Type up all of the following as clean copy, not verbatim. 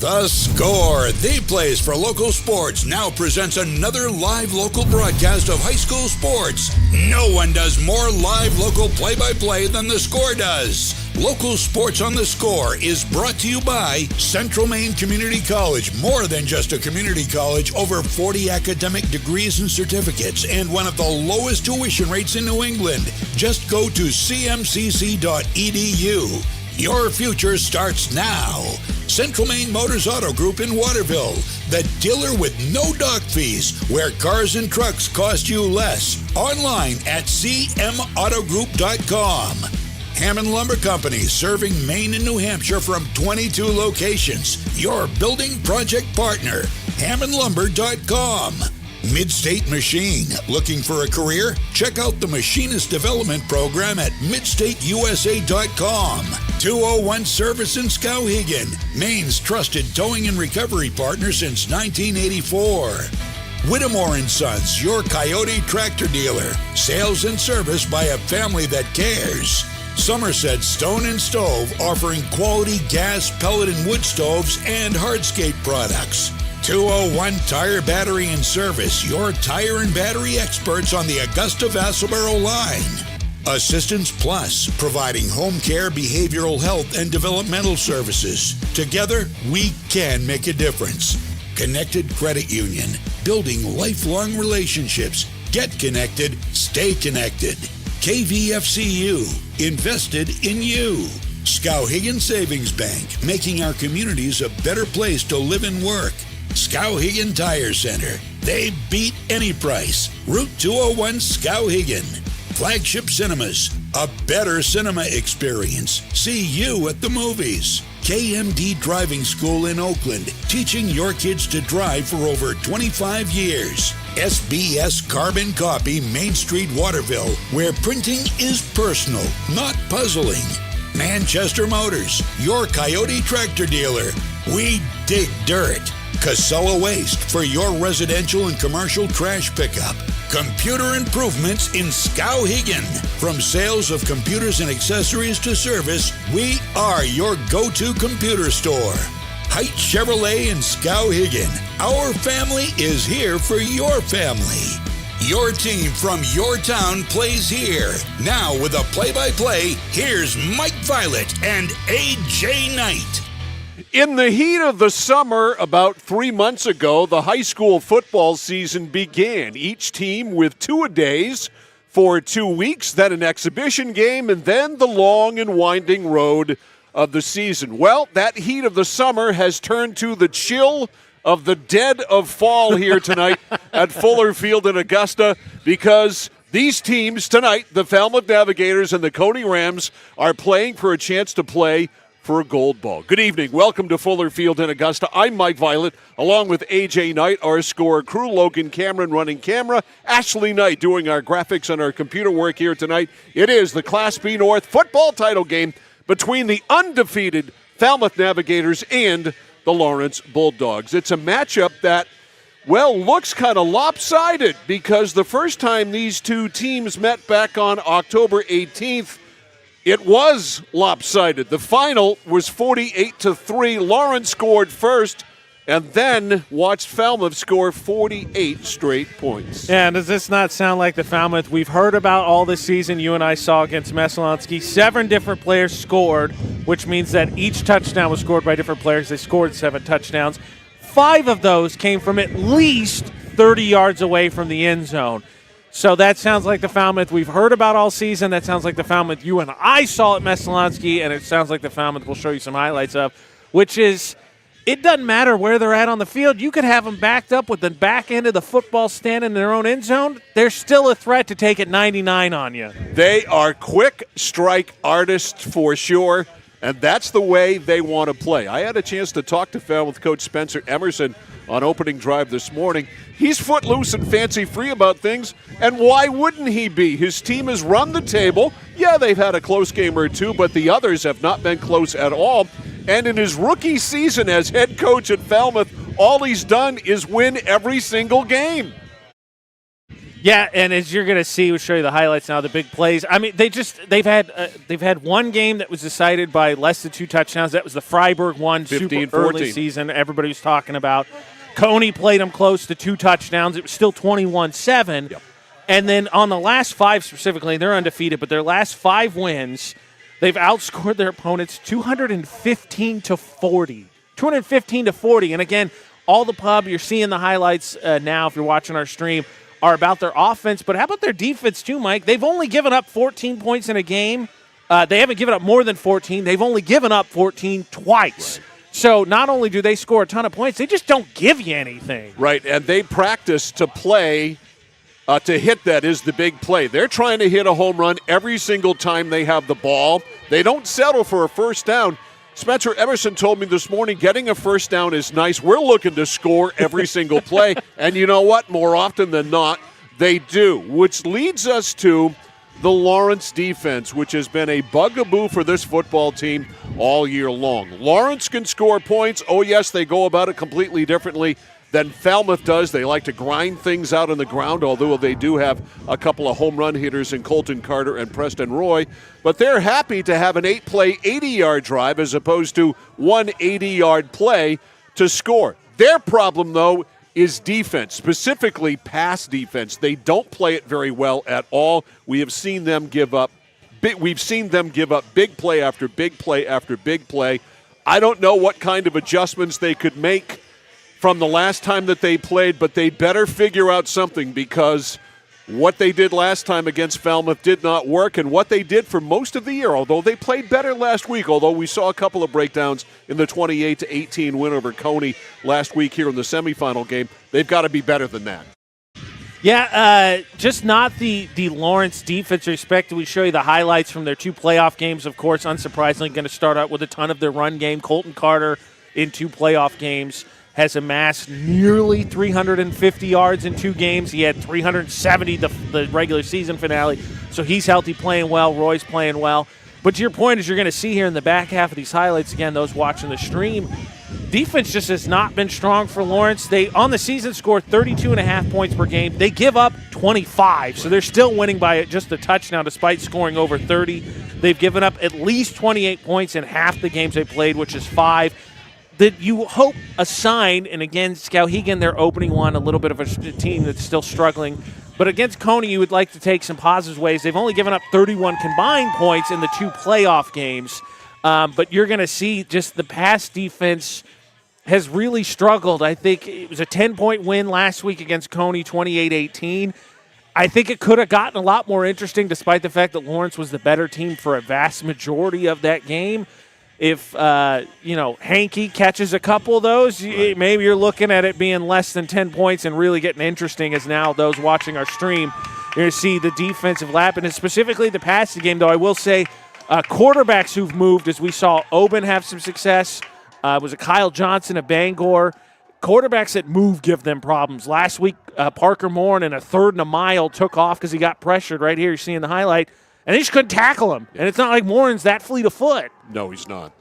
The Score, the place for local sports, now presents another live local broadcast of high school sports. No one does more live local play-by-play than The Score does. Local Sports on The Score is brought to you by Central Maine Community College. More than just a community college, over 40 academic degrees and certificates, and one of the lowest tuition rates in New England. Just go to cmcc.edu. Your future starts now. Central Maine Motors Auto Group in Waterville, the dealer with no dock fees, where cars and trucks cost you less. Online at cmautogroup.com. Hammond Lumber Company, serving Maine and New Hampshire from 22 locations. Your building project partner, hammondlumber.com. Midstate Machine. Looking for a career? Check out the Machinist Development Program at midstateusa.com. 201 Service in Skowhegan, Maine's trusted towing and recovery partner since 1984. Whittemore & Sons, your Coyote tractor dealer. Sales and service by a family that cares. Somerset Stone and Stove, offering quality gas, pellet, and wood stoves and hardscape products. 201 Tire, Battery, and Service, your tire and battery experts on the Augusta-Vassalboro line. Assistance Plus, providing home care, behavioral health, and developmental services. Together, we can make a difference. Connected Credit Union, building lifelong relationships. Get connected, stay connected. KVFCU, invested in you. Skowhegan Savings Bank, making our communities a better place to live and work. Skowhegan Tire Center, they beat any price. Route 201 Skowhegan. Flagship Cinemas, a better cinema experience. See you at the movies. KMD Driving School in Oakland, teaching your kids to drive for over 25 years. SBS Carbon Copy, Main Street, Waterville, where printing is personal, not puzzling. Manchester Motors, your Coyote tractor dealer. We dig dirt. Casella Waste, for your residential and commercial trash pickup. Computer Improvements in Skowhegan. From sales of computers and accessories to service, we are your go-to computer store. Heights Chevrolet in Skowhegan. Our family is here for your family. Your team from your town plays here. Now with a play-by-play, here's Mike Violet and AJ Knight. In the heat of the summer, about 3 months ago, the high school football season began. Each team with two-a-days for 2 weeks, then an exhibition game, and then the long and winding road of the season. Well, that heat of the summer has turned to the chill of the dead of fall here tonight at Fuller Field in Augusta, because these teams tonight, the Falmouth Navigators and the Coney Rams, are playing for a chance to play for a gold ball. Good evening. Welcome to Fuller Field in Augusta. I'm Mike Violet, along with AJ Knight, our Score crew, Logan Cameron running camera, Ashley Knight doing our graphics and our computer work here tonight. It is the Class B North football title game between the undefeated Falmouth Navigators and the Lawrence Bulldogs. It's a matchup that, well, looks kind of lopsided, because the first time these two teams met back on October 18th, it was lopsided. The final was 48-3. Lawrence scored first, and then watched Falmouth score 48 straight points. Yeah, and does this not sound like the Falmouth we've heard about all this season? You and I saw against Messalonsky. 7 different players scored, which means that each touchdown was scored by different players. They scored 7 touchdowns. 5 of those came from at least 30 yards away from the end zone. So that sounds like the Falmouth we've heard about all season. That sounds like the Falmouth you and I saw at Messalonsky, and it sounds like the Falmouth we'll show you some highlights of, which is, it doesn't matter where they're at on the field. You could have them backed up with the back end of the football stand in their own end zone. They're still a threat to take it 99 on you. They are quick strike artists for sure, and that's the way they want to play. I had a chance to talk to Falmouth coach Spencer Emerson on opening drive this morning. He's footloose and fancy-free about things, and why wouldn't he be? His team has run the table. Yeah, they've had a close game or two, but the others have not been close at all. And in his rookie season as head coach at Falmouth, all he's done is win every single game. Yeah, and as you're going to see, we'll show you the highlights now, the big plays. I mean, they've had one game that was decided by less than 2 touchdowns. That was the Freiburg one, 15-14. super early season. Everybody was talking about. Coney played them close to 2 touchdowns. It was still 21-7. Yep. And then on the last 5 specifically, they're undefeated, but their last 5 wins, they've outscored their opponents 215-40. 215-40. And again, all the pub, you're seeing the highlights now if you're watching our stream, are about their offense. But how about their defense too, Mike? They've only given up 14 points in a game. They haven't given up more than 14. They've only given up 14 twice. Right. So not only do they score a ton of points, they just don't give you anything. Right, and they practice to play to hit that is the big play. They're trying to hit a home run every single time they have the ball. They don't settle for a first down. Spencer Emerson told me this morning getting a first down is nice. We're looking to score every single play. And you know what? More often than not, they do. Which leads us to the Lawrence defense, which has been a bugaboo for this football team all year long. Lawrence can score points. Oh, yes, they go about it completely differently than Falmouth does. They like to grind things out on the ground, although they do have a couple of home run hitters in Colton Carter and Preston Roy. But they're happy to have an 8-play, 80-yard drive as opposed to one 80-yard play to score. Their problem, though, is defense, specifically pass defense. They don't play it very well at all. We have seen them give up. We've seen them give up big play after big play after big play. I don't know what kind of adjustments they could make from the last time that they played, but they better figure out something because what they did last time against Falmouth did not work, and what they did for most of the year, although they played better last week, although we saw a couple of breakdowns in the 28-18 win over Coney last week here in the semifinal game, they've got to be better than that. Yeah, just not the Lawrence defense respect. We show you the highlights from their 2 playoff games, of course, unsurprisingly going to start out with a ton of their run game. Colton Carter in 2 playoff games has amassed nearly 350 yards in 2 games. He had 370 the regular season finale, so he's healthy, playing well. Roy's playing well. But to your point, as you're going to see here in the back half of these highlights, again, those watching the stream, defense just has not been strong for Lawrence. They, on the season, scored 32.5 points per game. They give up 25, so they're still winning by just a touchdown despite scoring over 30. They've given up at least 28 points in half the games they played, which is 5. That you hope a sign, and again, Skowhegan, their opening one, a little bit of a team that's still struggling. But against Coney, you would like to take some positive ways. They've only given up 31 combined points in the 2 playoff games. But you're going to see just the pass defense has really struggled. I think it was a 10-point win last week against Coney, 28-18. I think it could have gotten a lot more interesting despite the fact that Lawrence was the better team for a vast majority of that game. If, Hankey catches a couple of those, right, maybe you're looking at it being less than 10 points and really getting interesting as now those watching our stream, you're going to see the defensive lap. And specifically the passing game, though, I will say quarterbacks who've moved, as we saw Oben have some success. Was it Kyle Johnson of Bangor? Quarterbacks that move give them problems. Last week, Parker Moore in a 3rd and a mile took off because he got pressured. Right here, you're seeing the highlight. And they just couldn't tackle him. And it's not like Morin's that fleet of foot. No, he's not.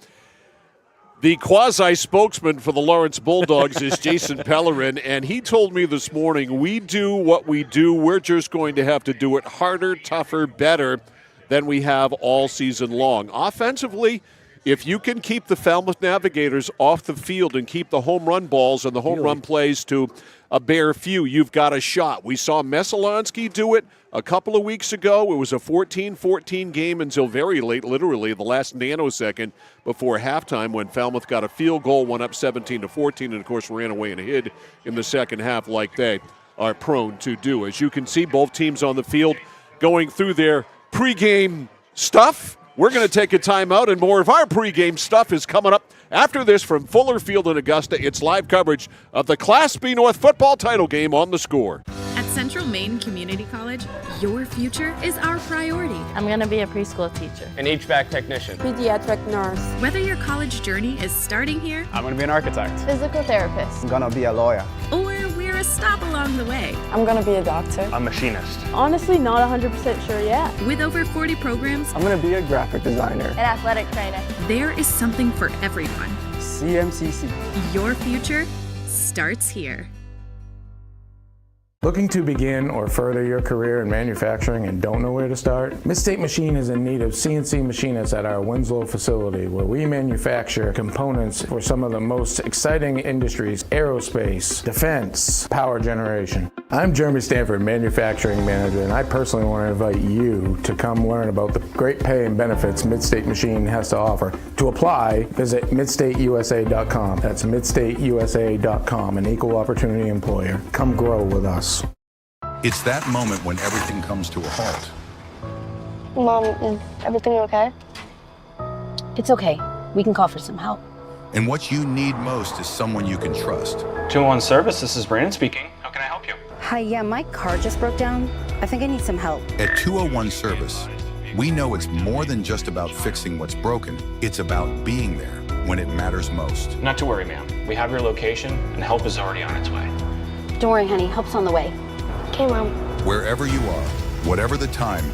The quasi-spokesman for the Lawrence Bulldogs is Jason Pellerin, and he told me this morning, we do what we do. We're just going to have to do it harder, tougher, better than we have all season long. Offensively, if you can keep the Falmouth Navigators off the field and keep the home run balls and the home run plays to a bare few, you've got a shot. We saw Mesolonsky do it a couple of weeks ago. It was a 14-14 game until very late, literally the last nanosecond before halftime when Falmouth got a field goal, went up 17-14, and of course ran away and hid in the second half like they are prone to do. As you can see, both teams on the field going through their pregame stuff. We're going to take a timeout, and more of our pregame stuff is coming up after this from Fuller Field in Augusta. It's live coverage of the Class B North football title game on The Score. At Central Maine Community College, your future is our priority. I'm going to be a preschool teacher, an HVAC technician, pediatric nurse. Whether your college journey is starting here, I'm going to be an architect, physical therapist, I'm going to be a lawyer, or we're a stop along the way. I'm going to be a doctor. a machinist. Honestly, not 100% sure yet. With over 40 programs, I'm going to be a graphic designer, an athletic trainer. There is something for everyone. CMCC. Your future starts here. Looking to begin or further your career in manufacturing and don't know where to start? Midstate Machine is in need of CNC machinists at our Winslow facility, where we manufacture components for some of the most exciting industries: aerospace, defense, power generation. I'm Jeremy Stanford, manufacturing manager, and I personally want to invite you to come learn about the great pay and benefits Midstate Machine has to offer. To apply, visit midstateusa.com. That's midstateusa.com, an equal opportunity employer. Come grow with us. It's that moment when everything comes to a halt. Mom, is everything okay? It's okay. We can call for some help. And what you need most is someone you can trust. 201 Service, this is Brandon speaking. How can I help you? Hi, yeah, my car just broke down. I think I need some help. At 201 Service, we know it's more than just about fixing what's broken. It's about being there when it matters most. Not to worry, ma'am. We have your location, and help is already on its way. Don't worry, honey. Help's on the way. Okay, Mom. Wherever you are, whatever the time,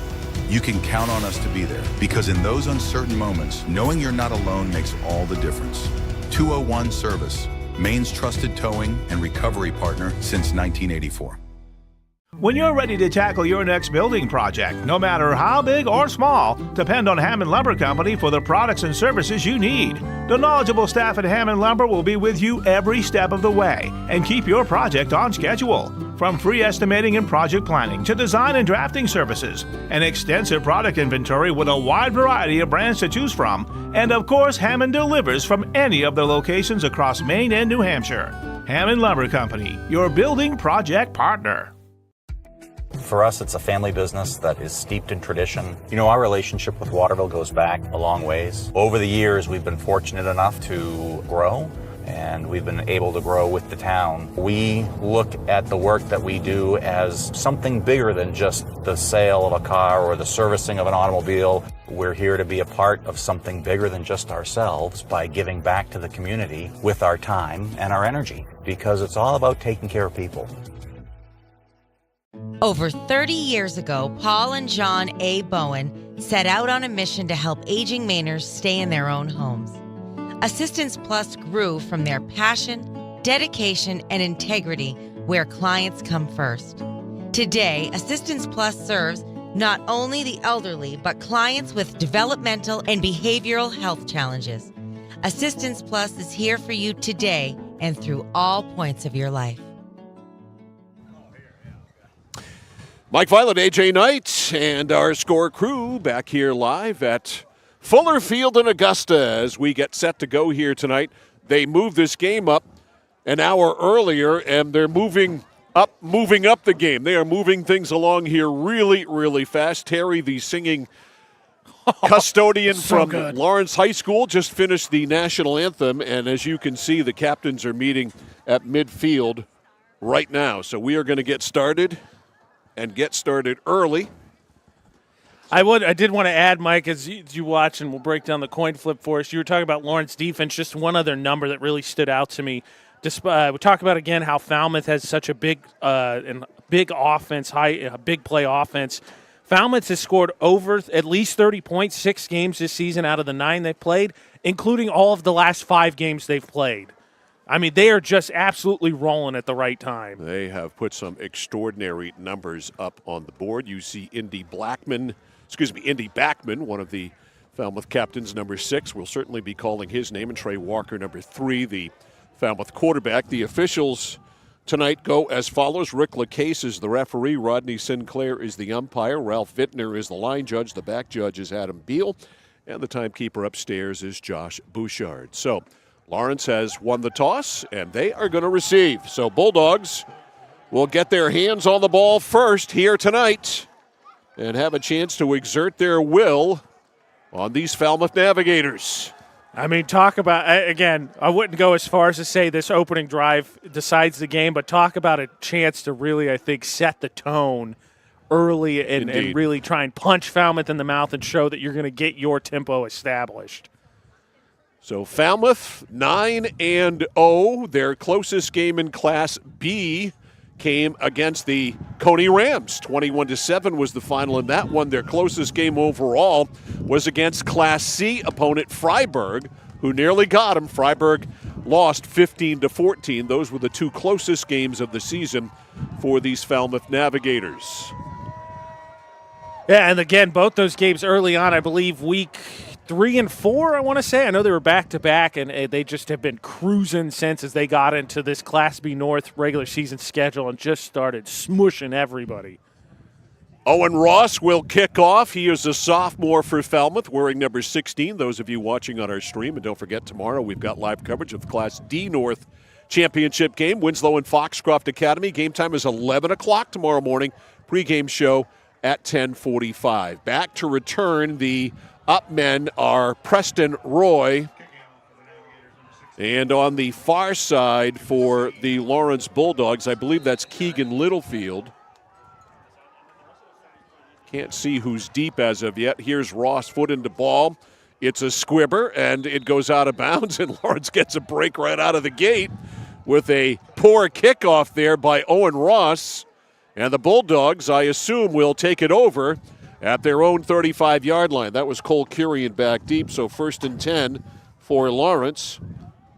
you can count on us to be there. Because in those uncertain moments, knowing you're not alone makes all the difference. 201 Service, Maine's trusted towing and recovery partner since 1984. When you're ready to tackle your next building project, no matter how big or small, depend on Hammond Lumber Company for the products and services you need. The knowledgeable staff at Hammond Lumber will be with you every step of the way and keep your project on schedule. From free estimating and project planning to design and drafting services, an extensive product inventory with a wide variety of brands to choose from, and of course, Hammond delivers from any of the locations across Maine and New Hampshire. Hammond Lumber Company, your building project partner. For us, it's a family business that is steeped in tradition. You know, our relationship with Waterville goes back a long ways. Over the years, we've been fortunate enough to grow, and we've been able to grow with the town. We look at the work that we do as something bigger than just the sale of a car or the servicing of an automobile. We're here to be a part of something bigger than just ourselves by giving back to the community with our time and our energy, because it's all about taking care of people. Over 30 years ago, Paul and John A. Bowen set out on a mission to help aging Mainers stay in their own homes. Assistance Plus grew from their passion, dedication, and integrity, where clients come first. Today, Assistance Plus serves not only the elderly, but clients with developmental and behavioral health challenges. Assistance Plus is here for you today and through all points of your life. Mike Violet, AJ Knight, and our score crew back here live at Fuller Field in Augusta as we get set to go here tonight. They moved this game up an hour earlier, and they're moving up the game. They are moving things along here really, really fast. Terry, the singing custodian from Lawrence High School, just finished the national anthem, and as you can see, the captains are meeting at midfield right now. So we are going to get started. And get started early. I did want to add, Mike, as you watch, and we'll break down the coin flip for us. You were talking about Lawrence defense. Just one other number that really stood out to me. We talk about again how Falmouth has such a big offense, big play offense. Falmouth has scored over at least 30 points 6 games this season out of the 9 they've played, including all of the last 5 games they've played. I mean, they are just absolutely rolling at the right time. They have put some extraordinary numbers up on the board. You see Indy Backman, one of the Falmouth captains, number 6. We'll certainly be calling his name. And Trey Walker, number 3, the Falmouth quarterback. The officials tonight go as follows. Rick LaCase is the referee. Rodney Sinclair is the umpire. Ralph Vittner is the line judge. The back judge is Adam Beal. And the timekeeper upstairs is Josh Bouchard. So Lawrence has won the toss, and they are going to receive. So Bulldogs will get their hands on the ball first here tonight and have a chance to exert their will on these Falmouth Navigators. I mean, talk about, again, I wouldn't go as far as to say this opening drive decides the game, but talk about a chance to really, I think, set the tone early and really try and punch Falmouth in the mouth and show that you're going to get your tempo established. So Falmouth 9-0. Their closest game in Class B came against the Coney Rams. 21-7 was the final in that one. Their closest game overall was against Class C opponent Freiburg, who nearly got them. Freiburg lost 15-14. Those were the two closest games of the season for these Falmouth Navigators. Yeah, and again, both those games early on, I believe week 3 and 4, I want to say. I know they were back-to-back, and they just have been cruising since as they got into this Class B North regular season schedule and just started smushing everybody. Owen Ross will kick off. He is a sophomore for Falmouth, wearing number 16. Those of you watching on our stream, and don't forget, tomorrow we've got live coverage of the Class D North championship game, Winslow and Foxcroft Academy. Game time is 11 o'clock tomorrow morning. Pregame show at 10:45. Back to return the up men are Preston Roy. And on the far side for the Lawrence Bulldogs, I believe that's Keegan Littlefield. Can't see who's deep as of yet. Here's Ross, foot into ball. It's a squibber, and it goes out of bounds, and Lawrence gets a break right out of the gate with a poor kickoff there by Owen Ross. And the Bulldogs, I assume, will take it over at their own 35-yard line. That was Cole Kurian back deep, so 1st and 10 for Lawrence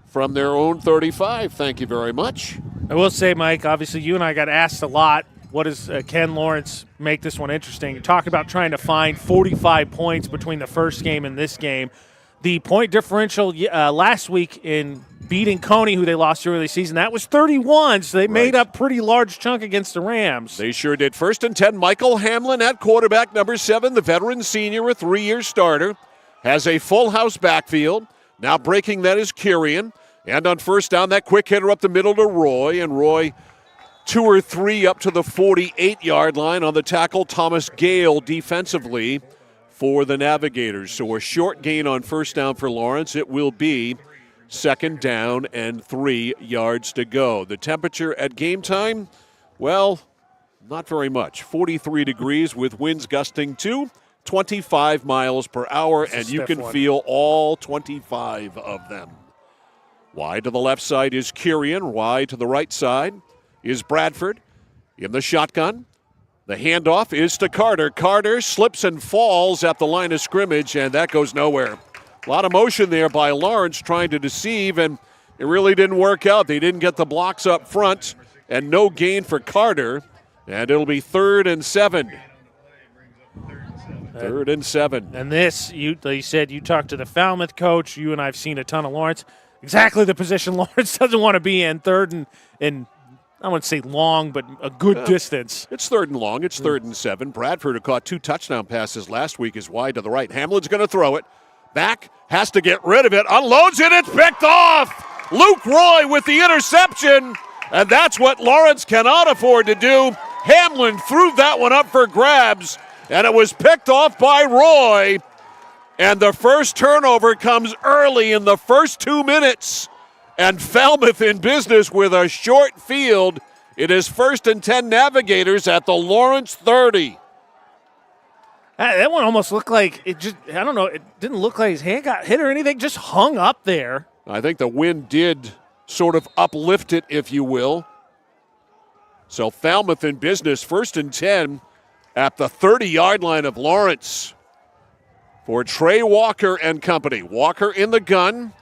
from their own 35. Thank you very much. I will say, Mike, obviously you and I got asked a lot, what does Ken Lawrence make this one interesting? You talk about trying to find 45 points between the first game and this game. The point differential last week in beating Coney, who they lost early season, that was 31, so they made up pretty large chunk against the Rams. They sure did. 1st and 10, Michael Hamlin at quarterback, number 7, the veteran senior, a 3-year starter, has a full house backfield. Now breaking that is Kurian. And on 1st down, that quick hitter up the middle to Roy, and Roy 2 or 3 up to the 48-yard line on the tackle. Thomas Gale defensively for the Navigators. So a short gain on 1st down for Lawrence. It will be 2nd down and 3 yards to go. The temperature at game time, well, not very much. 43 degrees with winds gusting to 25 miles per hour, and you can feel all 25 of them. Wide to the left side is Kurian. Wide to the right side is Bradford in the shotgun. The handoff is to Carter. Carter slips and falls at the line of scrimmage, and that goes nowhere. A lot of motion there by Lawrence trying to deceive, and it really didn't work out. They didn't get the blocks up front, and no gain for Carter, and it'll be 3rd and 7. 3rd and 7. And this, you said you talked to the Falmouth coach. You and I have seen a ton of Lawrence. Exactly the position Lawrence doesn't want to be in, 3rd and I wouldn't say long, but a good distance. It's 3rd and long. It's 3rd and 7. Bradford, who caught 2 touchdown passes last week, is wide to the right. Hamlin's going to throw it. Back, has to get rid of it. Unloads it. It's picked off. Luke Roy with the interception. And that's what Lawrence cannot afford to do. Hamlin threw that one up for grabs, and it was picked off by Roy. And the first turnover comes early in the first 2 minutes. And Falmouth in business with a short field. It is 1st and 10 Navigators at the Lawrence 30. That one almost looked like it just, I don't know, it didn't look like his hand got hit or anything, just hung up there. I think the wind did sort of uplift it, if you will. So Falmouth in business, 1st and 10 at the 30-yard line of Lawrence for Trey Walker and company. Walker in the gun,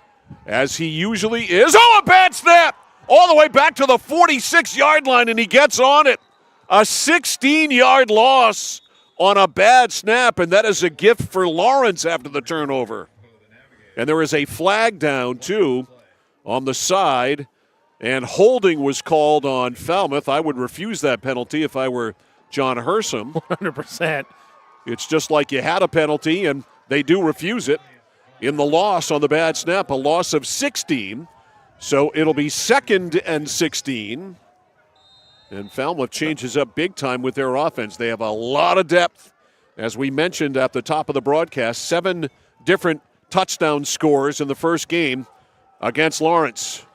as he usually is. Oh, a bad snap! All the way back to the 46-yard line, and he gets on it. A 16-yard loss on a bad snap, and that is a gift for Lawrence after the turnover. And there is a flag down, too, on the side, and holding was called on Falmouth. I would refuse that penalty if I were John Hersom. 100%. It's just like you had a penalty, and they do refuse it. In the loss on the bad snap, a loss of 16. So it'll be 2nd and 16. And Falmouth changes up big time with their offense. They have a lot of depth. As we mentioned at the top of the broadcast, 7 different touchdown scores in the first game against Lawrence.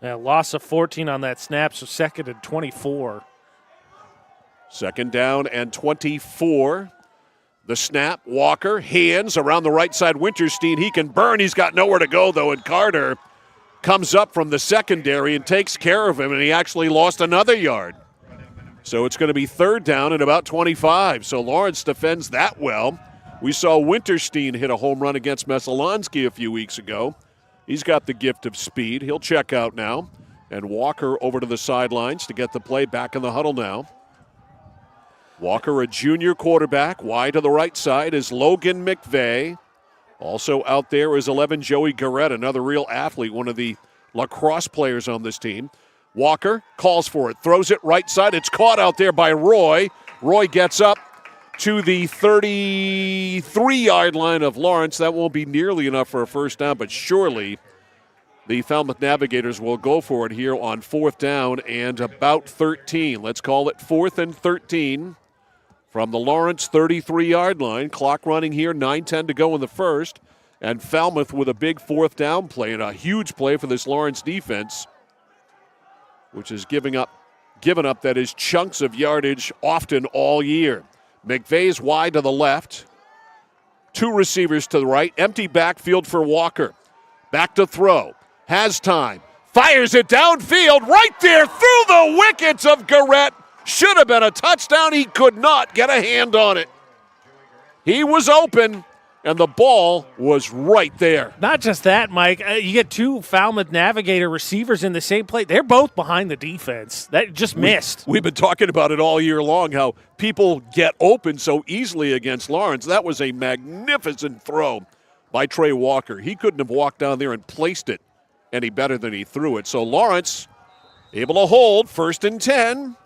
Yeah, loss of 14 on that snap, so 2nd and 24. 2nd down and 24. The snap, Walker, hands around the right side, Winterstein. He can burn. He's got nowhere to go, though, and Carter comes up from the secondary and takes care of him, and he actually lost another yard. So it's going to be 3rd down and about 25. So Lawrence defends that well. We saw Winterstein hit a home run against Messalonsky a few weeks ago. He's got the gift of speed. He'll check out now. And Walker over to the sidelines to get the play back in the huddle now. Walker, a junior quarterback. Wide to the right side is Logan McVeigh. Also out there is 11 Joey Garrett, another real athlete, one of the lacrosse players on this team. Walker calls for it, throws it right side. It's caught out there by Roy. Roy gets up to the 33-yard line of Lawrence. That won't be nearly enough for a first down, but surely the Falmouth Navigators will go for it here on 4th down and about 13. Let's call it 4th and 13 from the Lawrence 33-yard line. Clock running here, 9:10 to go in the first. And Falmouth with a big 4th down play and a huge play for this Lawrence defense, which is given up that is chunks of yardage often all year. McVeigh's wide to the left. 2 receivers to the right. Empty backfield for Walker. Back to throw. Has time. Fires it downfield right there through the wickets of Garrett. Should have been a touchdown. He could not get a hand on it. He was open, and the ball was right there. Not just that, Mike. You get 2 Falmouth Navigator receivers in the same play. They're both behind the defense. That just missed. We've been talking about it all year long, how people get open so easily against Lawrence. That was a magnificent throw by Trey Walker. He couldn't have walked down there and placed it any better than he threw it. So Lawrence able to hold 1st and 10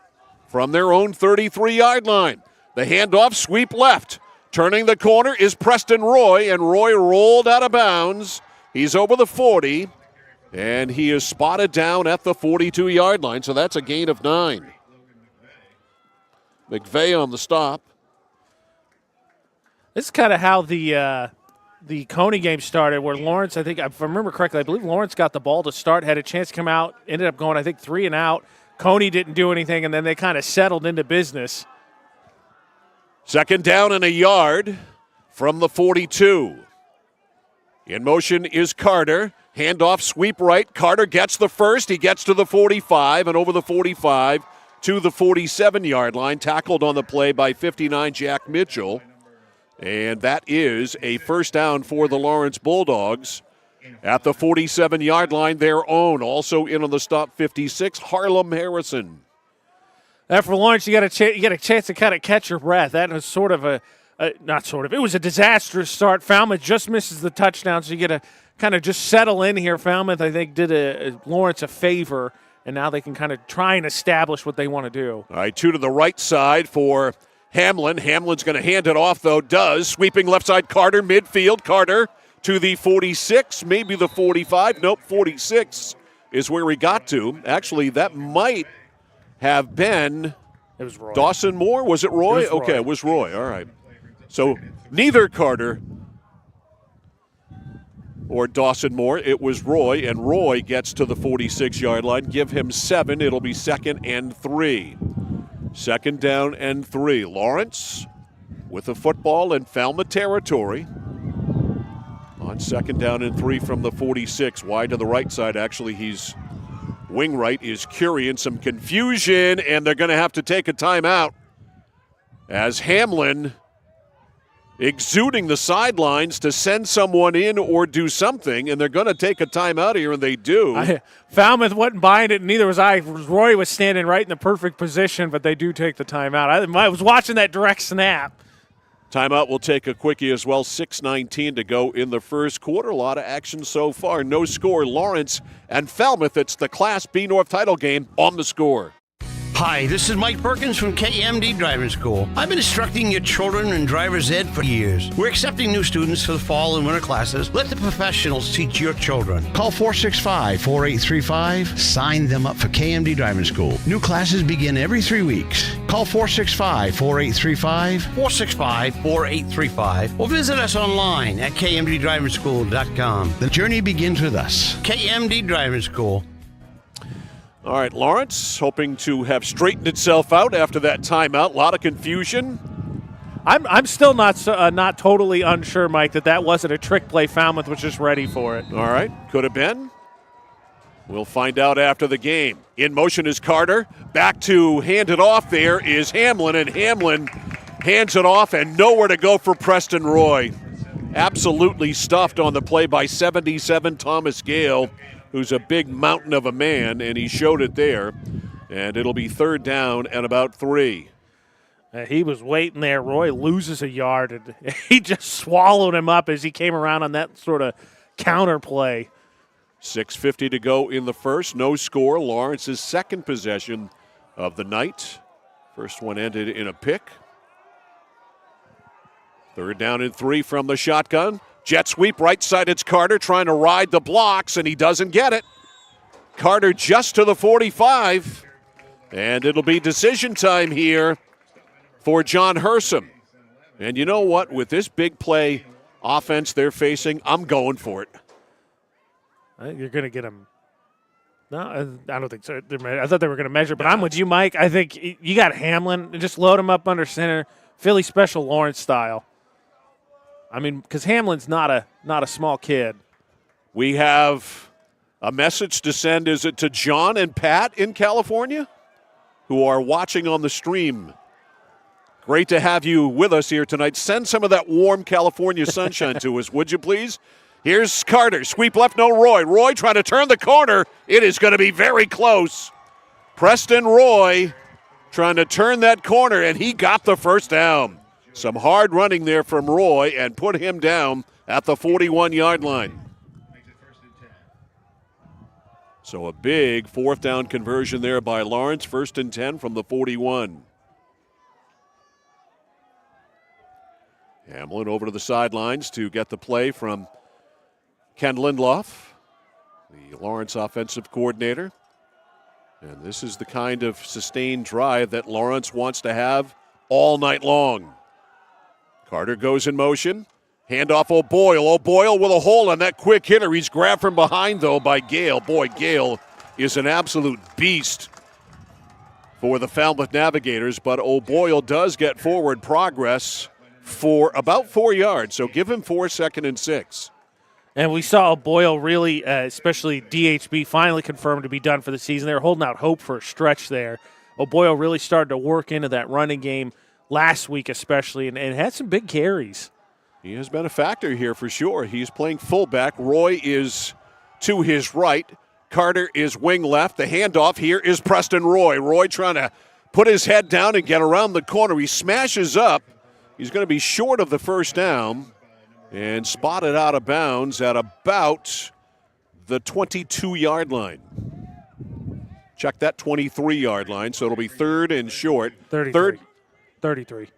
from their own 33-yard line. The handoff, sweep left. Turning the corner is Preston Roy, and Roy rolled out of bounds. He's over the 40, and he is spotted down at the 42-yard line, so that's a gain of 9. McVeigh on the stop. This is kind of how the Coney game started, where Lawrence, I think, if I remember correctly, I believe Lawrence got the ball to start, had a chance to come out, ended up going, I think, 3 and out. Coney didn't do anything, and then they kind of settled into business. 2nd down and a yard from the 42. In motion is Carter. Handoff, sweep right. Carter gets the first. He gets to the 45 and over the 45 to the 47-yard line. Tackled on the play by 59 Jack Mitchell. And that is a first down for the Lawrence Bulldogs. At the 47-yard line, their own. Also in on the stop, 56, Harlem Harrison. For Lawrence, you got a chance to kind of catch your breath. That was sort of it was a disastrous start. Falmouth just misses the touchdown, so you get to kind of just settle in here. Falmouth, I think, did Lawrence a favor, and now they can kind of try and establish what they want to do. All right, 2 to the right side for Hamlin. Hamlin's going to hand it off, though. Does. Sweeping left side, Carter, midfield. Carter to the 46, maybe the 45. Nope, 46 is where he got to. Actually, that might have been it was Roy. Dawson Moore. Was it Roy? It was Roy. Okay, it was Roy. All right. So neither Carter or Dawson Moore. It was Roy, and Roy gets to the 46-yard line. Give him 7. It'll be 2nd and 3. 2nd down and 3. Lawrence with the football in Falmouth territory. On 2nd down and 3 from the 46. Wide to the right side. Actually, he's wing right is Curian. Some confusion, and they're going to have to take a timeout as Hamlin exuding the sidelines to send someone in or do something, and they're going to take a timeout here, and they do. Falmouth wasn't buying it, and neither was I. Roy was standing right in the perfect position, but they do take the timeout. I was watching that direct snap. Timeout will take a quickie as well. 6:19 to go in the first quarter. A lot of action so far. No score. Lawrence and Falmouth. It's the Class B North title game on the Score. Hi, this is Mike Perkins from KMD Driving School. I've been instructing your children in driver's ed for years. We're accepting new students for the fall and winter classes. Let the professionals teach your children. Call 465-4835. Sign them up for KMD Driving School. New classes begin every 3 weeks. Call 465-4835. 465-4835. Or visit us online at kmddrivingschool.com. The journey begins with us. KMD Driving School. All right, Lawrence hoping to have straightened itself out after that timeout. A lot of confusion. I'm still not totally unsure, Mike, that wasn't a trick play. Falmouth was just ready for it. All right, could have been. We'll find out after the game. In motion is Carter. Back to hand it off there is Hamlin, and Hamlin hands it off, and nowhere to go for Preston Roy. absolutely stuffed on the play by 77 Thomas Gale, who's a big mountain of a man, and he showed it there. And it'll be third down and about 3. He was waiting there. Roy loses a yard, and he just swallowed him up as he came around on that sort of counter play. 6:50 to go in the first. No score. Lawrence's second possession of the night. First one ended in a pick. Third down and 3 from the shotgun. Jet sweep right side. It's Carter trying to ride the blocks, and he doesn't get it. Carter just to the 45. And it'll be decision time here for John Hersom. And you know what? With this big play offense they're facing, I'm going for it. I think you're going to get him. No, I don't think so. I thought they were going to measure, but I'm with you, Mike. I think you got Hamlin. Just load him up under center, Philly special Lawrence style. I mean, because Hamlin's not a small kid. We have a message to send. Is it to John and Pat in California, who are watching on the stream? Great to have you with us here tonight. Send some of that warm California sunshine to us, would you please? Here's Carter. Sweep left, no Roy. Roy trying to turn the corner. It is going to be very close. Preston Roy trying to turn that corner, and he got the first down. Some hard running there from Roy and put him down at the 41-yard line. So a big fourth down conversion there by Lawrence. 1st and 10 from the 41. Hamlin over to the sidelines to get the play from Ken Lindloff, the Lawrence offensive coordinator. And this is the kind of sustained drive that Lawrence wants to have all night long. Carter goes in motion. Handoff O'Boyle. O'Boyle with a hole on that quick hitter. He's grabbed from behind, though, by Gale. Boy, Gale is an absolute beast for the Falmouth Navigators, but O'Boyle does get forward progress for about 4 yards, so give him 4, 2nd and 6. And we saw Boyle really, especially DHB, finally confirmed to be done for the season. They were holding out hope for a stretch there. O'Boyle really started to work into that running game last week especially and had some big carries. He has been a factor here for sure. He's playing fullback. Roy is to his right. Carter is wing left. The handoff here is Preston Roy. Roy trying to put his head down and get around the corner. He smashes up. He's going to be short of the first down and spotted out of bounds at about the 22-yard line. Check that 23-yard line, so it'll be 3rd and short. 33.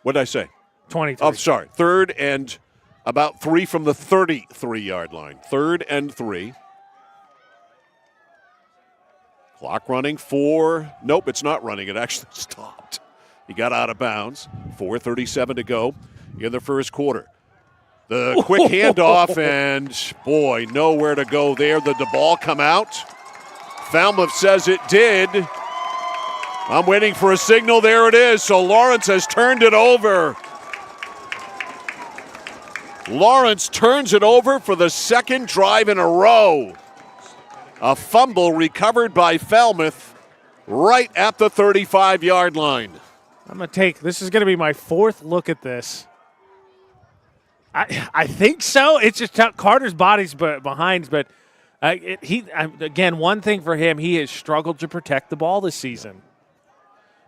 What did I say? 23. Oh, sorry. 3rd and about 3 from the 33-yard line. 3rd and 3. Clock running for, nope, it's not running. It actually stopped. He got out of bounds. 4:37 to go in the first quarter. The quick handoff, and boy, nowhere to go there. Did the ball come out? Falmouth says it did. I'm waiting for a signal. There it is. So Lawrence has turned it over. Lawrence turns it over for the second drive in a row. A fumble recovered by Falmouth right at the 35-yard line. I'm going to take, this is going to be my 4th look at this. I think so. It's just Carter's body's behind, but again, one thing for him, he has struggled to protect the ball this season.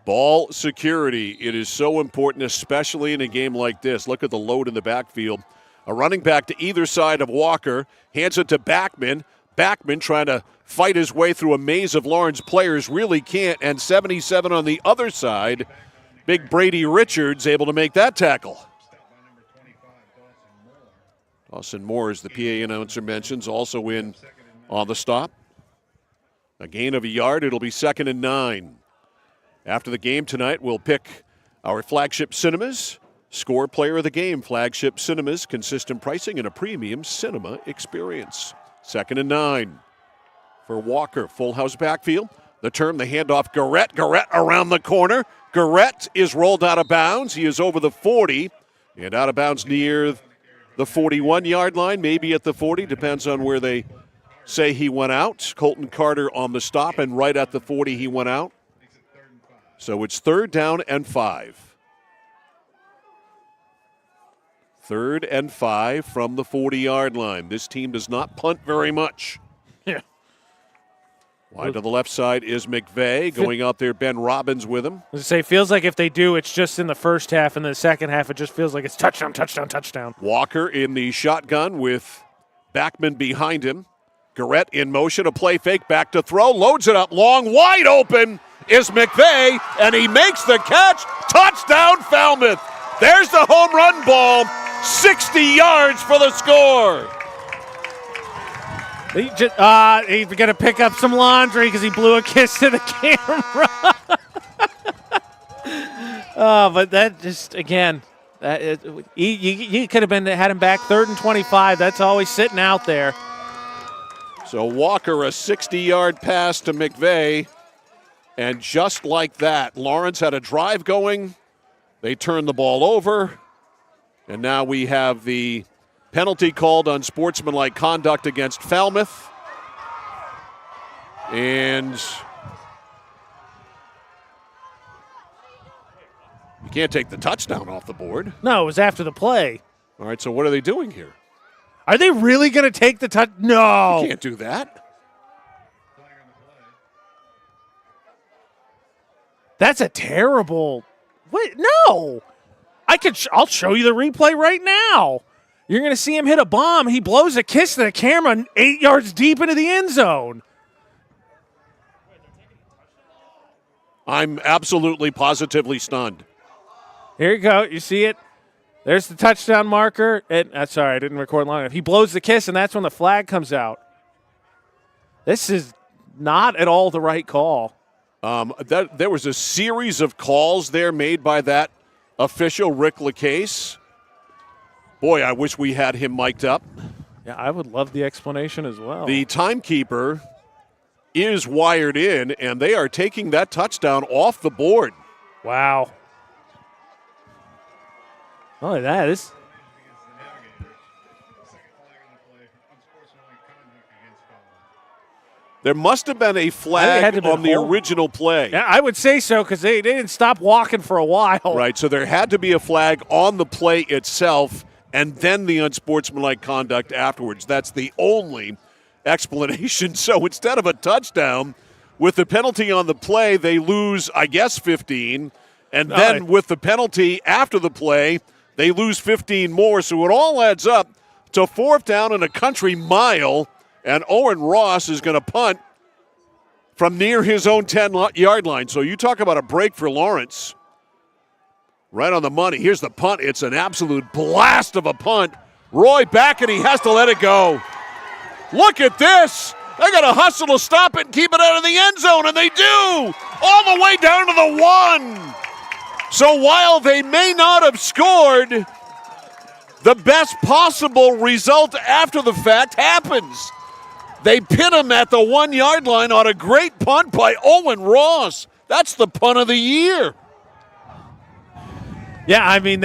Ball security, it is so important, especially in a game like this. Look at the load in the backfield. A running back to either side of Walker, hands it to Backman. Backman trying to fight his way through a maze of Lawrence players, really can't, and 77 on the other side. Big Brady Richards able to make that tackle. Dawson Moore, as the PA announcer mentions, also in on the stop. A gain of a yard. It'll be 2nd and 9. After the game tonight, we'll pick our flagship cinemas. Score player of the game, flagship cinemas, consistent pricing and a premium cinema experience. 2nd and 9 for Walker. Full house backfield. The handoff, Garrett. Garrett around the corner. Garrett is rolled out of bounds. He is over the 40 and out of bounds near the 41-yard line, maybe at the 40, depends on where they say he went out. Colton Carter on the stop, and right at the 40 he went out. So it's 3rd down and 5. 3rd and 5 from the 40-yard line. This team does not punt very much. Yeah. Wide to the left side is McVeigh. Going out there, Ben Robbins with him. I was say, feels like if they do, it's just in the first half, and the second half, it just feels like it's touchdown, touchdown, touchdown. Walker in the shotgun with Backman behind him. Garrett in motion, a play fake, back to throw, loads it up long, wide open is McVeigh, and he makes the catch. Touchdown, Falmouth. There's the home run ball, 60 yards for the score. He's going to pick up some laundry because he blew a kiss to the camera. But that just, again, you could have had him back 3rd and 25. That's always sitting out there. So Walker, a 60-yard pass to McVeigh, and just like that, Lawrence had a drive going. They turned the ball over, and now we have the penalty called on sportsmanlike conduct against Falmouth. And you can't take the touchdown off the board. No, it was after the play. All right, so what are they doing here? Are they really going to take the touch? No. You can't do that. That's a terrible. Wait, no. I'll show you the replay right now. You're going to see him hit a bomb. He blows a kiss to the camera 8 yards deep into the end zone. I'm absolutely positively stunned. Here you go. You see it? There's the touchdown marker. Sorry, I didn't record long enough. He blows the kiss, and that's when the flag comes out. This is not at all the right call. There was a series of calls there made by that official, Rick LaCase. Boy, I wish we had him mic'd up. Yeah, I would love the explanation as well. The timekeeper is wired in, and they are taking that touchdown off the board. Wow. Not only that, there must have been a flag on the original play. Yeah, I would say so because they didn't stop walking for a while. Right, so there had to be a flag on the play itself and then the unsportsmanlike conduct afterwards. That's the only explanation. So instead of a touchdown, with the penalty on the play, they lose, I guess, 15. And then with the penalty after the play, they lose 15 more. So it all adds up to 4th down and a country mile. And Owen Ross is going to punt from near his own 10-yard line. So you talk about a break for Lawrence. Right on the money. Here's the punt. It's an absolute blast of a punt. Roy back, and he has to let it go. Look at this. They got to hustle to stop it and keep it out of the end zone, and they do. All the way down to the 1. So while they may not have scored, the best possible result after the fact happens. They pin him at the 1-yard line on a great punt by Owen Ross. That's the punt of the year. Yeah, I mean,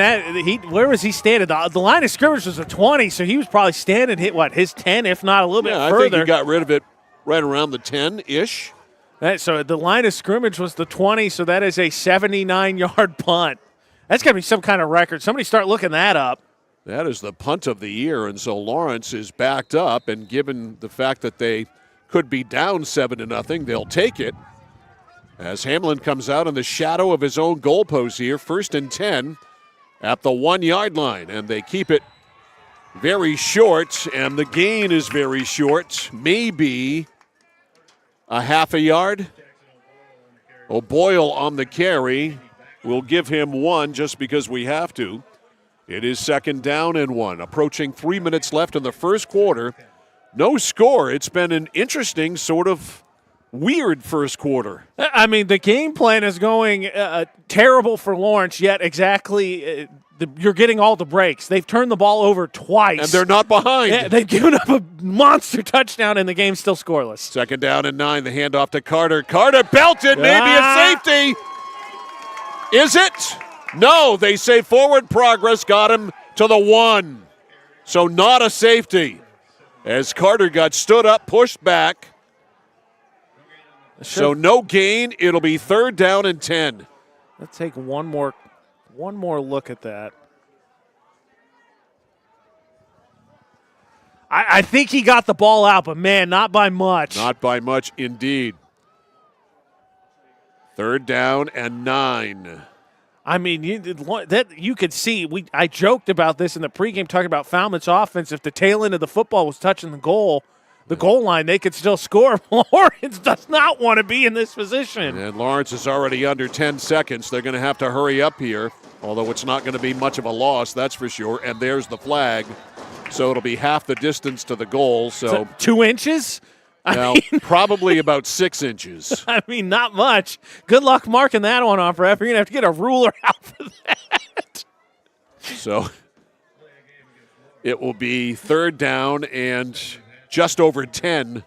where was he standing? The line of scrimmage was a 20, so he was probably standing his 10, if not a little bit further. I think he got rid of it right around the 10-ish. Right, so the line of scrimmage was the 20, so that is a 79-yard punt. That's got to be some kind of record. Somebody start looking that up. That is the punt of the year, and so Lawrence is backed up, and given the fact that they could be down 7-0, they'll take it. As Hamlin comes out in the shadow of his own goalpost here, 1st and 10 at the 1-yard line, and they keep it very short, and the gain is very short, maybe a half a yard. O'Boyle on the carry. We'll give him 1 just because we have to. It is 2nd down and 1. Approaching 3 minutes left in the first quarter. No score. It's been an interesting sort of weird first quarter. I mean, the game plan is going terrible for Lawrence, yet exactly you're getting all the breaks. They've turned the ball over twice. And they're not behind. Yeah, they've given up a monster touchdown, and the game's still scoreless. 2nd down and 9. The handoff to Carter. Carter belted. Maybe a safety. Is it? No, they say forward progress got him to the 1. So not a safety. As Carter got stood up, pushed back. So no gain. It'll be 3rd down and 10. Let's take one more look at that. I think he got the ball out, but, man, not by much. Not by much indeed. 3rd down and 9. I mean, you could see. I joked about this in the pregame, talking about Falmouth's offense. If the tail end of the football was touching the goal line, they could still score. Lawrence does not want to be in this position. And Lawrence is already under 10 seconds. They're going to have to hurry up here, although it's not going to be much of a loss, that's for sure. And there's the flag. So it'll be half the distance to the goal. So 2 inches? Now, probably about 6 inches. I mean, not much. Good luck marking that one off, ref. You're going to have to get a ruler out for that. So it will be 3rd down and just over 10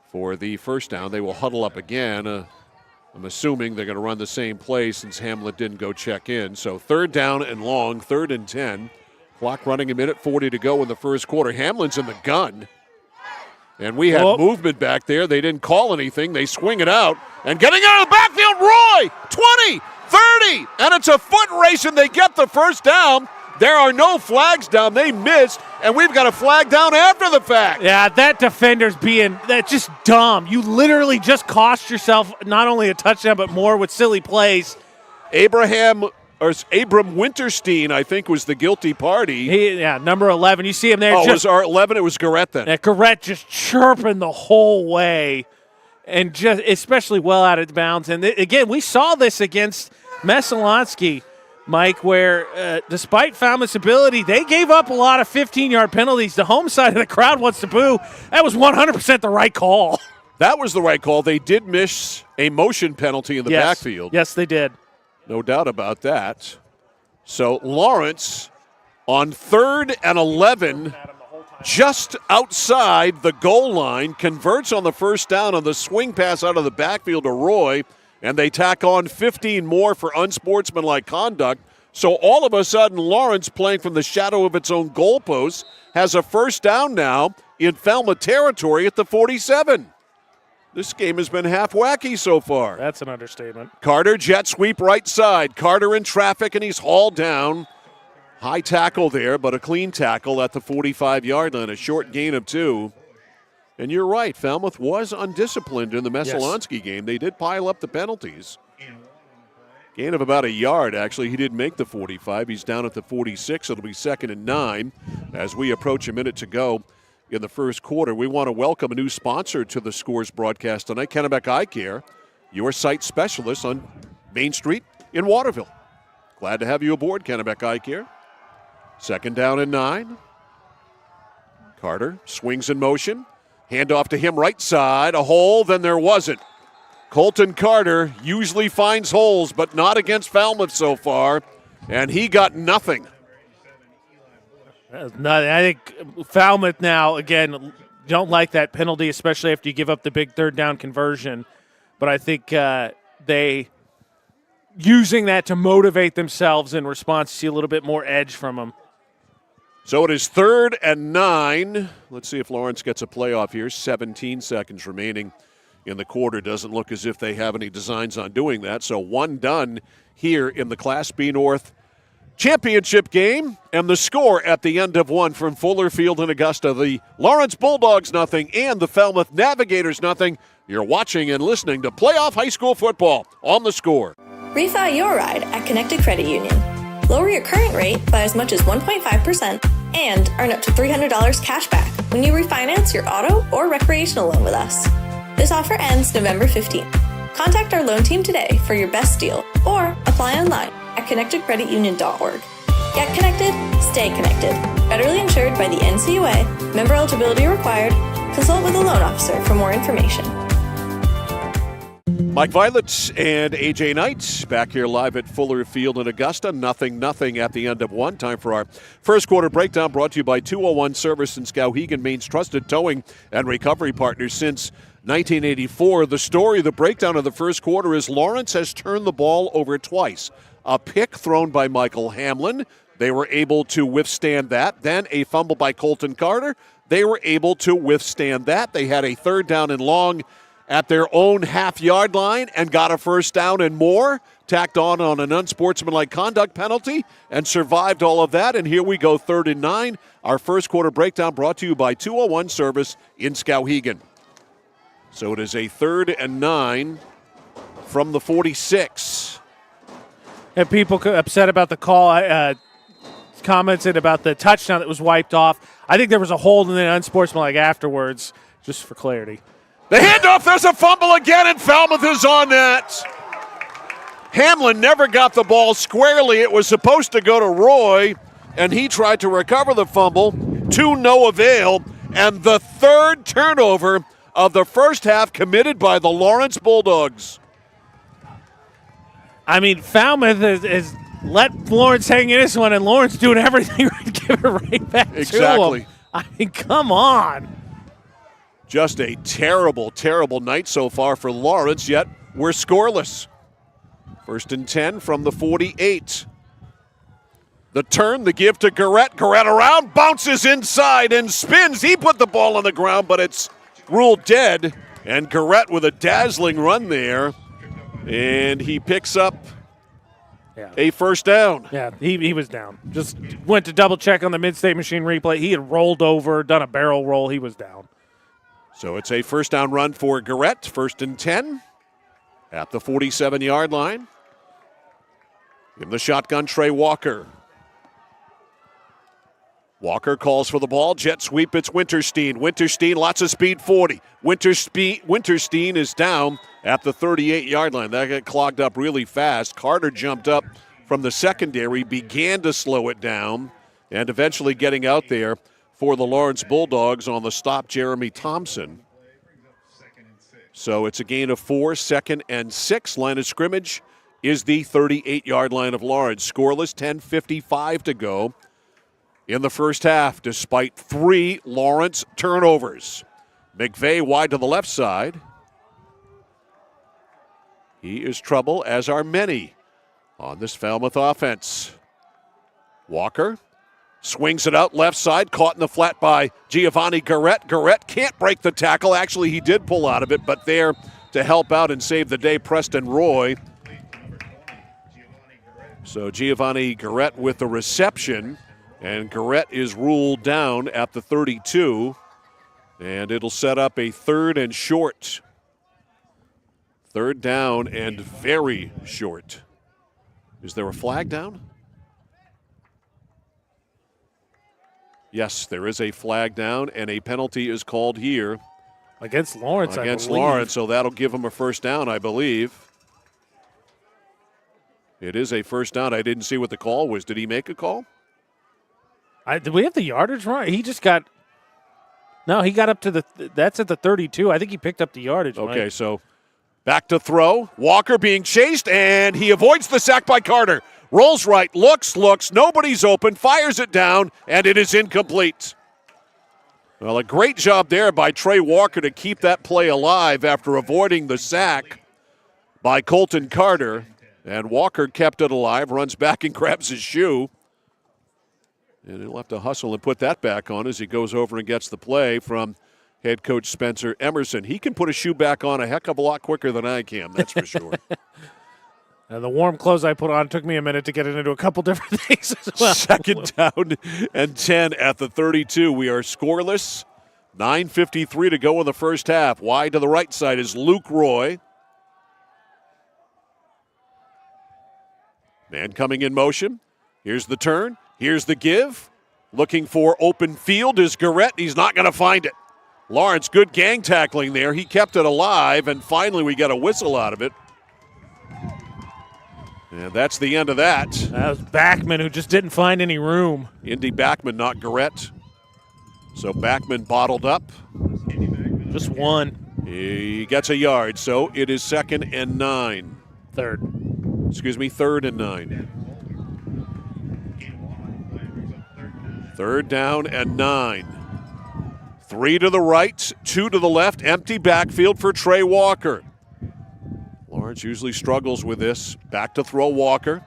for the first down. They will huddle up again. I'm assuming they're going to run the same play since Hamlet didn't go check in. So 3rd down and long, 3rd and 10. Clock running 1:40 to go in the first quarter. Hamlin's in the gun. And we had movement back there. They didn't call anything. They swing it out. And getting out of the backfield, Roy! 20, 30, and it's a foot race, and they get the first down. There are no flags down. They missed, and we've got a flag down after the fact. Yeah, that defender's that's just dumb. You literally just cost yourself not only a touchdown, but more with silly plays. Abram Winterstein, I think, was the guilty party. Number 11. You see him there. Oh, it was our 11. It was Garrett then. Yeah, Garrett just chirping the whole way, and just especially well out of bounds. And again, we saw this against Messalonsky, Mike, where despite Falmouth's ability, they gave up a lot of 15-yard penalties. The home side of the crowd wants to boo. That was 100% the right call. That was the right call. They did miss a motion penalty in the backfield. Yes, they did. No doubt about that. So Lawrence on 3rd and 11, just outside the goal line, converts on the first down on the swing pass out of the backfield to Roy, and they tack on 15 more for unsportsmanlike conduct. So all of a sudden, Lawrence, playing from the shadow of its own goalpost, has a first down now in Falmouth territory at the 47. This game has been half wacky so far. That's an understatement. Carter, jet sweep right side. Carter in traffic, and he's hauled down. High tackle there, but a clean tackle at the 45-yard line, a short gain of 2. And you're right, Falmouth was undisciplined in the Messalonsky game. They did pile up the penalties. Gain of about a yard, actually. He didn't make the 45. He's down at the 46. It'll be 2nd and 9 as we approach a minute to go in the first quarter. We want to welcome a new sponsor to the Scores broadcast tonight, Kennebec Eye Care, your site specialist on Main Street in Waterville. Glad to have you aboard, Kennebec Eye Care. 2nd down and 9. Carter swings in motion. Handoff to him right side. A hole, then there wasn't. Colton Carter usually finds holes, but not against Falmouth so far, and he got nothing. I think Falmouth now, again, don't like that penalty, especially after you give up the big 3rd down conversion. But I think they using that to motivate themselves in response, see a little bit more edge from them. So it is 3rd and 9. Let's see if Lawrence gets a playoff here. 17 seconds remaining in the quarter. Doesn't look as if they have any designs on doing that. So 1 done here in the Class B North championship game, and the score at the end of 1 from Fuller Field in Augusta. The Lawrence Bulldogs nothing and the Falmouth Navigators nothing. You're watching and listening to playoff high school football on The Score. Refi your ride at Connected Credit Union. Lower your current rate by as much as 1.5% and earn up to $300 cash back when you refinance your auto or recreational loan with us. This offer ends November 15th. Contact our loan team today for your best deal or apply online at connectedcreditunion.org. Get connected, stay connected. Federally insured by the NCUA. Member eligibility required. Consult with a loan officer for more information. Mike Violet and AJ Knight back here live at Fuller Field in Augusta. Nothing at the end of 1. Time for our first quarter breakdown, brought to you by 201 Service in Skowhegan, Maine's trusted towing and recovery partner since 1984. The story, the breakdown of the first quarter is Lawrence has turned the ball over twice. A pick thrown by Michael Hamlin. They were able to withstand that. Then a fumble by Colton Carter. They were able to withstand that. They had a 3rd down and long at their own half-yard line and got a first down and more, tacked on an unsportsmanlike conduct penalty, and survived all of that. And here we go, 3rd and 9. Our first quarter breakdown brought to you by 201 Service in Skowhegan. So it is a 3rd and 9 from the 46. And people upset about the call. Commented about the touchdown that was wiped off. I think there was a hold and then unsportsmanlike afterwards, just for clarity. The handoff, there's a fumble again, and Falmouth is on that. Hamlin never got the ball squarely. It was supposed to go to Roy, and he tried to recover the fumble to no avail. And the 3rd turnover of the first half committed by the Lawrence Bulldogs. I mean, Falmouth is let Lawrence hang in this one, and Lawrence doing everything right to give it right back Exactly. to him. I mean, come on. Just a terrible, terrible night so far for Lawrence, yet we're scoreless. 1st and 10 from the 48. The turn, the give to Garrett. Garrett around, bounces inside and spins. He put the ball on the ground, but it's ruled dead. And Garrett with a dazzling run there. And he picks up a first down. Yeah, he was down. Just went to double check on the mid-state machine replay. He had rolled over, done a barrel roll. He was down. So it's a first down run for Garrett. 1st and 10 at the 47-yard line. In the shotgun, Trey Walker. Walker calls for the ball. Jet sweep, it's Winterstein. Winterstein, lots of speed, 40. Winterstein is down at the 38-yard line. That got clogged up really fast. Carter jumped up from the secondary, began to slow it down, and eventually getting out there for the Lawrence Bulldogs on the stop, Jeremy Thompson. So it's a gain of 4, 2nd and 6. Line of scrimmage is the 38-yard line of Lawrence. Scoreless, 10:55 to go in the first half, despite 3 Lawrence turnovers. McVeigh wide to the left side. He is trouble, as are many on this Falmouth offense. Walker swings it out left side, caught in the flat by Giovanni Garrett. Garrett can't break the tackle. Actually, he did pull out of it, but there to help out and save the day, Preston Roy. So Giovanni Garrett with the reception, and Garrett is ruled down at the 32, and it'll set up a 3rd and short. 3rd down and very short. Is there a flag down? Yes, there is a flag down, and a penalty is called here. Against Lawrence, Against Lawrence, so that'll give him a first down, I believe. It is a first down. I didn't see what the call was. Did he make a call? Did we have the yardage right? He just got – no, he got up to the – that's at the 32. I think he picked up the yardage. Okay, Mike. So back to throw. Walker being chased, and he avoids the sack by Carter. Rolls right, looks, nobody's open, fires it down, and it is incomplete. Well, a great job there by Trey Walker to keep that play alive after avoiding the sack by Colton Carter. And Walker kept it alive, runs back and grabs his shoe. And he'll have to hustle and put that back on as he goes over and gets the play from head coach Spencer Emerson. He can put a shoe back on a heck of a lot quicker than I can, that's for sure. And the warm clothes I put on took me a minute to get it into a couple different things as well. 2nd down and 10 at the 32. We are scoreless. 9:53 to go in the first half. Wide to the right side is Luke Roy. Man coming in motion. Here's the turn. Here's the give. Looking for open field is Garrett. He's not going to find it. Lawrence, good gang tackling there. He kept it alive, and finally we got a whistle out of it. And that's the end of that. That was Backman, who just didn't find any room. Indy Backman, not Garrett. So Backman bottled up. Just one. He gets a yard, so it is 2nd and 9. 3rd and 9. 3rd down and 9. 3 to the right, 2 to the left. Empty backfield for Trey Walker. Lawrence usually struggles with this. Back to throw Walker.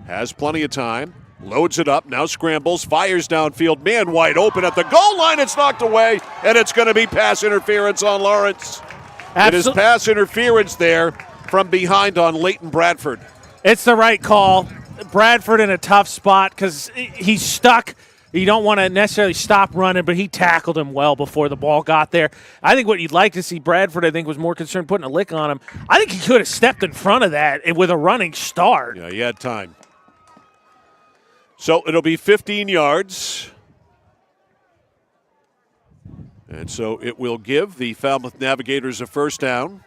Has plenty of time. Loads it up. Now scrambles. Fires downfield. Man wide open at the goal line. It's knocked away. And it's going to be pass interference on Lawrence. It is pass interference there from behind on Leighton Bradford. It's the right call. Bradford in a tough spot because he's stuck. You don't want to necessarily stop running, but he tackled him well before the ball got there. I think what you'd like to see, Bradford, I think, was more concerned putting a lick on him. I think he could have stepped in front of that with a running start. Yeah, he had time. So it'll be 15 yards. And so it will give the Falmouth Navigators a first down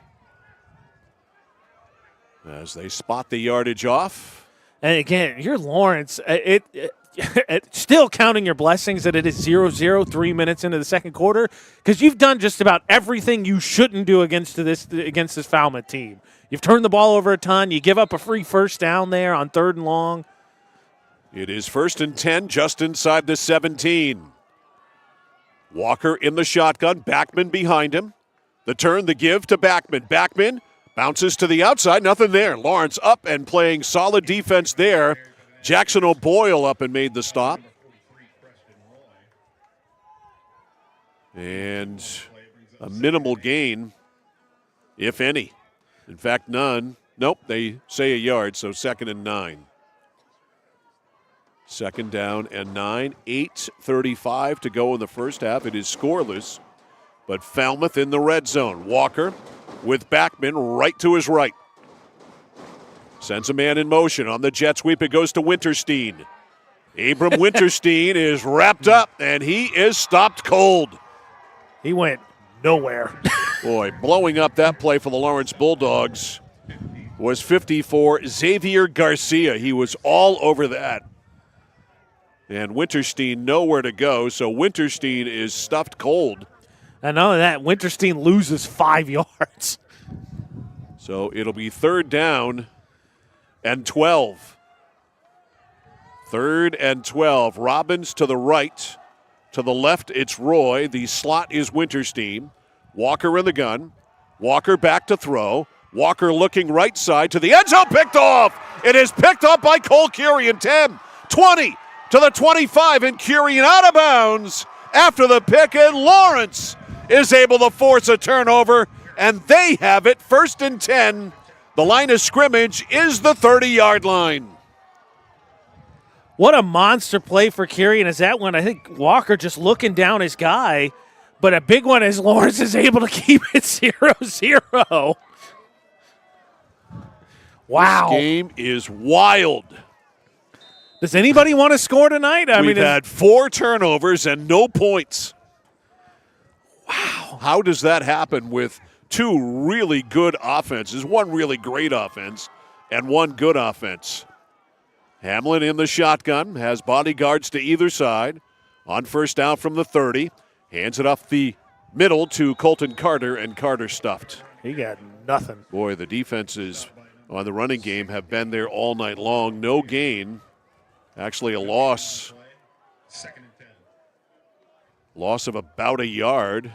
as they spot the yardage off. And again, you're Lawrence. Still counting your blessings that it is 0-0 3 minutes into the second quarter, because you've done just about everything you shouldn't do against this Falmouth team. You've turned the ball over a ton. You give up a free first down there on 3rd and long. It is 1st and 10, just inside the 17. Walker in the shotgun, Backman behind him. The turn, the give to Backman. Backman bounces to the outside, nothing there. Lawrence up and playing solid defense there. Jackson O'Boyle up and made the stop. And a minimal gain, if any. In fact, none. Nope, they say a yard, so 2nd and 9. 2nd down and 9. 8:35 to go in the first half. It is scoreless, but Falmouth in the red zone. Walker with Backman right to his right. Sends a man in motion. On the jet sweep, it goes to Winterstein. Abram Winterstein is wrapped up, and he is stopped cold. He went nowhere. Boy, blowing up that play for the Lawrence Bulldogs was 54, Xavier Garcia. He was all over that. And Winterstein nowhere to go, so Winterstein is stuffed cold. And none of that, Winterstein loses 5 yards. So it'll be 3rd down and 12. 3rd and 12. Robbins to the right. To the left, it's Roy. The slot is Winterstein. Walker in the gun. Walker back to throw. Walker looking right side to the end zone. Picked off. It is picked up by Cole Curian. 10, 20 to the 25. And Curian out of bounds after the pick. And Lawrence is able to force a turnover. And they have it 1st and 10. The line of scrimmage is the 30-yard line. What a monster play for Curian is that one. I think Walker just looking down his guy, but a big one is Lawrence is able to keep it 0-0. Wow. This game is wild. Does anybody want to score tonight? We've had 4 turnovers and no points. Wow. How does that happen with 2 really good offenses, 1 really great offense, and 1 good offense? Hamlin in the shotgun, has bodyguards to either side. On first down from the 30, hands it off the middle to Colton Carter, and Carter stuffed. He got nothing. Boy, the defenses on the running game have been there all night long. No gain. Actually, a loss. Loss of about a yard,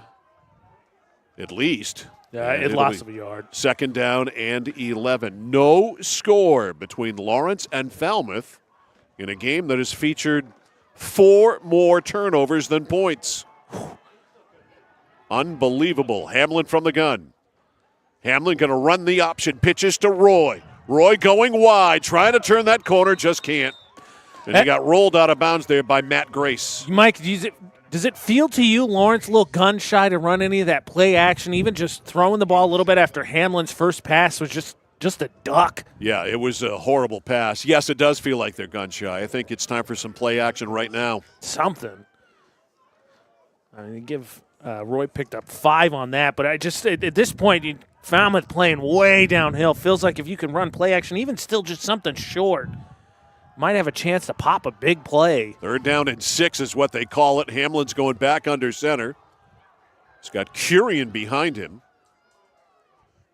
at least. Yeah, it lost of a yard. 2nd down and 11. No score between Lawrence and Falmouth in a game that has featured 4 more turnovers than points. Unbelievable. Hamlin from the gun. Hamlin going to run the option. Pitches to Roy. Roy going wide, trying to turn that corner, just can't. And he got rolled out of bounds there by Matt Grace. Mike, does it feel to you, Lawrence, a little gun shy to run any of that play action, even just throwing the ball a little bit after Hamlin's first pass was just a duck? Yeah, it was a horrible pass. Yes, it does feel like they're gun shy. I think it's time for some play action right now. Something. I mean, Roy picked up 5 on that, but I just at this point, Falmouth playing way downhill. Feels like if you can run play action, even still just something short, might have a chance to pop a big play. 3rd down and 6 is what they call it. Hamlin's going back under center. He's got Curian behind him.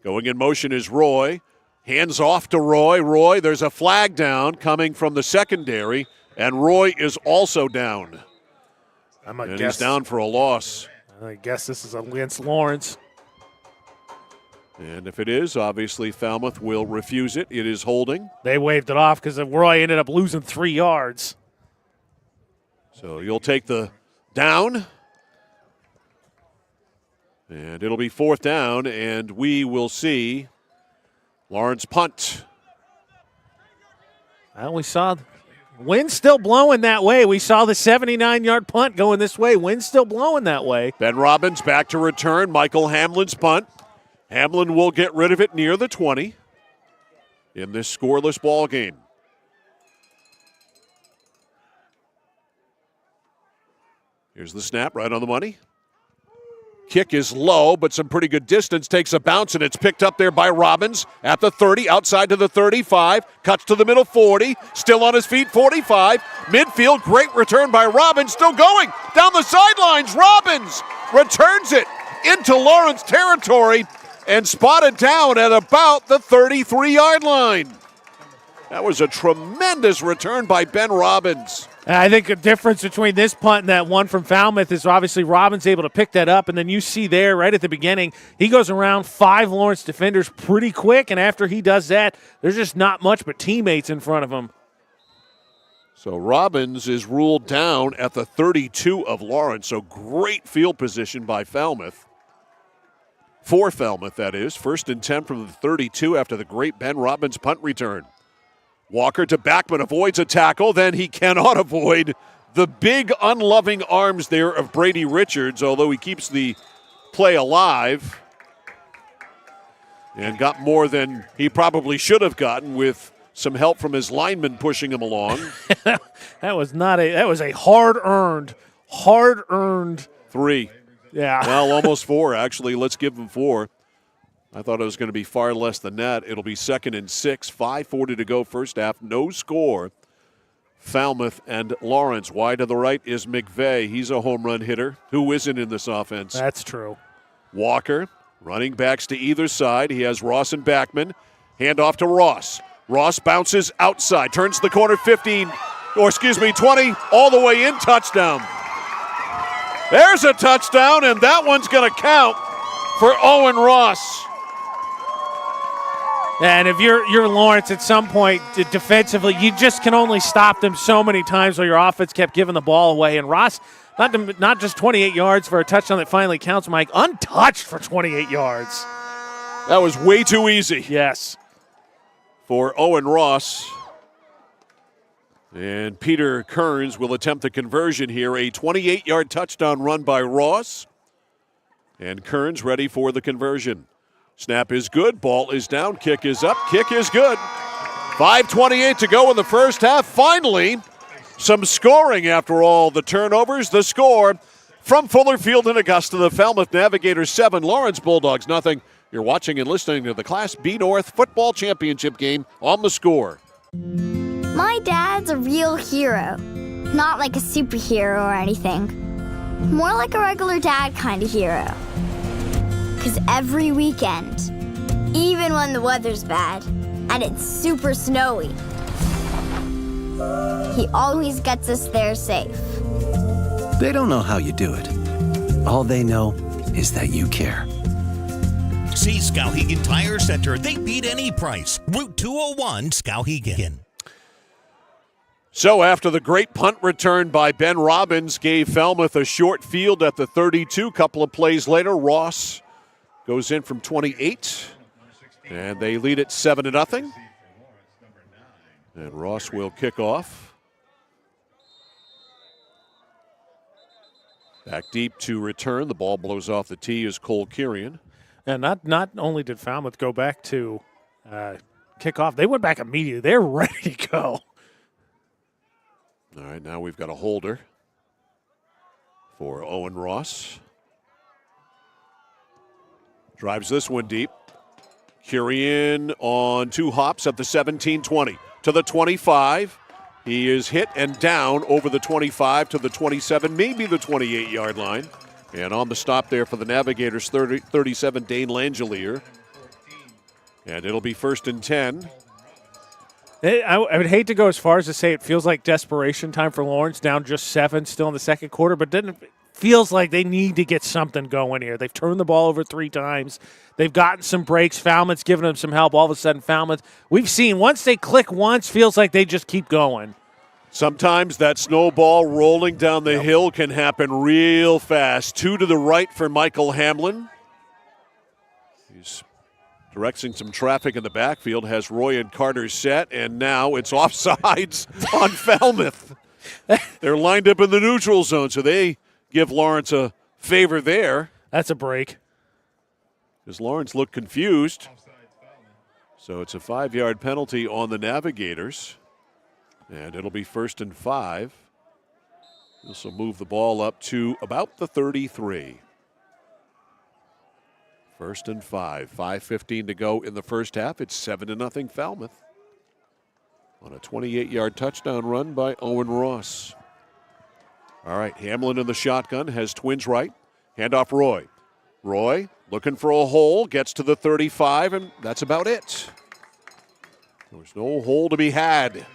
Going in motion is Roy. Hands off to Roy. Roy, there's a flag down coming from the secondary, and Roy is also down. He's down for a loss. I guess this is against Lawrence. And if it is, obviously Falmouth will refuse it. It is holding. They waved it off because Roy ended up losing 3 yards. So you'll take the down. And it'll be 4th down, and we will see Lawrence punt. Well, we saw wind's still blowing that way. We saw the 79-yard punt going this way. Wind's still blowing that way. Ben Robbins back to return. Michael Hamlin's punt. Hamlin will get rid of it near the 20 in this scoreless ball game. Here's the snap, right on the money. Kick is low, but some pretty good distance. Takes a bounce, and it's picked up there by Robbins at the 30, outside to the 35. Cuts to the middle 40. Still on his feet, 45. Midfield, great return by Robbins. Still going down the sidelines. Robbins returns it into Lawrence territory and spotted down at about the 33-yard line. That was a tremendous return by Ben Robbins. I think the difference between this punt and that one from Falmouth is obviously Robbins able to pick that up, and then you see there right at the beginning, he goes around 5 Lawrence defenders pretty quick, and after he does that, there's just not much but teammates in front of him. So Robbins is ruled down at the 32 of Lawrence, so great field position by Falmouth. For Falmouth, that is. 1st and 10 from the 32 after the great Ben Robbins punt return. Walker to Backman, avoids a tackle, then he cannot avoid the big unloving arms there of Brady Richards, although he keeps the play alive and got more than he probably should have gotten with some help from his lineman pushing him along. That was a hard-earned 3. Yeah. Well, almost 4, actually. Let's give him 4. I thought it was going to be far less than that. It'll be 2nd and 6, 5:40 to go first half. No score. Falmouth and Lawrence. Wide to the right is McVeigh. He's a home run hitter. Who isn't in this offense? That's true. Walker, running backs to either side. He has Ross and Backman. Hand off to Ross. Ross bounces outside, turns the corner 20, all the way in, touchdown. There's a touchdown, and that one's going to count for Owen Ross. And if you're Lawrence at some point defensively, you just can only stop them so many times while your offense kept giving the ball away. And Ross, not just 28 yards for a touchdown that finally counts, Mike, untouched for 28 yards. That was way too easy. Yes. For Owen Ross. And Peter Kearns will attempt the conversion here. A 28-yard touchdown run by Ross. And Kearns ready for the conversion. Snap is good. Ball is down. Kick is up. Kick is good. 5:28 to go in the first half. Finally, some scoring after all the turnovers. The score from Fuller Field in Augusta, the Falmouth Navigators 7, Lawrence Bulldogs nothing. You're watching and listening to the Class B North Football Championship game on The Score. My dad's a real hero. Not like a superhero or anything. More like a regular dad kind of hero. Because every weekend, even when the weather's bad and it's super snowy, he always gets us there safe. They don't know how you do it. All they know is that you care. See Skowhegan Tire Center. They beat any price. Route 201, Skowhegan. So after the great punt return by Ben Robbins gave Falmouth a short field at the 32, couple of plays later, Ross goes in from 28, and they lead it 7-0. And Ross will kick off. Back deep to return. The ball blows off the tee is Cole Kirian. And not only did Falmouth go back to kick off, they went back immediately. They're ready to go. All right, now we've got a holder for Owen Ross. Drives this one deep. Kirian on 2 hops at the 17-20 to the 25. He is hit and down over the 25 to the 27, maybe the 28-yard line. And on the stop there for the Navigators, 37, Dane Langelier. And it'll be 1st and 10. I would hate to go as far as to say it feels like desperation time for Lawrence, down just 7 still in the second quarter, but then it feels like they need to get something going here. They've turned the ball over 3 times. They've gotten some breaks. Falmouth's given them some help. All of a sudden, Falmouth, we've seen once they click once, feels like they just keep going. Sometimes that snowball rolling down the hill can happen real fast. 2 to the right for Michael Hamlin. He's directing some traffic in the backfield, has Roy and Carter set, and now it's offsides on Falmouth. They're lined up in the neutral zone, so they give Lawrence a favor there. That's a break. Because Lawrence looked confused. So it's a 5-yard penalty on the Navigators. And it'll be 1st and 5. This will move the ball up to about the 33. 1st and 5. 5:15 to go in the first half. It's 7-0 Falmouth. On a 28-yard touchdown run by Owen Ross. All right, Hamlin in the shotgun, has twins right. Handoff Roy. Roy looking for a hole, gets to the 35, and that's about it. There's no hole to be had.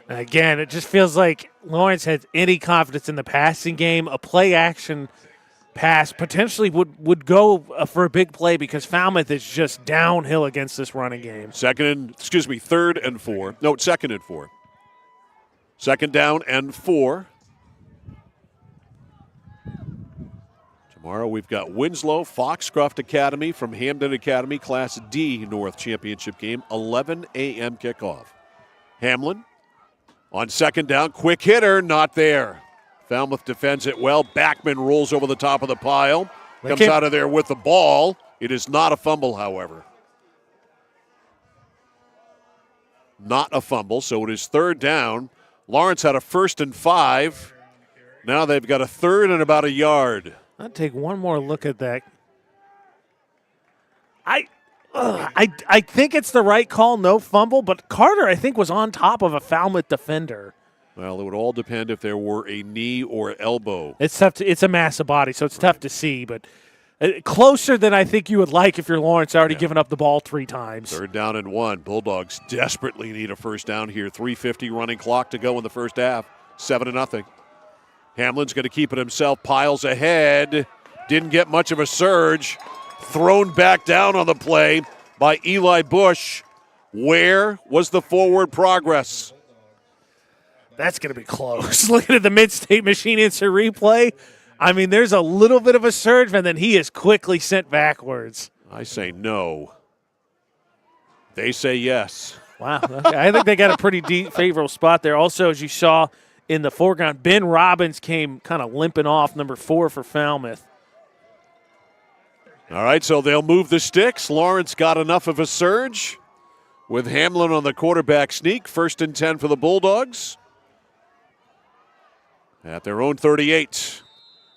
Again, it just feels like Lawrence has any confidence in the passing game. A play action pass potentially would go for a big play because Falmouth is just downhill against this running game. 3rd and 4. No, it's 2nd and 4. 2nd down and 4. Tomorrow we've got Winslow, Foxcroft Academy from Hamden Academy, Class D North Championship game, 11 a.m. kickoff. Hamlin on 2nd down, quick hitter, not there. Falmouth defends it well. Backman rolls over the top of the pile, comes out of there with the ball. It is not a fumble, however. Not a fumble, so it is 3rd down. Lawrence had a 1st and 5. Now they've got a 3rd and about a yard. I'll take one more look at that. I think it's the right call, no fumble, but Carter, I think, was on top of a Falmouth defender. Well, it would all depend if there were a knee or elbow. It's tough. It's a massive body, so it's tough to see, but closer than I think you would like if you're Lawrence already given up the ball 3 times. 3rd down and 1. Bulldogs desperately need a 1st down here. 3:50 running clock to go in the first half. 7-0. Hamlin's going to keep it himself. Piles ahead. Didn't get much of a surge. Thrown back down on the play by Eli Bush. Where was the forward progress? That's going to be close. Looking at the Mid-State Machine Instant Replay, I mean, there's a little bit of a surge, and then he is quickly sent backwards. I say no. They say yes. Wow. Okay. I think they got a pretty deep, favorable spot there. Also, as you saw in the foreground, Ben Robbins came kind of limping off, number 4 for Falmouth. All right, so they'll move the sticks. Lawrence got enough of a surge with Hamlin on the quarterback sneak. 1st and 10 for the Bulldogs. At their own 38.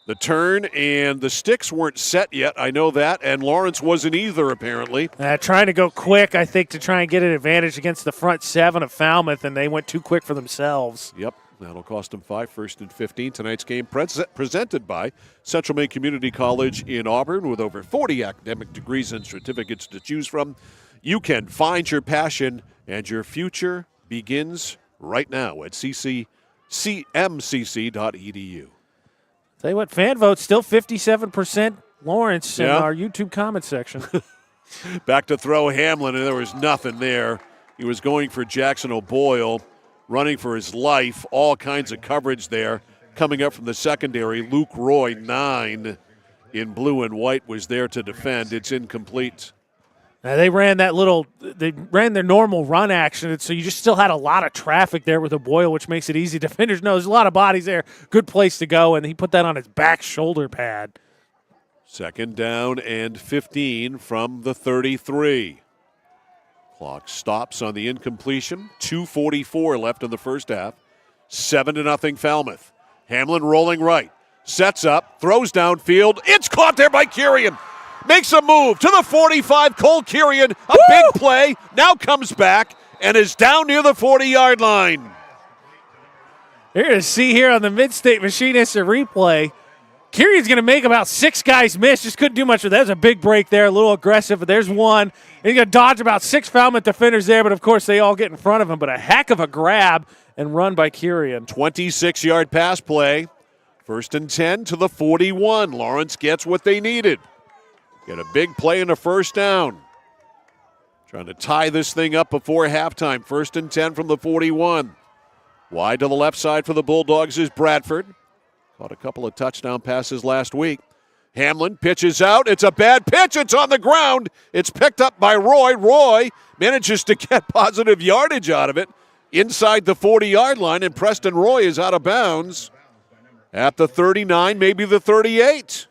The turn and the sticks weren't set yet. I know that, and Lawrence wasn't either, apparently. Trying to go quick, I think, to try and get an advantage against the front 7 of Falmouth, and they went too quick for themselves. Yep, that'll cost them 5. 1st and 15. Tonight's game presented by Central Maine Community College in Auburn with over 40 academic degrees and certificates to choose from. You can find your passion, and your future begins right now at cmcc.edu. Tell you what, fan vote still 57% Lawrence in our YouTube comment section. Back to throw Hamlin, and there was nothing there. He was going for Jackson O'Boyle, running for his life. All kinds of coverage there. Coming up from the secondary, Luke Roy, 9 in blue and white, was there to defend. It's incomplete. Now they ran their normal run action, so you just still had a lot of traffic there with O'Boyle, which makes it easy. Defenders know there's a lot of bodies there. Good place to go, and he put that on his back shoulder pad. 2nd down and 15 from the 33. Clock stops on the incompletion. 2:44 left in the first half. 7-0 Falmouth. Hamlin rolling right. Sets up, throws downfield. It's caught there by Kirian. Makes a move to the 45. Cole Kirian, a big play, now comes back and is down near the 40-yard line. You're going to see here on the Mid-State Machine Instant Replay, Kirian's going to make about 6 guys miss. Just couldn't do much with that. There's a big break there, a little aggressive, but there's one. And he's going to dodge about 6 Falmouth defenders there, but of course they all get in front of him. But a heck of a grab and run by Kirian. 26-yard pass play. 1st and 10 to the 41. Lawrence gets what they needed. Get a big play and a 1st down. Trying to tie this thing up before halftime. 1st and 10 from the 41. Wide to the left side for the Bulldogs is Bradford. Caught a couple of touchdown passes last week. Hamlin pitches out. It's a bad pitch. It's on the ground. It's picked up by Roy. Roy manages to get positive yardage out of it inside the 40-yard line, and Preston Roy is out of bounds at the 39, maybe the 38.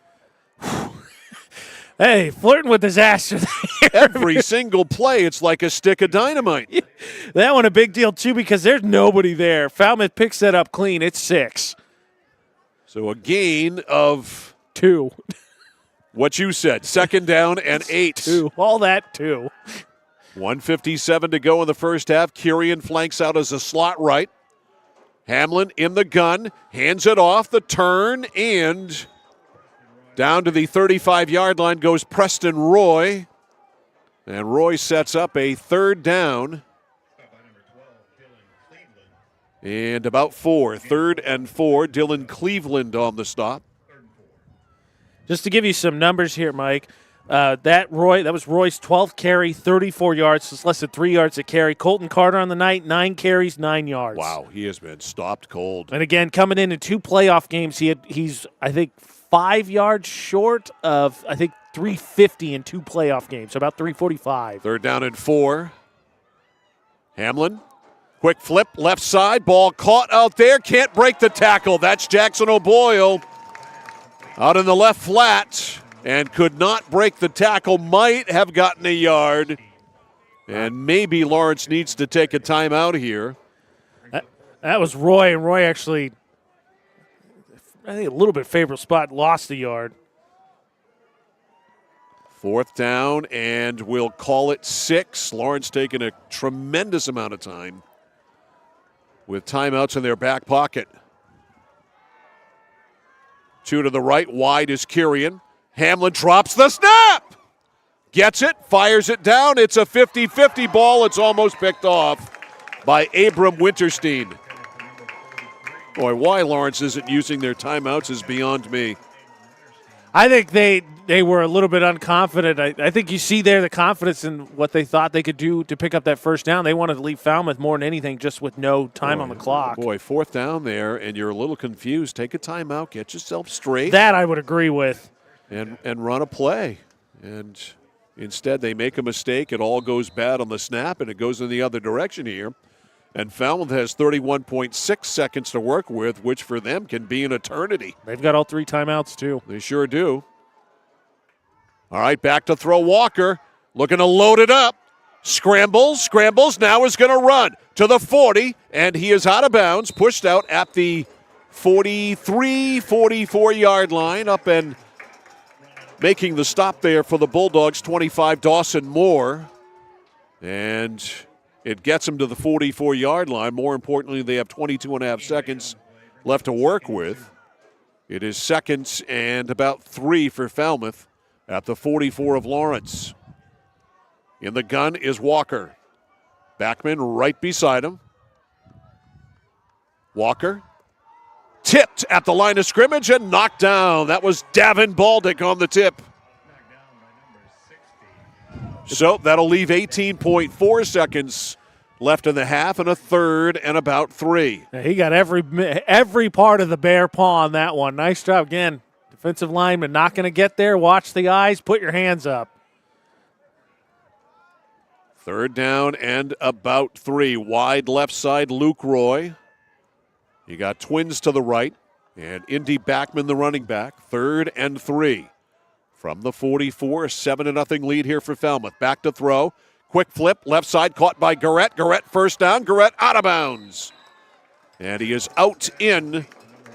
Hey, flirting with disaster there. Every single play, it's like a stick of dynamite. That one a big deal, too, because there's nobody there. Falmouth picks that up clean. It's 6. So a gain of 2. What you said, second down and 8. 2. All that, 2. 1:57 to go in the first half. Kirian flanks out as a slot right. Hamlin in the gun, hands it off, the turn, and down to the 35-yard line goes Preston Roy. And Roy sets up a third down. And about 4. 3rd and 4. Dylan Cleveland on the stop. Just to give you some numbers here, Mike, that was Roy's 12th carry, 34 yards. It's less than 3 yards a carry. Colton Carter on the night, 9 carries, 9 yards. Wow, he has been stopped cold. And again, coming in 2 playoff games, he's I think 5 yards short of 350 in 2 playoff games, so about 345. 3rd down and 4. Hamlin, quick flip, left side, ball caught out there, can't break the tackle. That's Jackson O'Boyle out in the left flat and could not break the tackle, might have gotten a yard. And maybe Lawrence needs to take a timeout here. That was Roy, and Roy actually, I think, a little bit favorable spot, lost the yard. 4th down, and we'll call it 6. Lawrence taking a tremendous amount of time with timeouts in their back pocket. 2 to the right, wide is Kirian. Hamlin drops the snap. Gets it, fires it down. It's a 50-50 ball. It's almost picked off by Abram Winterstein. Boy, why Lawrence isn't using their timeouts is beyond me. I think they were a little bit unconfident. I think you see there the confidence in what they thought they could do to pick up that first down. They wanted to leave Falmouth more than anything, just with no time on the clock. Boy, 4th down there, and you're a little confused. Take a timeout, get yourself straight. That I would agree with. And run a play. And instead they make a mistake. It all goes bad on the snap, and it goes in the other direction here. And Falmouth has 31.6 seconds to work with, which for them can be an eternity. They've got all 3 timeouts, too. They sure do. All right, back to throw Walker. Looking to load it up. Scrambles, now is going to run to the 40, and he is out of bounds, pushed out at the 43, 44-yard line, up and making the stop there for the Bulldogs, 25, Dawson Moore. And it gets him to the 44-yard line. More importantly, they have 22 and a half seconds left to work with. It is 2nd and about 3 for Falmouth at the 44 of Lawrence. In the gun is Walker. Backman right beside him. Walker tipped at the line of scrimmage and knocked down. That was Davin Baldick on the tip. So that'll leave 18.4 seconds left in the half and a 3rd and about 3. Yeah, he got every part of the bear paw on that one. Nice job again. Defensive lineman not going to get there. Watch the eyes. Put your hands up. 3rd down and about 3. Wide left side, Luke Roy. You got Twins to the right and Indy Backman, the running back. 3rd and 3. From the 44, a 7-0 lead here for Falmouth. Back to throw. Quick flip, left side, caught by Garrett. Garrett first down. Garrett out of bounds. And he is out in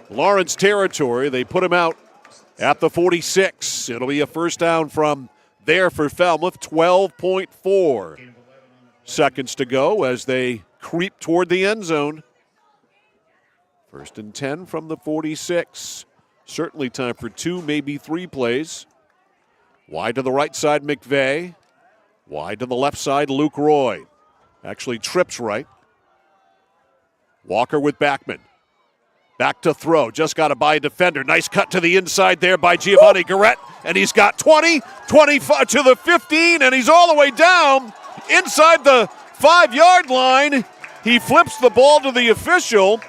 Lawrence territory. They put him out at the 46. It'll be a first down from there for Falmouth. 12.4 seconds to go as they creep toward the end zone. 1st and 10 from the 46. Certainly time for 2, maybe 3 plays. Wide to the right side, McVeigh. Wide to the left side, Luke Roy. Actually trips right. Walker with Backman. Back to throw. Just got to buy a defender. Nice cut to the inside there by Giovanni Garrett. And he's got 20, 25 to the 15, and he's all the way down inside the 5-yard line. He flips the ball to the official,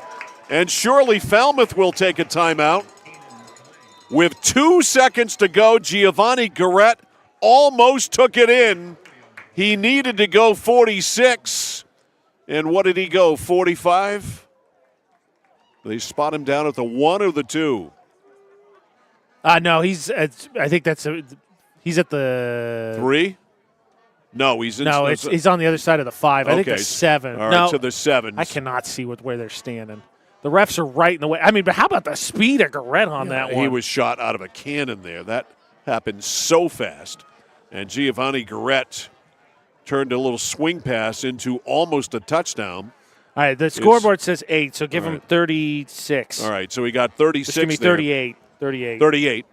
and surely Falmouth will take a timeout. With 2 seconds to go, Giovanni Garrett almost took it in. He needed to go 46. And what did he go, 45? They spot him down at the 1 or the 2? No, he's at the 3? No, he's on the other side of the 5. I think the 7. All right, to the 7. I cannot see where they're standing. The refs are right in the way. I mean, but how about the speed of Garrett on that one? He was shot out of a cannon there. That happened so fast. And Giovanni Garrett turned a little swing pass into almost a touchdown. All right, the scoreboard says 8, so give him 36. All right, so he got 36 It's going to be 38. 38.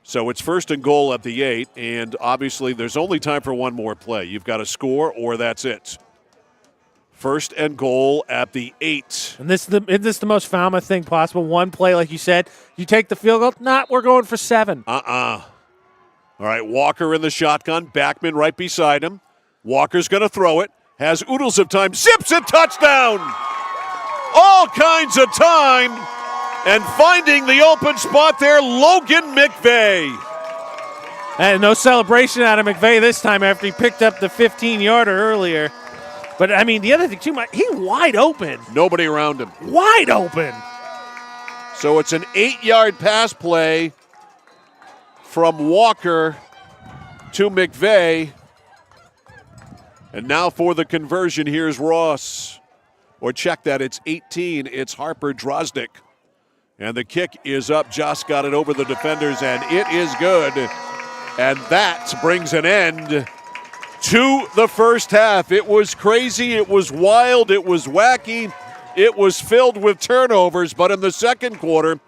So it's 1st and goal at the 8, and obviously there's only time for one more play. You've got to score or that's it. 1st and goal at the 8. And isn't this the most Falmouth thing possible? One play, like you said, you take the field goal. We're going for 7. All right, Walker in the shotgun. Backman right beside him. Walker's going to throw it. Has oodles of time. Zips it, touchdown! All kinds of time. And finding the open spot there, Logan McVeigh. And no celebration out of McVeigh this time after he picked up the 15-yarder earlier. But, I mean, the other thing, too, he wide open. Nobody around him. Wide open. So it's an 8-yard pass play from Walker to McVeigh. And now for the conversion, here's Ross. Or check that, it's 18. It's Harper Drozdick. And the kick is up. Joss got it over the defenders, and it is good. And that brings an end to the first half. It was crazy. It was wild. It was wacky. It was filled with turnovers. But in the second quarter,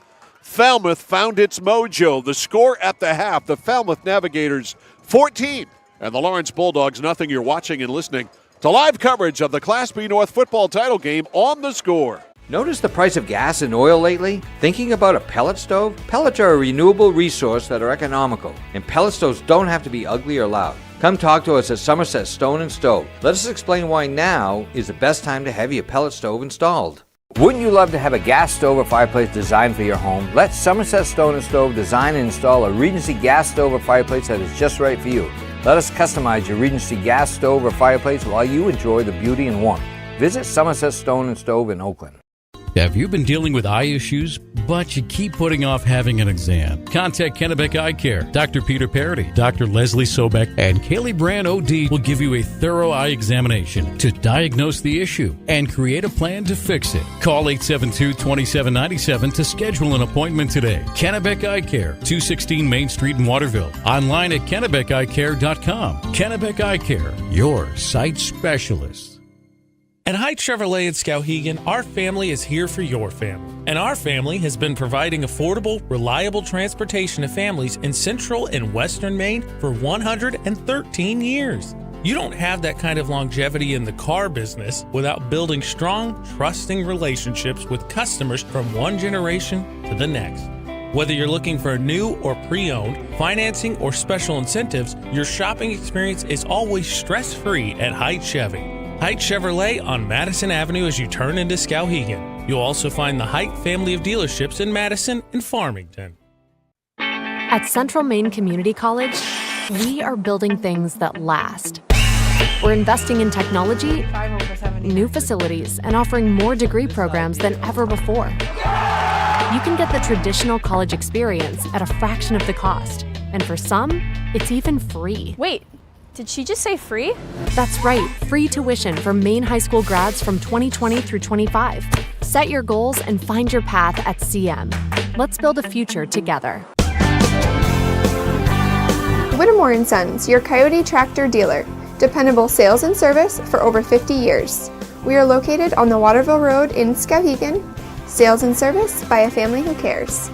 Falmouth found its mojo. The score at the half, the Falmouth Navigators 14 and the Lawrence Bulldogs nothing. You're watching and listening to live coverage of the Class B North football title game on The Score. Notice the price of gas and oil lately? Thinking about a pellet stove? Pellets are a renewable resource that are economical, and pellet stoves don't have to be ugly or loud. Come talk to us at Somerset Stone & Stove. Let us explain why now is the best time to have your pellet stove installed. Wouldn't you love to have a gas stove or fireplace designed for your home? Let Somerset Stone & Stove design and install a Regency gas stove or fireplace that is just right for you. Let us customize your Regency gas stove or fireplace while you enjoy the beauty and warmth. Visit Somerset Stone & Stove in Oakland. Have you been dealing with eye issues, but you keep putting off having an exam? Contact Kennebec Eye Care. Dr. Peter Parody, Dr. Leslie Sobek, and Kaylee Brand OD will give you a thorough eye examination to diagnose the issue and create a plan to fix it. Call 872-2797 to schedule an appointment today. Kennebec Eye Care, 216 Main Street in Waterville. Online at KennebeCEyeCare.com. Kennebec Eye Care, your sight specialist. At Hite Chevrolet in Skowhegan, our family is here for your family. And our family has been providing affordable, reliable transportation to families in central and western Maine for 113 years. You don't have that kind of longevity in the car business without building strong, trusting relationships with customers from one generation to the next. Whether you're looking for new or pre-owned, financing, or special incentives, your shopping experience is always stress-free at Hite Chevy. Hite Chevrolet on Madison Avenue as you turn into Skowhegan. You'll also find the Hite family of dealerships in Madison and Farmington. At Central Maine Community College, we are building things that last. We're investing in technology, new facilities, and offering more degree programs than ever before. You can get the traditional college experience at a fraction of the cost. And for some, it's even free. Wait. Did she just say free? That's right, free tuition for Maine high school grads from 2020 through 25. Set your goals and find your path at CM. Let's build a future together. Whittemore & Sons, your Coyote tractor dealer. Dependable sales and service for over 50 years. We are located on the Waterville Road in Skowhegan. Sales and service by a family who cares.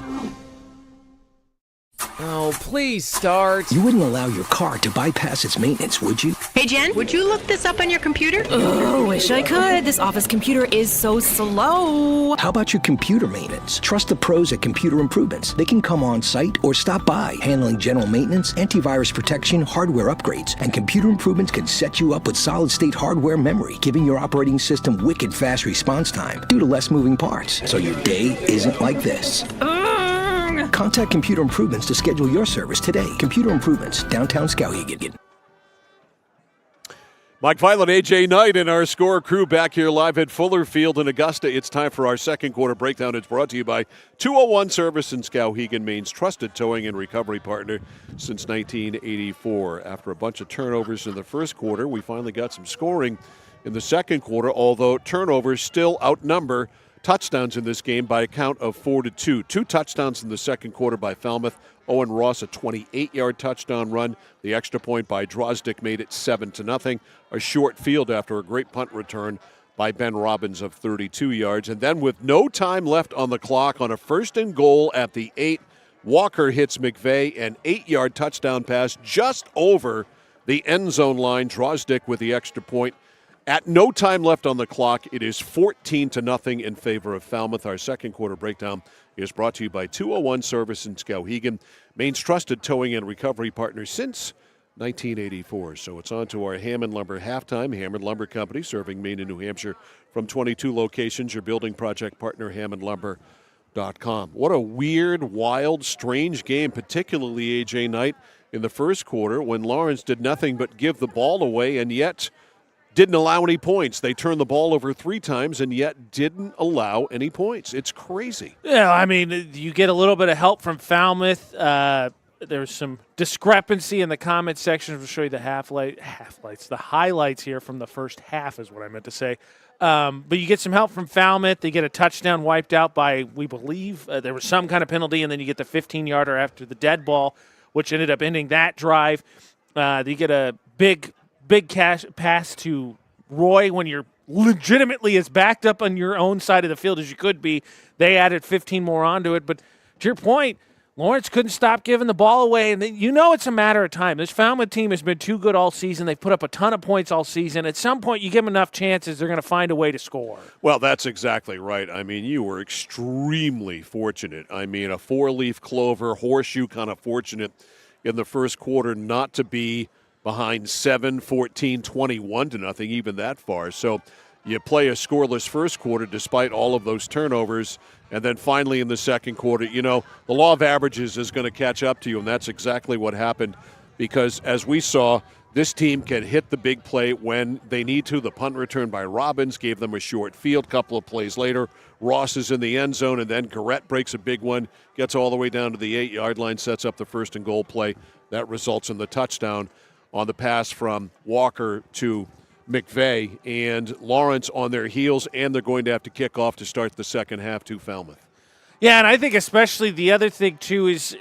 Oh, please start. You wouldn't allow your car to bypass its maintenance, would you? Hey, Jen, would you look this up on your computer? Oh, wish I could. This office computer is so slow. How about your computer maintenance? Trust the pros at Computer Improvements. They can come on site or stop by, handling general maintenance, antivirus protection, hardware upgrades. And Computer Improvements can set you up with solid-state hardware memory, giving your operating system wicked fast response time due to less moving parts. So your day isn't like this. Contact Computer Improvements to schedule your service today. Computer Improvements, downtown Skowhegan. Mike Violet, AJ Knight, and our score crew back here live at Fuller Field in Augusta. It's time for our second quarter breakdown. It's brought to you by 201 Service in Skowhegan, Maine's trusted towing and recovery partner since 1984. After a bunch of turnovers in the first quarter, we finally got some scoring in the second quarter, although turnovers still outnumber touchdowns in this game by a count of 4-2. 2 touchdowns in the second quarter by Falmouth. Owen Ross, a 28-yard touchdown run. The extra point by Drozdick made it 7-0. A short field after a great punt return by Ben Robbins of 32 yards. And then with no time left on the clock, on a 1st and goal at the 8, Walker hits McVeigh, an 8-yard touchdown pass just over the end zone line. Drozdick with the extra point. At no time left on the clock, it is 14-0 in favor of Falmouth. Our second quarter breakdown is brought to you by 201 Service in Skowhegan, Maine's trusted towing and recovery partner since 1984. So it's on to our Hammond Lumber halftime. Hammond Lumber Company, serving Maine and New Hampshire from 22 locations. Your building project partner, HammondLumber.com. What a weird, wild, strange game, particularly AJ Knight in the first quarter when Lawrence did nothing but give the ball away and yet didn't allow any points. They turned the ball over 3 times and yet didn't allow any points. It's crazy. Yeah, I mean, you get a little bit of help from Falmouth. There's some discrepancy in the comment section. We'll show you the the highlights here from the first half is what I meant to say. But you get some help from Falmouth. They get a touchdown wiped out by, we believe, there was some kind of penalty, and then you get the 15-yarder after the dead ball, which ended up ending that drive. You get a big pass to Roy when you're legitimately as backed up on your own side of the field as you could be. They added 15 more onto it. But to your point, Lawrence couldn't stop giving the ball away. And it's a matter of time. This Falmouth team has been too good all season. They've put up a ton of points all season. At some point, you give them enough chances, they're going to find a way to score. Well, that's exactly right. I mean, you were extremely fortunate. I mean, a 4-leaf clover, horseshoe kind of fortunate in the first quarter not to be behind 7, 14, 21-0, even that far. So you play a scoreless first quarter despite all of those turnovers, and then finally in the second quarter, the law of averages is going to catch up to you, and that's exactly what happened because, as we saw, this team can hit the big play when they need to. The punt return by Robbins gave them a short field. Couple of plays later, Ross is in the end zone, and then Garrett breaks a big one, gets all the way down to the 8-yard line, sets up the 1st and goal play. That results in the touchdown on the pass from Walker to McVeigh, and Lawrence on their heels, and they're going to have to kick off to start the second half to Falmouth. Yeah, and I think especially the other thing, too, is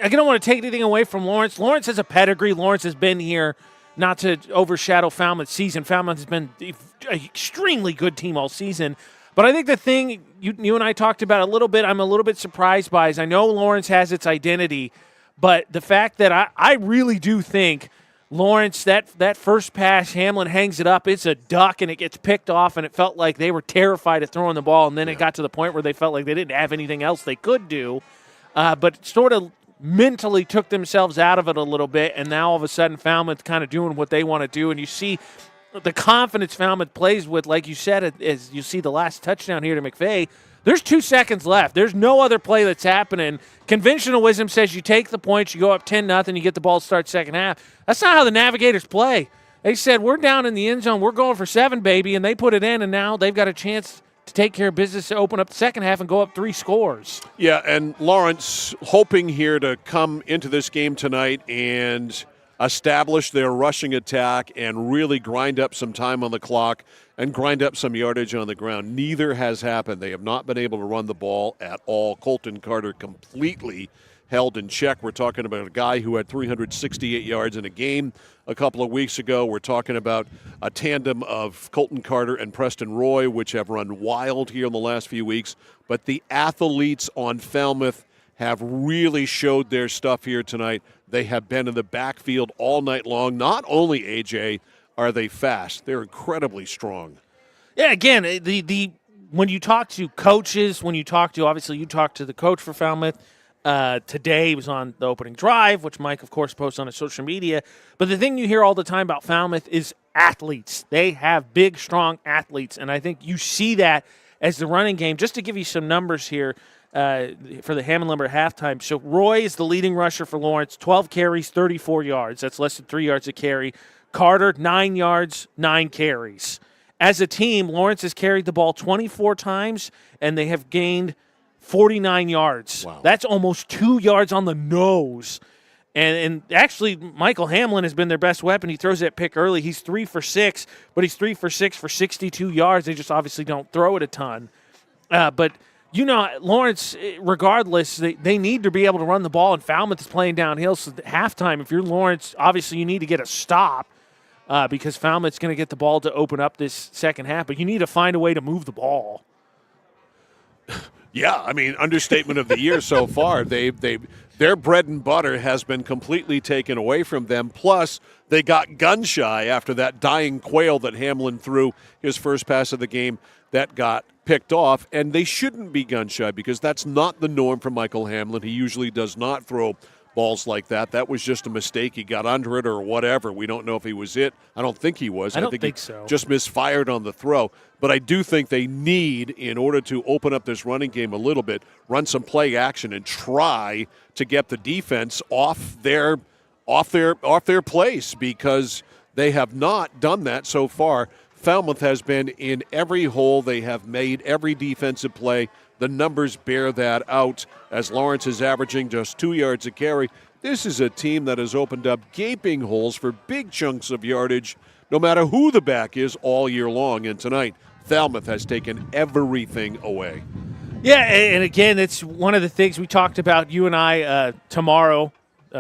I don't want to take anything away from Lawrence. Lawrence has a pedigree. Lawrence has been here, not to overshadow Falmouth's season. Falmouth has been an extremely good team all season. But I think the thing you and I talked about a little bit, I'm a little bit surprised by, is I know Lawrence has its identity, but the fact that I really do think Lawrence, that first pass, Hamlin hangs it up, it's a duck, and it gets picked off, and it felt like they were terrified of throwing the ball, and then it got to the point where they felt like they didn't have anything else they could do, but sort of mentally took themselves out of it a little bit, and now all of a sudden Falmouth kind of doing what they want to do, and you see the confidence Falmouth plays with, like you said, as you see the last touchdown here to McVeigh. There's 2 seconds left. There's no other play that's happening. Conventional wisdom says you take the points, you go up 10-0, you get the ball to start second half. That's not how the Navigators play. They said, we're down in the end zone, we're going for 7, baby, and they put it in, and now they've got a chance to take care of business to open up the second half and go up 3 scores. Yeah, and Lawrence hoping here to come into this game tonight and establish their rushing attack and really grind up some time on the clock and grind up some yardage on the ground. Neither has happened. They have not been able to run the ball at all. Colton Carter completely held in check. We're talking about a guy who had 368 yards in a game a couple of weeks ago. We're talking about a tandem of Colton Carter and Preston Roy, which have run wild here in the last few weeks. But the athletes on Falmouth have really showed their stuff here tonight. They have been in the backfield all night long. Not only, AJ, are they fast, they're incredibly strong. Yeah, again, when you talk to coaches, you talk to the coach for Falmouth. Today he was on the opening drive, which Mike, of course, posts on his social media. But the thing you hear all the time about Falmouth is athletes. They have big, strong athletes, and I think you see that as the running game. Just to give you some numbers here, for the Hammond Lumber halftime. So Roy is the leading rusher for Lawrence, 12 carries, 34 yards. That's less than 3 yards a carry. Carter, 9 yards, 9 carries. As a team, Lawrence has carried the ball 24 times, and they have gained 49 yards. Wow. That's almost 2 yards on the nose. And actually, Michael Hamlin has been their best weapon. He throws that pick early. He's 3 for 6, but he's 3 for 6 for 62 yards. They just obviously don't throw it a ton. But, Lawrence, regardless, they need to be able to run the ball, and Falmouth is playing downhill. So at halftime, if you're Lawrence, obviously you need to get a stop because Falmouth's going to get the ball to open up this second half. But you need to find a way to move the ball. Yeah, I mean, understatement of the year so far. Their bread and butter has been completely taken away from them. Plus, they got gun shy after that dying quail that Hamlin threw his first pass of the game that got picked off. And they shouldn't be gun shy because that's not the norm for Michael Hamlin. He usually does not throw balls like that. That was just a mistake. He got under it or whatever. We don't know if he was it. I don't think he was. I don't think he so. Just misfired on the throw. But I do think they need, in order to open up this running game a little bit, run some play action and try to get the defense off their place because they have not done that so far. Falmouth has been in every hole. They have made every defensive play. The numbers bear that out as Lawrence is averaging just 2 yards a carry. This is a team that has opened up gaping holes for big chunks of yardage, no matter who the back is, all year long. And tonight, Falmouth has taken everything away. Yeah, and again, it's one of the things we talked about, you and I, tomorrow,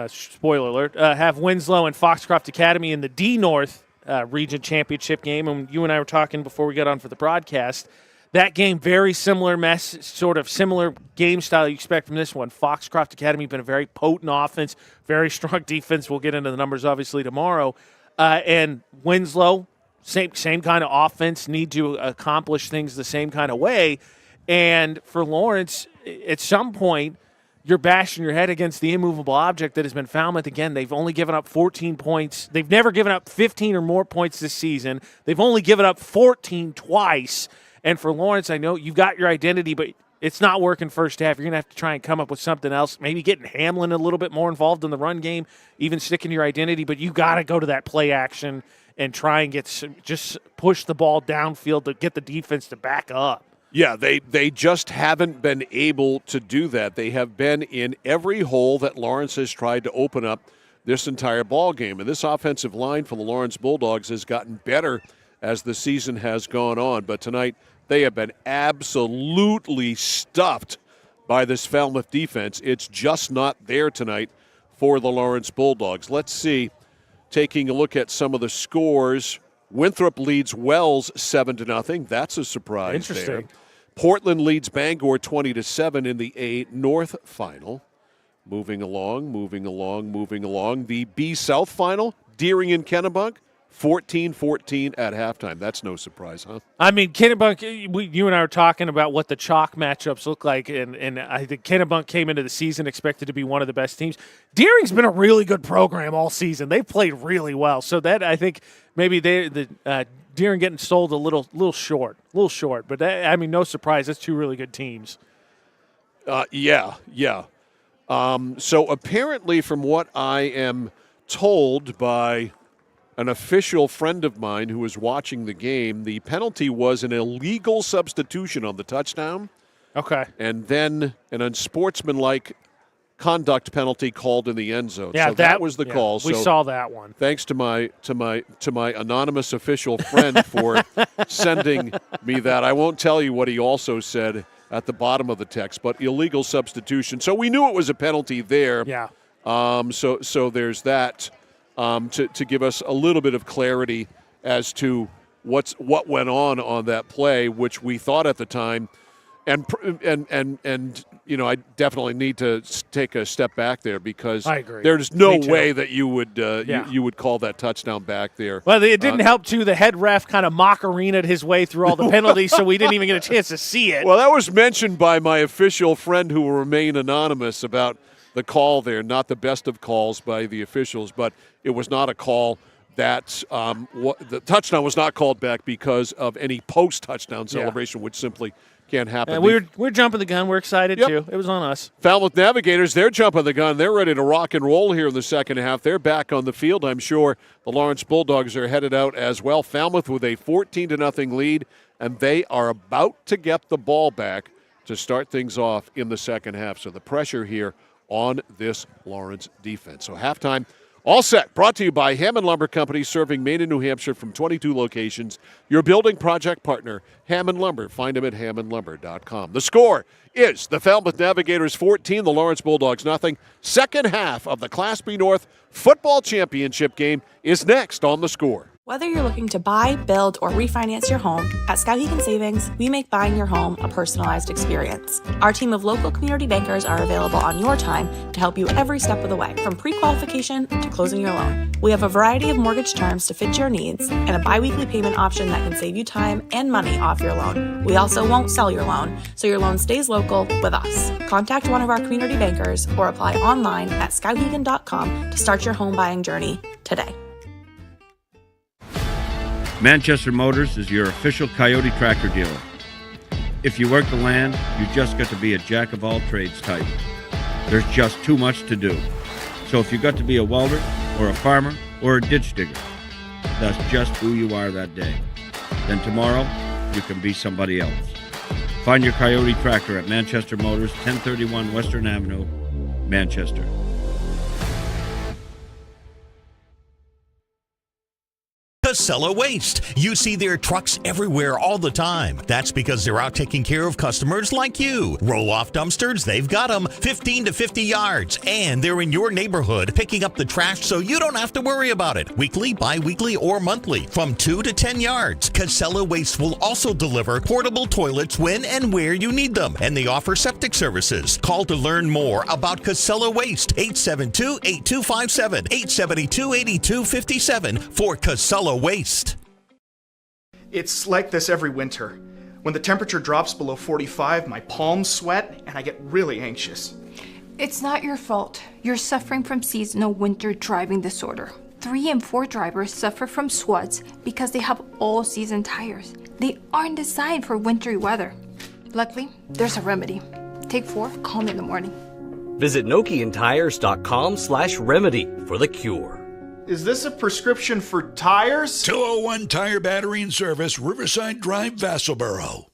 spoiler alert, have Winslow and Foxcroft Academy in the D North Region Championship game. And you and I were talking before we got on for the broadcast. That game, very similar similar game style you expect from this one. Foxcroft Academy been a very potent offense, very strong defense. We'll get into the numbers, obviously, tomorrow. And Winslow, same kind of offense, need to accomplish things the same kind of way. And for Lawrence, at some point, you're bashing your head against the immovable object that has been Falmouth. Again, they've only given up 14 points. They've never given up 15 or more points this season. They've only given up 14 twice. And for Lawrence, I know you've got your identity, but it's not working first half. You're going to have to try and come up with something else, maybe getting Hamlin a little bit more involved in the run game, even sticking to your identity. But you got to go to that play action and try and just push the ball downfield to get the defense to back up. Yeah, they just haven't been able to do that. They have been in every hole that Lawrence has tried to open up this entire ball game. And this offensive line for the Lawrence Bulldogs has gotten better as the season has gone on. But tonight, they have been absolutely stuffed by this Falmouth defense. It's just not there tonight for the Lawrence Bulldogs. Let's see, taking a look at some of the scores. Winthrop leads Wells 7-0. That's a surprise. Interesting. There. Portland leads Bangor 20-7 in the A North final. Moving along. The B South final, Deering and Kennebunk, 14-14 at halftime. That's no surprise, huh? I mean, Kennebunk, you and I were talking about what the chalk matchups look like, and I think Kennebunk came into the season expected to be one of the best teams. Deering's been a really good program all season. They've played really well. So that, I think, maybe Deering getting sold a little short. But, no surprise. That's two really good teams. Yeah. So apparently, from what I am told by an official friend of mine who was watching the game, the penalty was an illegal substitution on the touchdown. Okay. And then an unsportsmanlike conduct penalty called in the end zone. Yeah, so that was the call. We saw that one. Thanks to my anonymous official friend for sending me that. I won't tell you what he also said at the bottom of the text, but illegal substitution. So we knew it was a penalty there. Yeah. So there's that. To give us a little bit of clarity as to what went on that play, which we thought at the time, and I definitely need to take a step back there because I agree. There's no way that you would you would call that touchdown back there. Well, it didn't help too. The head ref kind of Macarena'd his way through all the penalties, so we didn't even get a chance to see it. Well, that was mentioned by my official friend who will remain anonymous about the call there. Not the best of calls by the officials, but it was not a call that the touchdown was not called back because of any post-touchdown celebration, which simply Can't happen. And we're jumping the gun. We're excited, too. It was on us. Falmouth Navigators, they're jumping the gun. They're ready to rock and roll here in the second half. They're back on the field. I'm sure the Lawrence Bulldogs are headed out as well. Falmouth with a 14-0 lead, and they are about to get the ball back to start things off in the second half. So the pressure here on this Lawrence defense. So halftime, all set. Brought to you by Hammond Lumber Company, serving Maine and New Hampshire from 22 locations. Your building project partner, Hammond Lumber. Find them at hammondlumber.com. The score is the Falmouth Navigators 14, the Lawrence Bulldogs nothing. Second half of the Class B North Football Championship game is next on The Score. Whether you're looking to buy, build, or refinance your home, at Skowhegan Savings, we make buying your home a personalized experience. Our team of local community bankers are available on your time to help you every step of the way, from pre-qualification to closing your loan. We have a variety of mortgage terms to fit your needs and a bi-weekly payment option that can save you time and money off your loan. We also won't sell your loan, so your loan stays local with us. Contact one of our community bankers or apply online at skowhegan.com to start your home buying journey today. Manchester Motors is your official Coyote tractor dealer. If you work the land, you just got to be a jack-of-all-trades type. There's just too much to do. So if you got to be a welder, or a farmer, or a ditch digger, that's just who you are that day. Then tomorrow, you can be somebody else. Find your Coyote tractor at Manchester Motors, 1031 Western Avenue, Manchester. Casella Waste. You see their trucks everywhere all the time. That's because they're out taking care of customers like you. Roll-off dumpsters, they've got them 15 to 50 yards. And they're in your neighborhood picking up the trash so you don't have to worry about it. Weekly, bi-weekly, or monthly from 2 to 10 yards. Casella Waste will also deliver portable toilets when and where you need them. And they offer septic services. Call to learn more about Casella Waste. 872-8257, 872-8257 for Casella Waste. It's like this every winter. When the temperature drops below 45, my palms sweat and I get really anxious. It's not your fault. You're suffering from seasonal winter driving disorder. 3 and 4 drivers suffer from SWUDs because they have all-season tires. They aren't designed for wintry weather. Luckily, there's a remedy. Take 4, call me in the morning. Visit NokianTires.com/remedy for the cure. Is this a prescription for tires? 201 Tire Battery and Service, Riverside Drive, Vassalboro.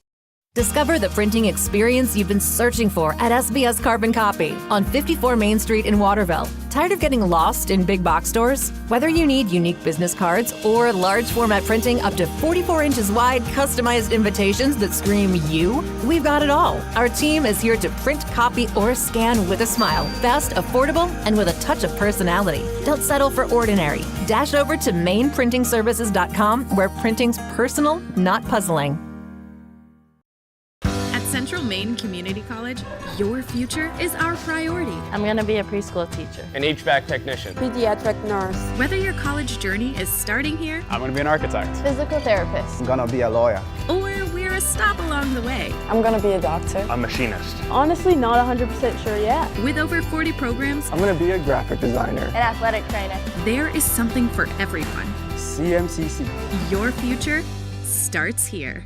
Discover the printing experience you've been searching for at SBS Carbon Copy on 54 Main Street in Waterville. Tired of getting lost in big box stores? Whether you need unique business cards or large format printing up to 44 inches wide, customized invitations that scream you, we've got it all. Our team is here to print, copy, or scan with a smile. Fast, affordable, and with a touch of personality. Don't settle for ordinary. Dash over to mainprintingservices.com where printing's personal, not puzzling. Central Maine Community College, your future is our priority. I'm going to be a preschool teacher, an HVAC technician, pediatric nurse. Whether your college journey is starting here, I'm going to be an architect, physical therapist, I'm going to be a lawyer, or we're a stop along the way. I'm going to be a doctor, a machinist. Honestly, not 100% sure yet. With over 40 programs, I'm going to be a graphic designer, an athletic trainer. There is something for everyone. CMCC. Your future starts here.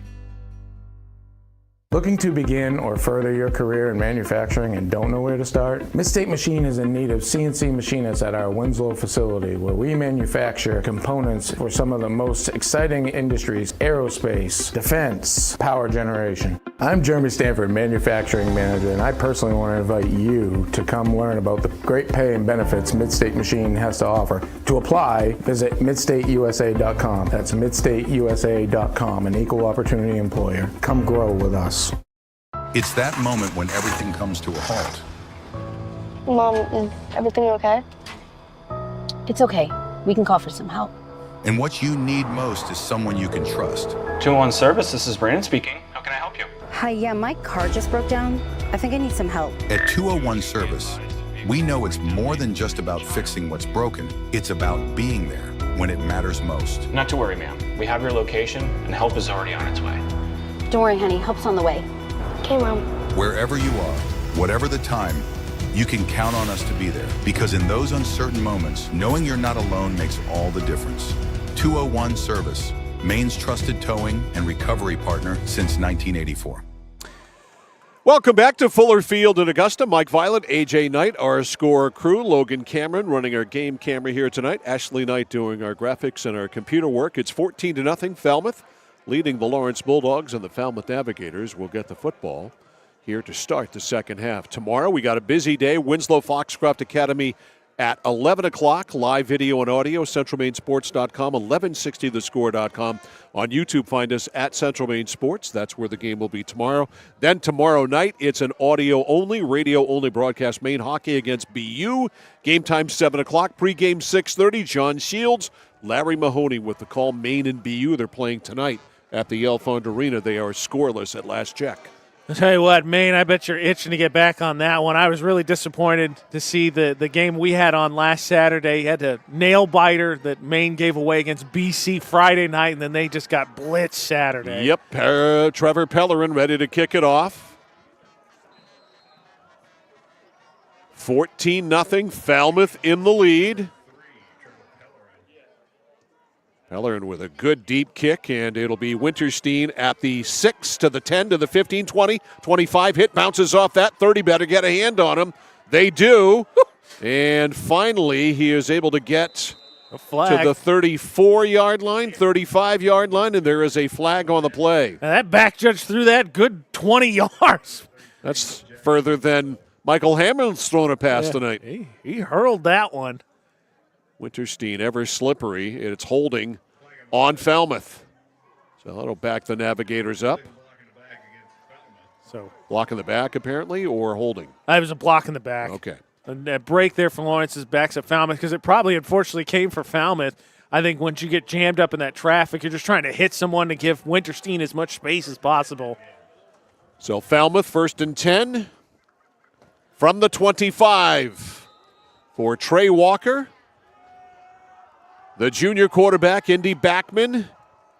Looking to begin or further your career in manufacturing and don't know where to start? Midstate Machine is in need of CNC machinists at our Winslow facility, where we manufacture components for some of the most exciting industries: aerospace, defense, power generation. I'm Jeremy Stanford, manufacturing manager, and I personally want to invite you to come learn about the great pay and benefits Midstate Machine has to offer. To apply, visit midstateusa.com. That's midstateusa.com, an equal opportunity employer. Come grow with us. It's that moment when everything comes to a halt. Mom, is everything okay? It's okay. We can call for some help. And what you need most is someone you can trust. 201 Service, this is Brandon speaking. How can I help you? Hi, yeah, my car just broke down. I think I need some help. At 201 Service, we know it's more than just about fixing what's broken. It's about being there when it matters most. Not to worry, ma'am. We have your location, and help is already on its way. Don't worry, honey. Help's on the way. Okay, Mom. Wherever you are, whatever the time, you can count on us to be there. Because in those uncertain moments, knowing you're not alone makes all the difference. 201 Service, Maine's trusted towing and recovery partner since 1984. Welcome back to Fuller Field in Augusta. Mike Violet, AJ Knight, our score crew. Logan Cameron running our game camera here tonight. Ashley Knight doing our graphics and our computer work. It's 14-0 Falmouth, leading the Lawrence Bulldogs, and the Falmouth Navigators will get the football here to start the second half. Tomorrow we got a busy day. Winslow Foxcroft Academy at 11 o'clock. Live video and audio, centralmainsports.com, 1160thescore.com. On YouTube, find us at Central Maine Sports. That's where the game will be tomorrow. Then tomorrow night, it's an audio-only, radio-only broadcast. Maine hockey against BU. Game time 7 o'clock. Pregame 6:30. John Shields, Larry Mahoney with the call. Maine and BU, they're playing tonight at the Elfond Arena. They are scoreless at last check. I'll tell you what, Maine, I bet you're itching to get back on that one. I was really disappointed to see the game we had on last Saturday. You had a nail-biter that Maine gave away against BC Friday night, and then they just got blitzed Saturday. Yep, Trevor Pellerin ready to kick it off. 14-0, Falmouth in the lead. Pellerin with a good deep kick, and it'll be Winterstein at the 6 to the 10 to the 15, 20, 25. Hit bounces off that 30. Better get a hand on him. They do. And finally, he is able to get a flag to the 34-yard line, 35-yard line, and there is a flag on the play. And that back judge threw that good 20 yards. That's further than Michael Hamlin's thrown a pass tonight. He hurled that one. Winterstein, ever slippery. It's holding on Falmouth. So that'll back the Navigators up. So block in the back, apparently, or holding? That was a block in the back. Okay. And that break there from Lawrence's backs at Falmouth, because it probably, unfortunately, came for Falmouth. I think once you get jammed up in that traffic, you're just trying to hit someone to give Winterstein as much space as possible. So Falmouth, 1st and 10 from the 25 for Trey Walker. The junior quarterback, Indy Backman,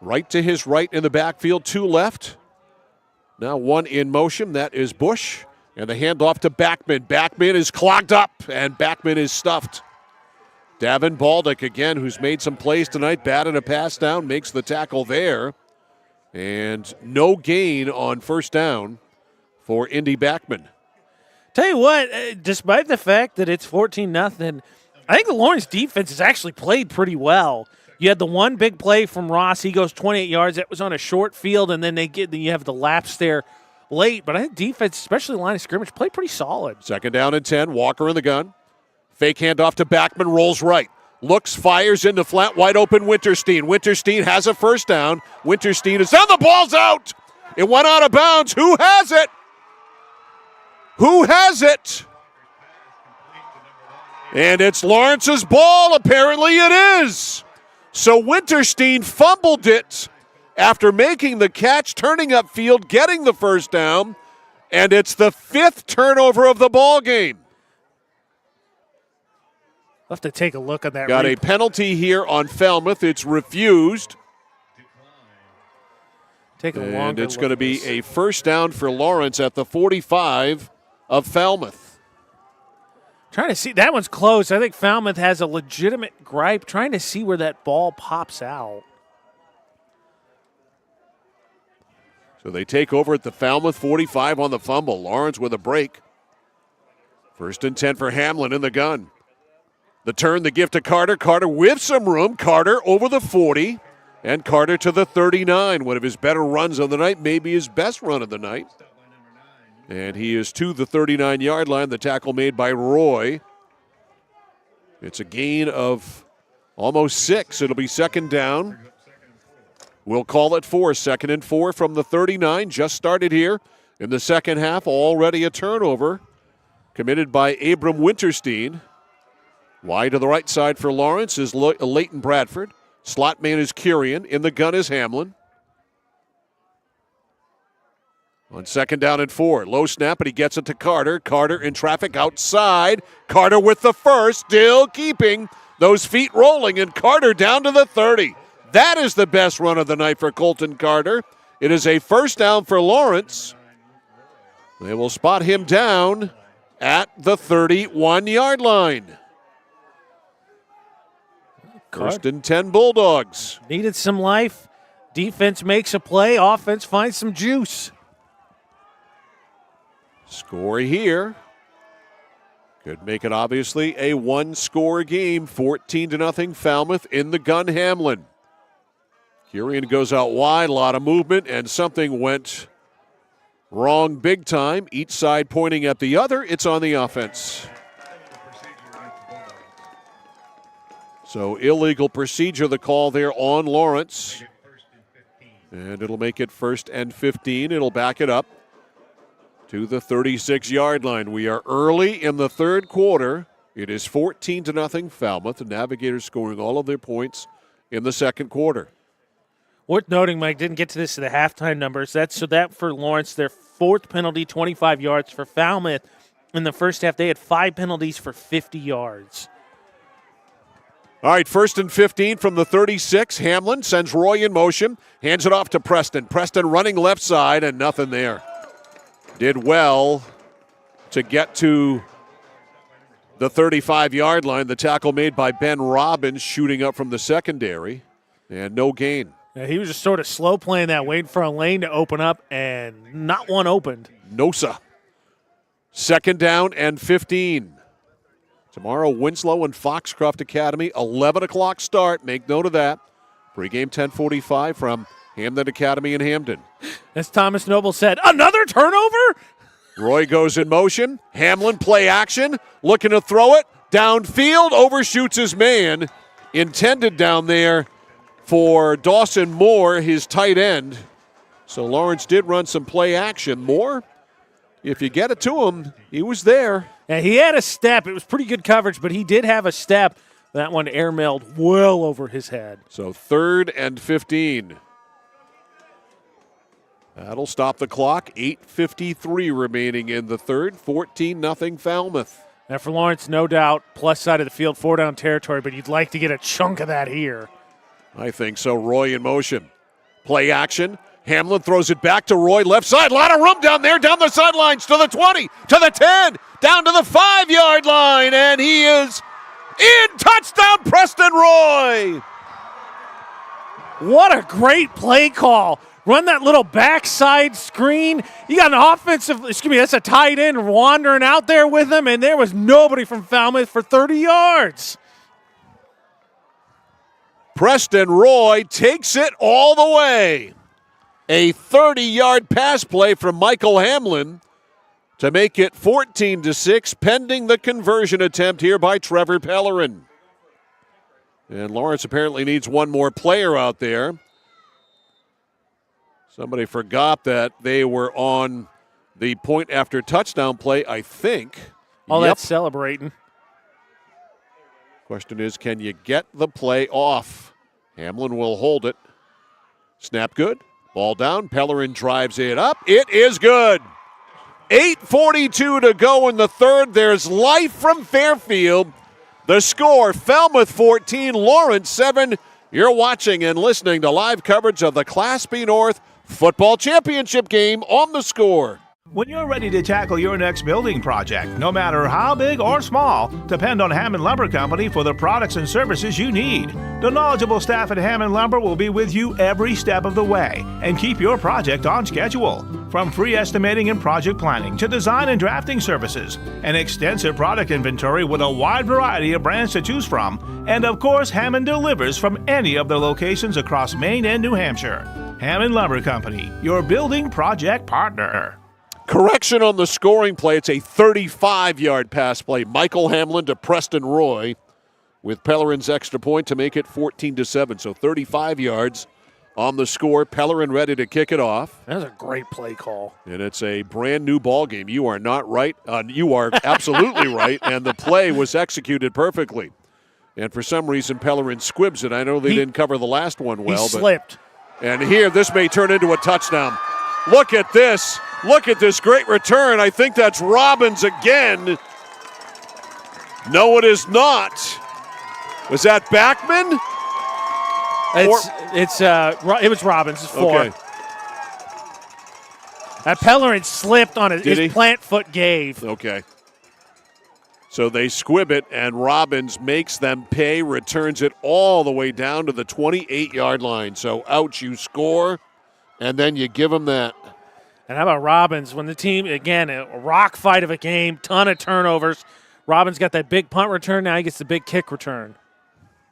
right to his right in the backfield, 2 left. Now 1 in motion, that is Bush. And the handoff to Backman. Backman is clogged up, and Backman is stuffed. Davin Baldick, again, who's made some plays tonight, batted a pass down, makes the tackle there. And no gain on first down for Indy Backman. Tell you what, despite the fact that it's 14-0, I think the Lawrence defense has actually played pretty well. You had the one big play from Ross. He goes 28 yards. That was on a short field, and then you have the lapse there late. But I think defense, especially the line of scrimmage, played pretty solid. 2nd down and 10. Walker in the gun. Fake handoff to Backman. Rolls right. Looks, fires into flat, wide open Winterstein. Winterstein has a first down. Winterstein is down. The ball's out. It went out of bounds. Who has it? Who has it? And it's Lawrence's ball. Apparently it is. So Winterstein fumbled it after making the catch, turning upfield, getting the first down, and it's the 5th turnover of the ball game. I'll have to take a look at that. Got a penalty here on Falmouth. It's refused. Take a longer and it's look going to be a first down for Lawrence at the 45 of Falmouth. Trying to see. That one's close. I think Falmouth has a legitimate gripe trying to see where that ball pops out. So they take over at the Falmouth 45 on the fumble. Lawrence with a break. 1st and 10 for Hamlin in the gun. The turn, the give to Carter. Carter with some room. Carter over the 40. And Carter to the 39. One of his better runs of the night. Maybe his best run of the night. And he is to the 39-yard line. The tackle made by Roy. It's a gain of almost 6. It'll be 2nd down. We'll call it 4. 2nd and 4 from the 39. Just started here in the second half. Already a turnover committed by Abram Winterstein. Wide to the right side for Lawrence is Leighton Bradford. Slot man is Kurian. In the gun is Hamlin. On 2nd down and 4. Low snap, but he gets it to Carter. Carter in traffic outside. Carter with the first, still keeping those feet rolling, and Carter down to the 30. That is the best run of the night for Colton Carter. It is a first down for Lawrence. They will spot him down at the 31-yard line. 1st and 10 Bulldogs. Needed some life. Defense makes a play. Offense finds some juice. Score here. Could make it obviously a one-score game. 14-0 Falmouth in the gun Hamlin. Curian goes out wide, a lot of movement, and something went wrong big time. Each side pointing at the other. It's on the offense. So illegal procedure, the call there on Lawrence. And it'll make it 1st and 15. It'll back it up to the 36-yard line. We are early in the third quarter. It is 14-0 Falmouth. The Navigators scoring all of their points in the second quarter. Worth noting, Mike, didn't get to this to the halftime numbers. That for Lawrence, their 4th penalty, 25 yards. For Falmouth, in the first half, they had 5 penalties for 50 yards. All right, 1st and 15 from the 36. Hamlin sends Roy in motion, hands it off to Preston. Preston running left side, and nothing there. Did well to get to the 35-yard line. The tackle made by Ben Robbins, shooting up from the secondary, and no gain. Yeah, he was just sort of slow playing that, waiting for a lane to open up, and not one opened. Nosa. 2nd down and 15. Tomorrow, Winslow and Foxcroft Academy, 11 o'clock start. Make note of that. Pregame 10:45 from Hamden Academy in Hamden. As Thomas Noble said, another turnover? Roy goes in motion. Hamlin play action, looking to throw it downfield, overshoots his man. Intended down there for Dawson Moore, his tight end. So Lawrence did run some play action. Moore, if you get it to him, he was there. Yeah, he had a step. It was pretty good coverage, but he did have a step. That one airmailed well over his head. So 3rd and 15. That'll stop the clock. 8:53 remaining in the third. 14-0 Falmouth. Now for Lawrence, no doubt, plus side of the field, 4-down territory, but you'd like to get a chunk of that here. I think so. Roy in motion. Play action. Hamlin throws it back to Roy, left side. A lot of room down there, down the sidelines, to the 20, to the 10, down to the 5-yard line, and he is in. Touchdown, Preston Roy. What a great play call. Run that little backside screen. You got an that's a tight end wandering out there with him, and there was nobody from Falmouth for 30 yards. Preston Roy takes it all the way. A 30-yard pass play from Michael Hamlin to make it 14-6, pending the conversion attempt here by Trevor Pellerin. And Lawrence apparently needs one more player out there. Somebody forgot that they were on the point after touchdown play, I think. That's celebrating. Question is, can you get the play off? Hamlin will hold it. Snap good. Ball down. Pellerin drives it up. It is good. 8:42 to go in the third. There's life from Fairfield. The score, Falmouth 14, Lawrence 7. You're watching and listening to live coverage of the Class B North Football Championship game on The Score. When you're ready to tackle your next building project, no matter how big or small, depend on Hammond Lumber Company for the products and services you need. The knowledgeable staff at Hammond Lumber will be with you every step of the way and keep your project on schedule. From free estimating and project planning to design and drafting services, an extensive product inventory with a wide variety of brands to choose from, and of course, Hammond delivers from any of their locations across Maine and New Hampshire. Hammond Lumber Company, your building project partner. Correction on the scoring play. It's a 35-yard pass play. Michael Hamlin to Preston Roy with Pellerin's extra point to make it 14-7. So 35 yards on the score. Pellerin ready to kick it off. That was a great play call. And it's a brand new ball game. You are not right. You are absolutely right. And the play was executed perfectly. And for some reason, Pellerin squibs it. I know they didn't cover the last one well. He slipped. And here, this may turn into a touchdown. Look at this. Look at this great return. I think that's Robbins again. No, it is not. Was that Backman? It was Robbins. It's 4. Okay. Pellerin slipped on it. His plant foot gave. Okay. So they squib it, and Robbins makes them pay, returns it all the way down to the 28-yard line. So ouch, you score, and then you give them that. And how about Robbins? When the team, again, a rock fight of a game, ton of turnovers. Robbins got that big punt return. Now he gets the big kick return.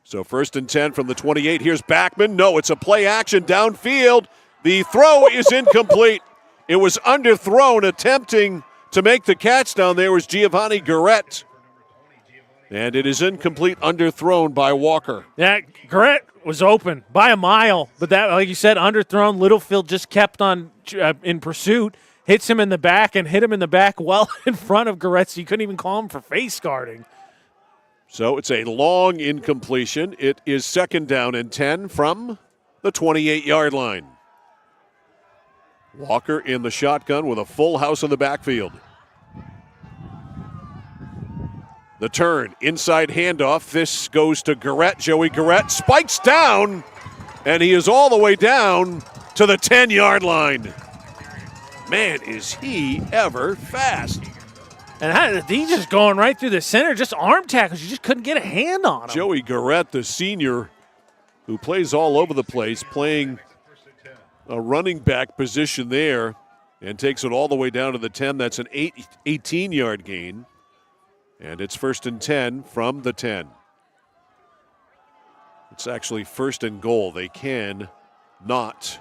So 1st and 10 from the 28. Here's Backman. No, it's a play action downfield. The throw is incomplete. It was underthrown. Attempting to make the catch down there was Giovanni Garrett. And it is incomplete, underthrown by Walker. Yeah, Garrett was open by a mile. But that, like you said, underthrown. Littlefield just kept on in pursuit. Hits him in the back and hit him in the back well in front of Garrett, so you couldn't even call him for face guarding. So it's a long incompletion. It is 2nd down and 10 from the 28-yard line. Walker in the shotgun with a full house in the backfield. The turn, inside handoff. This goes to Garrett. Joey Garrett spikes down, and he is all the way down to the 10-yard line. Man, is he ever fast. And he's just going right through the center, just arm tackles. You just couldn't get a hand on him. Joey Garrett, the senior, who plays all over the place, playing a running back position there and takes it all the way down to the 10. That's an 18-yard gain. And it's 1st and 10 from the 10. It's actually 1st and goal. They can not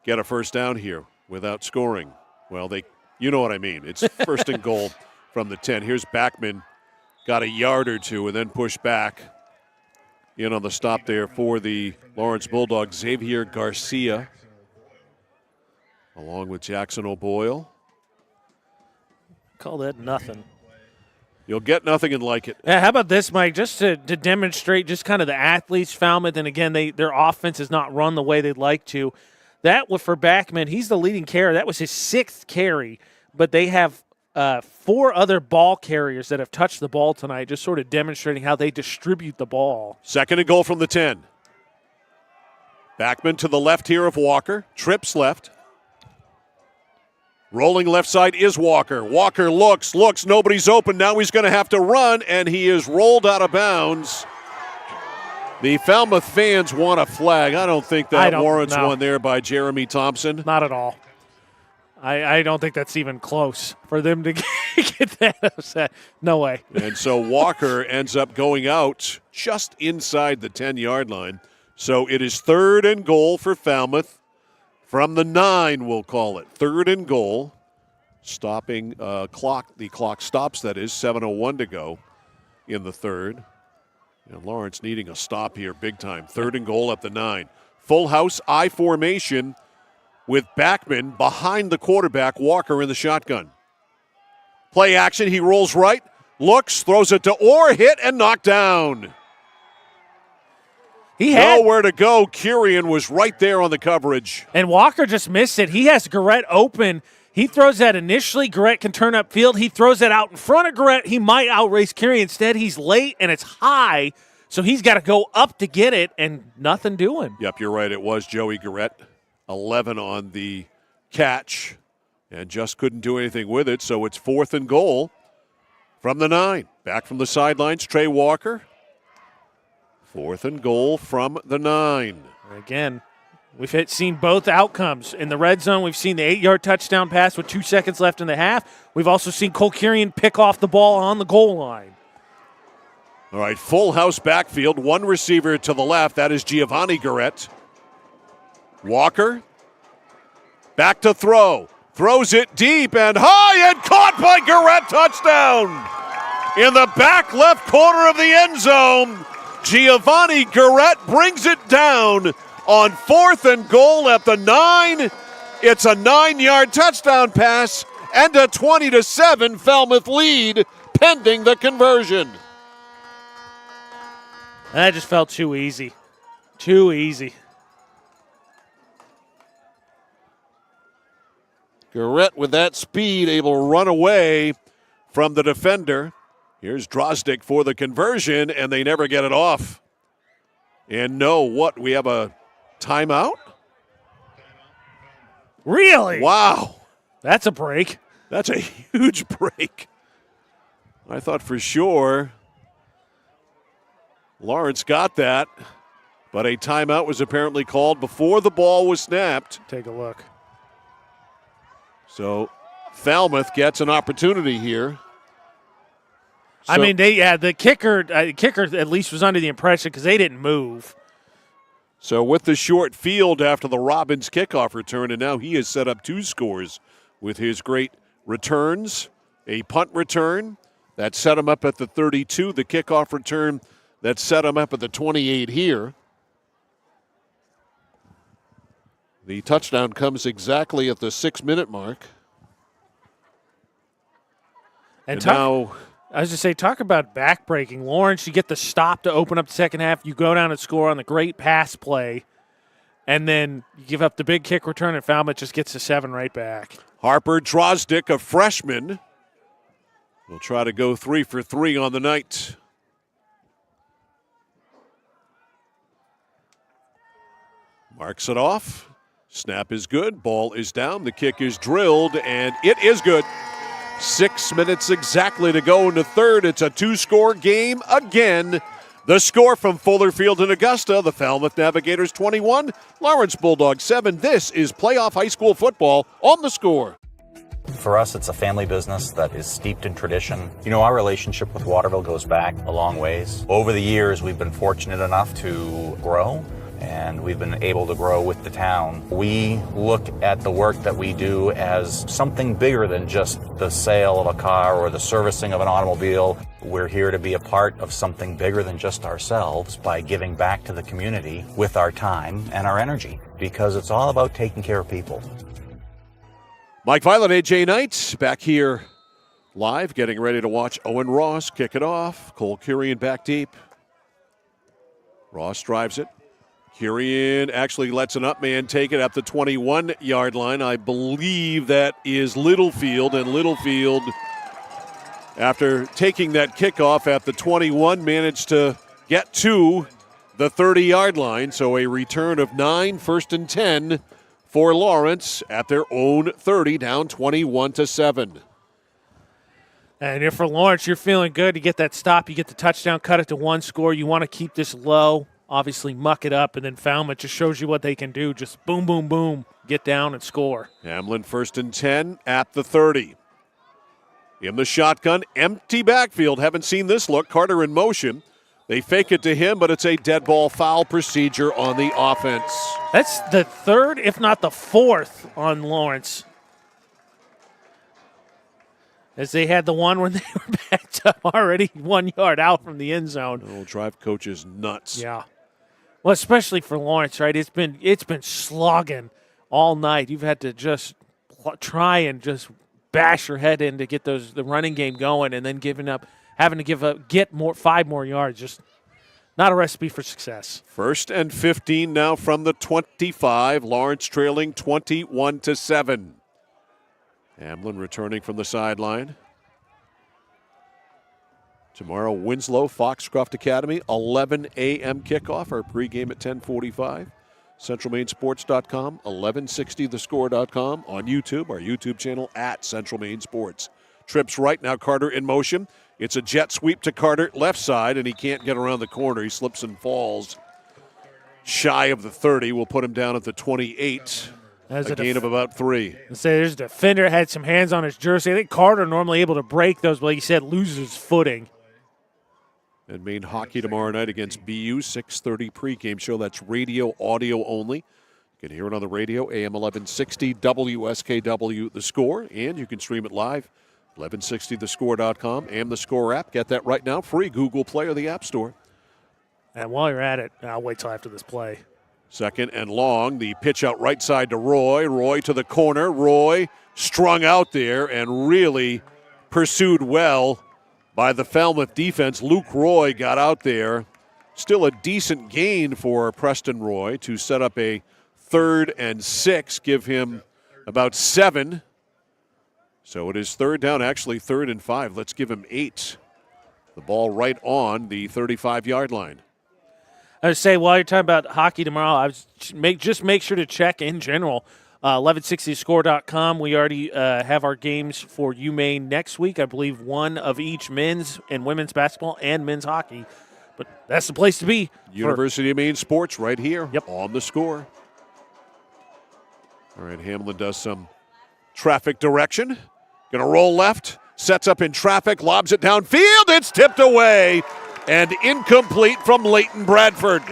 get a first down here without scoring. Well, you know what I mean. It's 1st and goal from the 10. Here's Backman. Got a yard or two and then pushed back. In on the stop there for the Lawrence Bulldogs, Xavier Garcia, along with Jackson O'Boyle. Call that nothing. You'll get nothing and like it. Yeah, how about this, Mike? Just to demonstrate just kind of the athletes, Falmouth, and again, their offense has not run the way they'd like to. That was for Backman. He's the leading carrier. That was his 6th carry, but they have 4 other ball carriers that have touched the ball tonight, just sort of demonstrating how they distribute the ball. 2nd and goal from the 10. Backman to the left here of Walker. Trips left. Rolling left side is Walker. Walker looks, nobody's open. Now he's going to have to run, and he is rolled out of bounds. The Falmouth fans want a flag. I don't think that warrants one there by Jeremy Thompson. Not at all. I don't think that's even close for them to get that upset. No way. And so Walker ends up going out just inside the 10-yard line. So it is 3rd and goal for Falmouth. From the 9, we'll call it. 3rd and goal. Stopping clock. The clock stops, that is. 7:01 to go in the 3rd. And Lawrence needing a stop here big time. 3rd and goal at the 9. Full house I formation with Backman behind the quarterback, Walker in the shotgun. Play action, he rolls right, looks, throws it to Orr, hit and knocked down. He had nowhere to go. Kurian was right there on the coverage. And Walker just missed it. He has Garrett open. He throws that initially. Garrett can turn upfield. He throws that out in front of Garrett. He might outrace Kurian. Instead, he's late and it's high, so he's got to go up to get it, and nothing doing. Yep, you're right. It was Joey Garrett. 11 on the catch and just couldn't do anything with it. So it's 4th and goal from the 9. Back from the sidelines, Trey Walker. 4th and goal from the 9. Again, we've seen both outcomes. In the red zone, we've seen the 8-yard touchdown pass with 2 seconds left in the half. We've also seen Cole Kurian pick off the ball on the goal line. All right, full house backfield. One receiver to the left. That is Giovanni Garrett. Walker, back to throw. Throws it deep and high and caught by Garrett. Touchdown! In the back left corner of the end zone, Giovanni Garrett brings it down on 4th and goal at the 9. It's a 9-yard touchdown pass and a 20-7 Falmouth lead pending the conversion. That just felt too easy. Too easy. Garrett with that speed able to run away from the defender. Here's Drozdick for the conversion, and they never get it off. And we have a timeout? Really? Wow. That's a break. That's a huge break. I thought for sure Lawrence got that, but a timeout was apparently called before the ball was snapped. Take a look. So Falmouth gets an opportunity here. I mean, the kicker at least was under the impression because they didn't move. So with the short field after the Robbins kickoff return, and now he has set up 2 scores with his great returns. A punt return that set him up at the 32, the kickoff return that set him up at the 28 here. The touchdown comes exactly at the 6-minute mark. And now, I was just say, talk about backbreaking. Lawrence, you get the stop to open up the second half. You go down and score on the great pass play, and then you give up the big kick return, and Falmouth just gets the 7 right back. Harper Drozdick, a freshman, will try to go 3 for 3 on the night. Marks it off. Snap is good. Ball is down. The kick is drilled, and it is good. 6 minutes exactly to go in the third. It's a 2-score game again. The score from Fuller Field in Augusta, the Falmouth Navigators 21, Lawrence Bulldogs 7. This is playoff high school football on The Score. For us, it's a family business that is steeped in tradition. You know, our relationship with Waterville goes back a long ways. Over the years, we've been fortunate enough to grow, and we've been able to grow with the town. We look at the work that we do as something bigger than just the sale of a car or the servicing of an automobile. We're here to be a part of something bigger than just ourselves by giving back to the community with our time and our energy, because it's all about taking care of people. Mike Violet, AJ Knight, back here live, getting ready to watch Owen Ross kick it off. Cole Curian back deep. Ross drives it. Curian actually lets an up man take it up the 21-yard line. I believe that is Littlefield, and Littlefield, after taking that kickoff at the 21, managed to get to the 30-yard line. So a return of 9, 1st and 10 for Lawrence at their own 30, down 21-7. And if for Lawrence, you're feeling good. You get that stop, you get the touchdown, cut it to 1 score. You want to keep this low, obviously muck it up, and then Falmouth just shows you what they can do. Just boom, boom, boom, get down and score. Hamlin 1st and 10 at the 30. In the shotgun, empty backfield. Haven't seen this look. Carter in motion. They fake it to him, but it's a dead ball foul procedure on the offense. That's the 3rd, if not the 4th, on Lawrence. As they had the one when they were backed up already 1 yard out from the end zone. Oh, drive coach is nuts. Yeah. Well, especially for Lawrence, right? It's been slogging all night. You've had to just try and just bash your head in to get the running game going, and then having to get 5 more yards. Just not a recipe for success. 1st and 15 now from the 25. Lawrence trailing 21-7. Hamlin returning from the sideline. Tomorrow, Winslow, Foxcroft Academy, 11 a.m. kickoff. Our pregame at 10:45. CentralMainSports.com, 1160thescore.com. On YouTube, our YouTube channel at Central Maine Sports. Trips right now, Carter in motion. It's a jet sweep to Carter, left side, and he can't get around the corner. He slips and falls shy of the 30. We'll put him down at the 28. A gain of about 3. There's a defender had some hands on his jersey. I think Carter normally able to break those, but like you said, loses his footing. And Maine hockey tomorrow night against BU, 6:30 pregame show. That's radio, audio only. You can hear it on the radio, AM 1160, WSKW, The Score. And you can stream it live, 1160thescore.com and the Score app. Get that right now, free Google Play or the App Store. And while you're at it, I'll wait till after this play. 2nd and long. The pitch out right side to Roy. Roy to the corner. Roy strung out there and really pursued well by the Falmouth defense. Luke Roy got out there. Still a decent gain for Preston Roy to set up a 3rd and 6, give him about 7. So it is 3rd down, actually 3rd and 5. Let's give him 8. The ball right on the 35-yard line. I would say while you're talking about hockey tomorrow, just make sure to check in general. 1160thescore.com. We already have our games for UMaine next week. I believe one of each men's and women's basketball and men's hockey. But that's the place to be. University of Maine sports right here on The Score. All right, Hamlin does some Traffic direction. Going to roll left. Sets up in traffic. Lobs it downfield. It's tipped away. And incomplete from Leighton Bradford.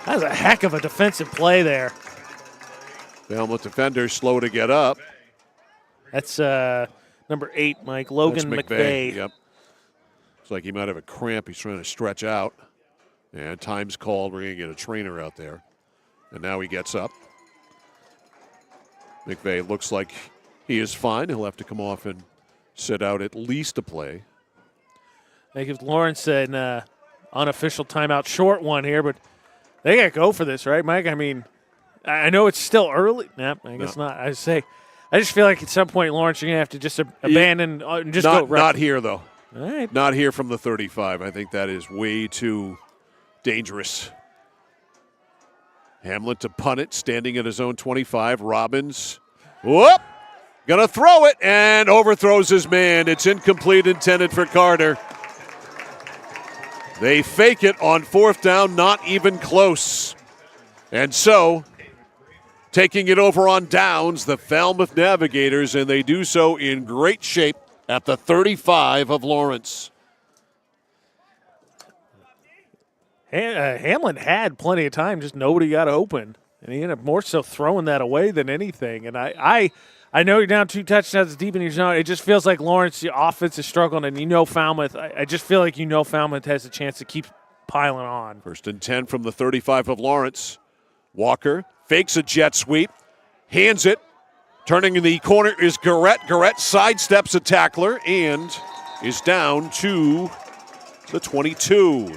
That was a heck of a defensive play there. Falmouth defender slow to get up. That's number 8, Mike. Logan McVeigh. Yep. Looks like he might have a cramp. He's trying to stretch out. And time's called. We're going to get a trainer out there. And now he gets up. McVeigh looks like he is fine. He'll have to come off and sit out at least a play. They give Lawrence an unofficial timeout, short one here, but they got to go for this, right, Mike? I mean, I know it's still early. Nah, I guess not. I just feel like at some point Lawrence, you're going to have to just abandon and just go right. Not here, though. All right. Not here from the 35. I think that is way too dangerous. Hamlin to punt it, standing at his own 25. Robbins, whoop, gonna throw it, and overthrows his man. It's incomplete, intended for Carter. They fake it on 4th down, not even close. And so, taking it over on downs, the Falmouth Navigators, and they do so in great shape at the 35 of Lawrence. Hamlin had plenty of time, just nobody got open. And he ended up more so throwing that away than anything. And I know you're down 2 touchdowns deep in your zone. It just feels like Lawrence, the offense is struggling, and Falmouth. I just feel like Falmouth has a chance to keep piling on. 1st and 10 from the 35 of Lawrence. Walker fakes a jet sweep, hands it. Turning in the corner is Garrett. Garrett sidesteps a tackler and is down to the 22.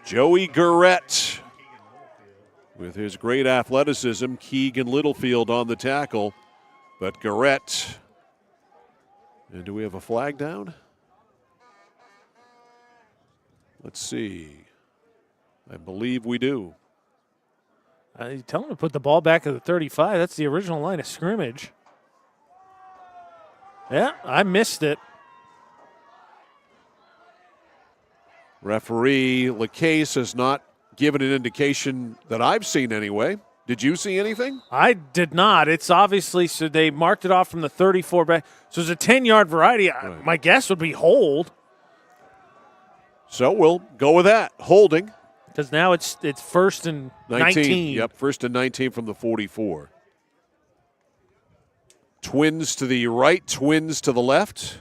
Joey Garrett with his great athleticism. Keegan Littlefield on the tackle. But Garrett, and do we have a flag down? Let's see. I believe we do. Tell him to put the ball back at the 35. That's the original line of scrimmage. Yeah, I missed it. Referee LaCase has not given an indication that I've seen anyway. Did you see anything? I did not. It's obviously, so they marked it off from the 34 back. So it's a 10-yard variety. Right. My guess would be hold. So we'll go with that. Holding. Because now it's 1st and 19. Yep, 1st and 19 from the 44. Twins to the right, twins to the left.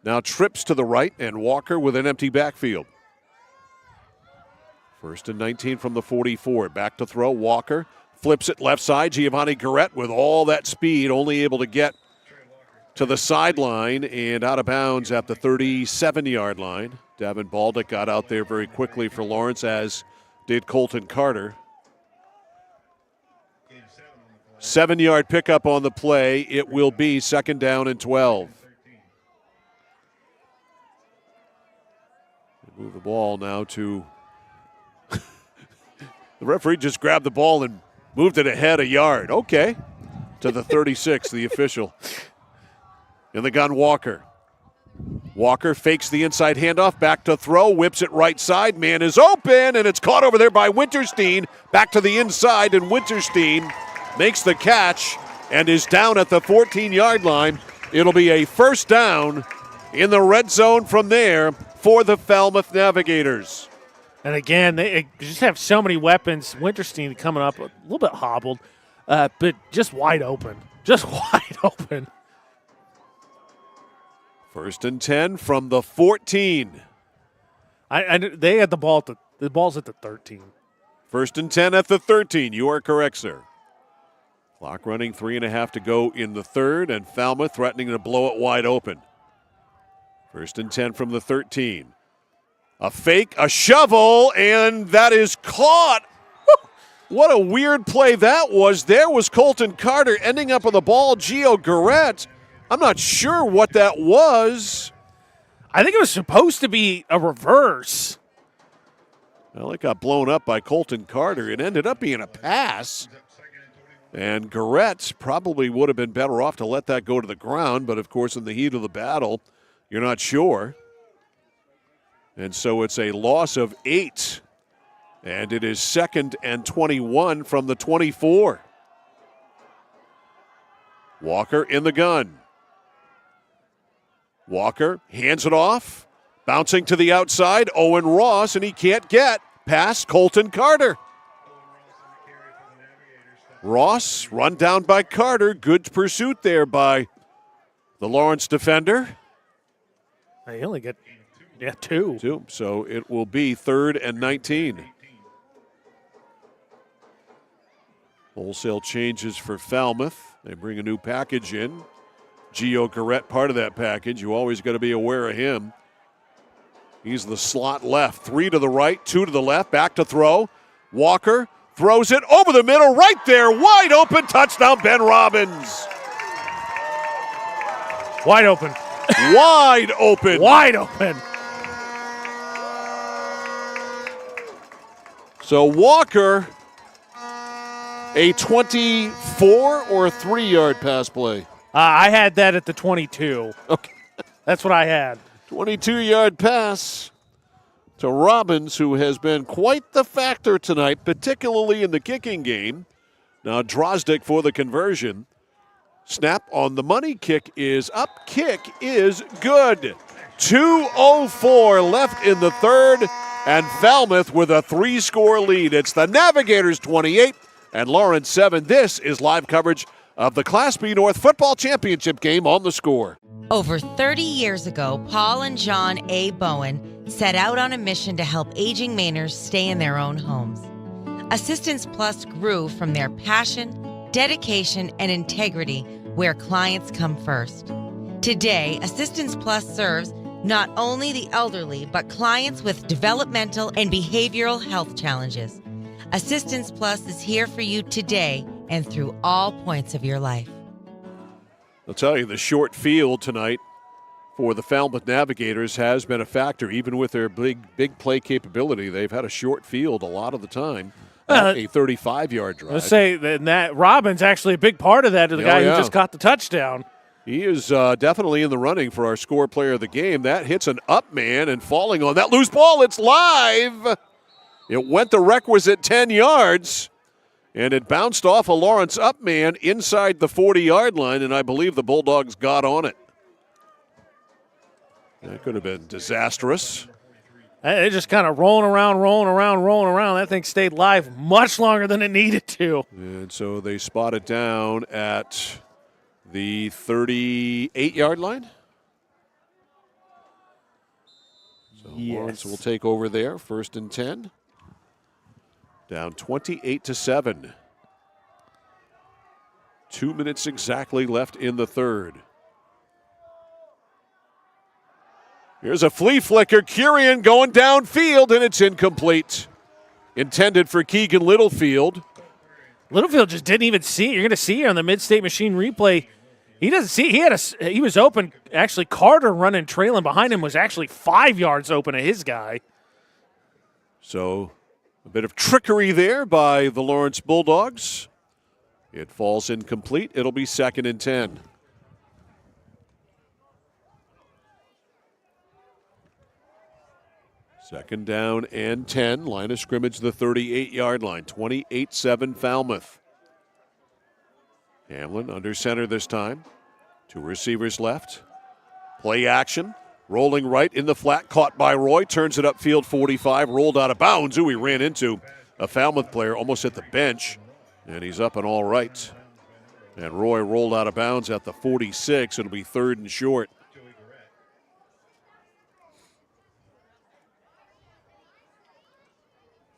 Now trips to the right, and Walker with an empty backfield. 1st and 19 from the 44. Back to throw. Walker flips it left side. Giovanni Garrett with all that speed, only able to get to the sideline and out of bounds at the 37-yard line. Davin Baldick got out there very quickly for Lawrence, as did Colton Carter. 7-yard pickup on the play. It will be 2nd down and 12. They move the ball now to... The referee just grabbed the ball and moved it ahead a yard. Okay. To the 36, the official. In the gun, Walker. Walker fakes the inside handoff, back to throw, whips it right side. Man is open, and it's caught over there by Winterstein. Back to the inside, and Winterstein makes the catch and is down at the 14-yard line. It'll be a 1st down in the red zone from there for the Falmouth Navigators. And again, they just have so many weapons. Winterstein coming up a little bit hobbled, but just wide open. Just wide open. 1st and 10 from the 14. They had the ball. The ball's at the 13. 1st and 10 at the 13. You are correct, sir. Clock running, 3.5 to go in the 3rd, and Falmouth threatening to blow it wide open. 1st and 10 from the 13. A fake, a shovel, and that is caught. What a weird play that was. There was Colton Carter ending up on the ball. Gio Garrett. I'm not sure what that was. I think it was supposed to be a reverse. Well, it got blown up by Colton Carter. It ended up being a pass. And Garrett probably would have been better off to let that go to the ground, but of course in the heat of the battle, you're not sure. And so it's a loss of 8. And it is 2nd and 21 from the 24. Walker in the gun. Walker hands it off. Bouncing to the outside, Owen Ross, and he can't get past Colton Carter. Ross run down by Carter. Good pursuit there by the Lawrence defender. They only get two. So it will be 3rd and 19. Wholesale changes for Falmouth. They bring a new package in. Gio Garrett, part of that package. You always got to be aware of him. He's the slot left. 3 to the right, 2 to the left. Back to throw. Walker throws it over the middle, right there. Wide open. Touchdown, Ben Robbins. Wide open. Wide open. Wide open. So Walker, a 24 or 3-yard pass play? I had that at the 22. Okay. That's what I had. 22-yard pass to Robbins, who has been quite the factor tonight, particularly in the kicking game. Now Drozdick for the conversion. Snap on the money. Kick is up. Kick is good. 2:04 left in the third, and Falmouth with a 3-score lead. It's the Navigators 28 and Lawrence 7. This is live coverage of the Class B North Football Championship game on The Score. Over 30 years ago, Paul and John A. Bowen set out on a mission to help aging Mainers stay in their own homes. Assistance Plus grew from their passion, dedication, and integrity, where clients come first. Today, Assistance Plus serves not only the elderly, but clients with developmental and behavioral health challenges. Assistance Plus is here for you today and through all points of your life. I'll tell you, the short field tonight for the Falmouth Navigators has been a factor. Even with their big play capability, they've had a short field a lot of the time. A 35-yard drive. Let's say that Robbins actually a big part of that, to the guy who just got the touchdown. He is definitely in the running for our score player of the game. That hits an up man, and falling on that loose ball, it's live. It went the requisite 10 yards, and it bounced off a Lawrence up man inside the 40-yard line, and I believe the Bulldogs got on it. That could have been disastrous. They just kind of rolling around. That thing stayed live much longer than it needed to. And so they spot it down at the 38-yard line. So Lawrence will take over there, 1st and 10. Down 28-7. 2 minutes exactly left in the third. Here's a flea flicker. Curian going downfield, and it's incomplete. Intended for Keegan Littlefield. Littlefield just didn't even see it. You're going to see it on the Mid-State Machine replay. He doesn't see it. He was open. Actually, Carter running, trailing behind him was actually 5 yards open at his guy. So a bit of trickery there by the Lawrence Bulldogs. It falls incomplete. It'll be 2nd and 10. Second down and 10. Line of scrimmage, the 38-yard line. 28-7 Falmouth. Hamlin under center this time. 2 receivers left. Play action. Rolling right in the flat. Caught by Roy. Turns it upfield 45. Rolled out of bounds. He ran into a Falmouth player. Almost hit the bench. And he's up and all right. And Roy rolled out of bounds at the 46. It'll be 3rd and short.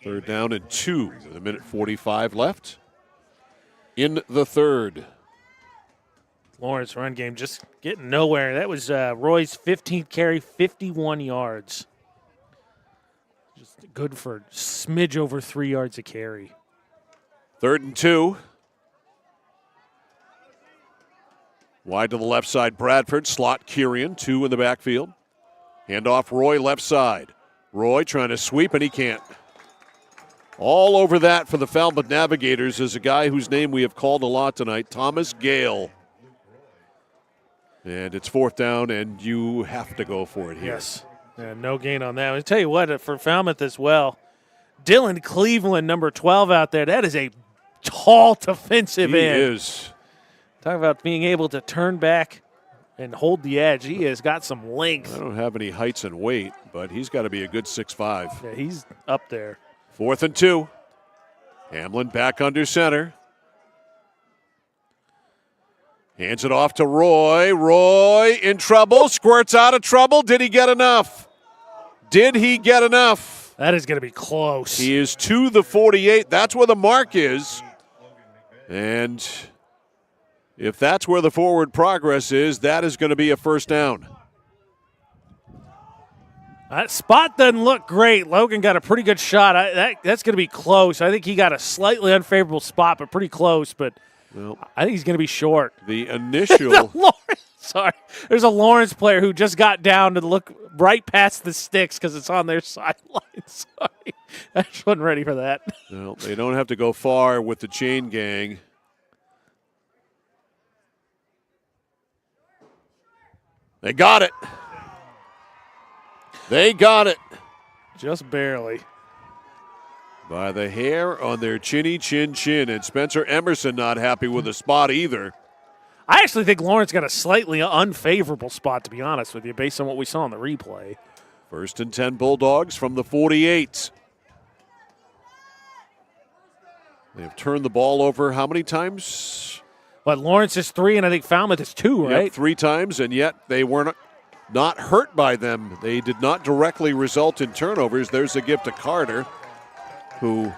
Third down and 2 with 1:45 left in the third. Lawrence run game just getting nowhere. That was Roy's 15th carry, 51 yards. Just good for a smidge over 3 yards a carry. 3rd and 2. Wide to the left side, Bradford. Slot Curian, 2 in the backfield. Handoff Roy left side. Roy trying to sweep, and he can't. All over that for the Falmouth Navigators is a guy whose name we have called a lot tonight, Thomas Gale. And it's 4th down, and you have to go for it here. Yes. Yeah, no gain on that. I'll tell you what, for Falmouth as well, Dylan Cleveland, number 12 out there, that is a tall defensive end. He is. Talk about being able to turn back and hold the edge. He has got some length. I don't have any heights and weight, but he's got to be a good 6'5". Yeah, he's up there. 4th and 2. Hamlin back under center. Hands it off to Roy. Roy in trouble. Squirts out of trouble. Did he get enough? Did he get enough? That is going to be close. He is to the 48. That's where the mark is. And if that's where the forward progress is, that is going to be a first down. That spot doesn't look great. Logan got a pretty good shot. That's going to be close. I think he got a slightly unfavorable spot, but pretty close. But well, I think he's going to be short. The initial. Sorry. There's a Lawrence player who just got down to look right past the sticks because it's on their sideline. Sorry. I just wasn't ready for that. Well, they don't have to go far with the chain gang. They got it. They got it. Just barely. By the hair on their chinny chin chin. And Spencer Emerson not happy with the spot either. I actually think Lawrence got a slightly unfavorable spot, to be honest with you, based on what we saw in the replay. 1st and 10 Bulldogs from the 48. They have turned the ball over how many times? But Lawrence is 3, and I think Falmouth is 2, right? Yep, 3 times, and yet they were not hurt by them. They did not directly result in turnovers. There's a gift to Carter, who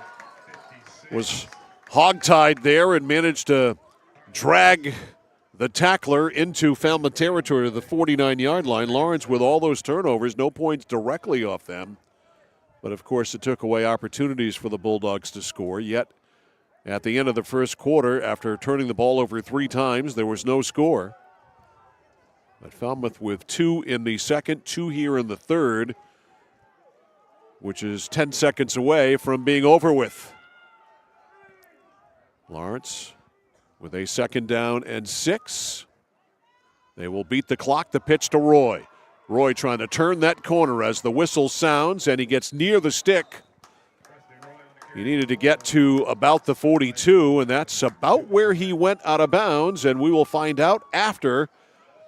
was hogtied there and managed to drag the tackler into Falmouth territory to the 49-yard line. Lawrence with all those turnovers, no points directly off them. But, of course, it took away opportunities for the Bulldogs to score. Yet, at the end of the first quarter, after turning the ball over 3 times, there was no score. But Falmouth with 2 in the second, 2 here in the third, which is 10 seconds away from being over with. Lawrence with a 2nd down and 6. They will beat the clock. The pitch to Roy. Roy trying to turn that corner as the whistle sounds, and he gets near the stick. He needed to get to about the 42, and that's about where he went out of bounds, and we will find out after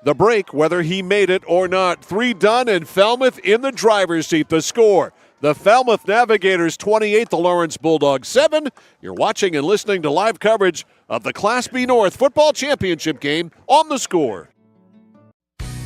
the break whether he made it or not. 3 done, and Falmouth in the driver's seat. The score, the Falmouth Navigators 28, the Lawrence Bulldogs 7. You're watching and listening to live coverage of the Class B North Football Championship game on The Score.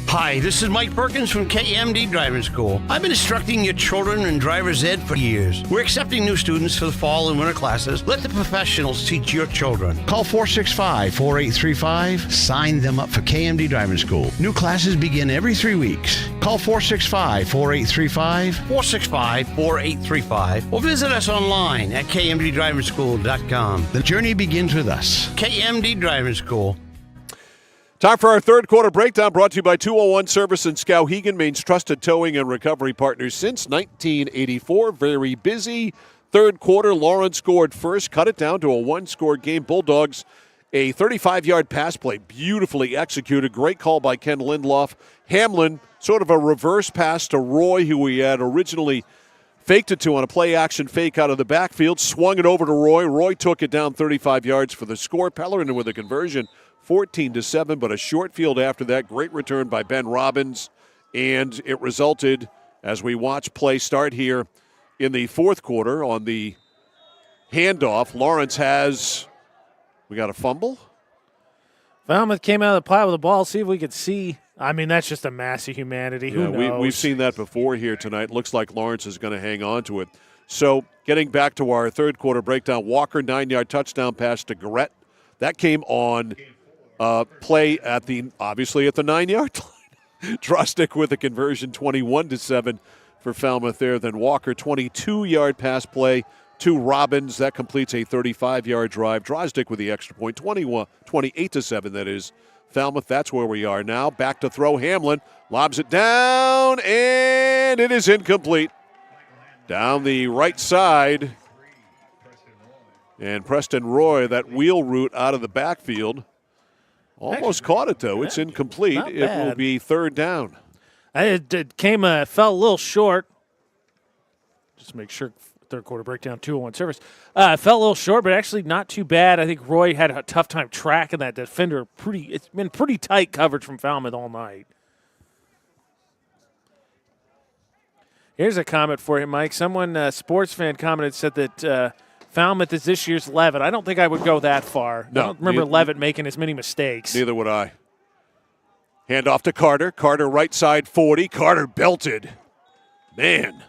Hi, this is Mike Perkins from KMD Driving School. I've been instructing your children in driver's ed for years. We're accepting new students for the fall and winter classes. Let the professionals teach your children. Call 465-4835. Sign them up for KMD Driving School. New classes begin every 3 weeks. Call 465-4835, 465-4835, or visit us online at kmddrivingschool.com. The journey begins with us. KMD Driving School. Time for our third quarter breakdown, brought to you by 201 Service in Skowhegan, Maine's trusted towing and recovery partners since 1984. Very busy third quarter. Lawrence scored first, cut it down to a 1-score game. Bulldogs, a 35-yard pass play, beautifully executed. Great call by Ken Lindloff. Hamlin, sort of a reverse pass to Roy, who he had originally faked it to on a play-action fake out of the backfield, swung it over to Roy. Roy took it down 35 yards for the score. Pellerin with a conversion, 14-7, but a short field after that. Great return by Ben Robbins, and it resulted, as we watch play start here in the fourth quarter on the handoff. Lawrence we got a fumble. Falmouth came out of the pile with the ball. See if we could see. I mean, that's just a mass of humanity. Who knows? We've seen that before here tonight. Looks like Lawrence is going to hang on to it. So getting back to our third quarter breakdown, Walker 9-yard touchdown pass to Garrett. That came on play obviously at the 9-yard line. Drostic with a conversion, 21-7 for Falmouth there. Then Walker, 22-yard pass play to Robbins. That completes a 35-yard drive. Drostic with the extra point, 28-7 that is. Falmouth, that's where we are now. Back to throw. Hamlin lobs it down, and it is incomplete. Down the right side. And Preston Roy, that wheel route out of the backfield. Almost caught it, though. It's incomplete. It will be third down. It fell a little short. Just make sure third quarter breakdown, 2-1 service. Fell a little short, but actually not too bad. I think Roy had a tough time tracking that defender. It's been pretty tight coverage from Falmouth all night. Here's a comment for you, Mike. Someone, a sports fan, commented, said that Falmouth is this year's Levitt. I don't think I would go that far. No, I don't remember Levitt making as many mistakes. Neither would I. Hand off to Carter. Carter right side 40. Carter belted. Man,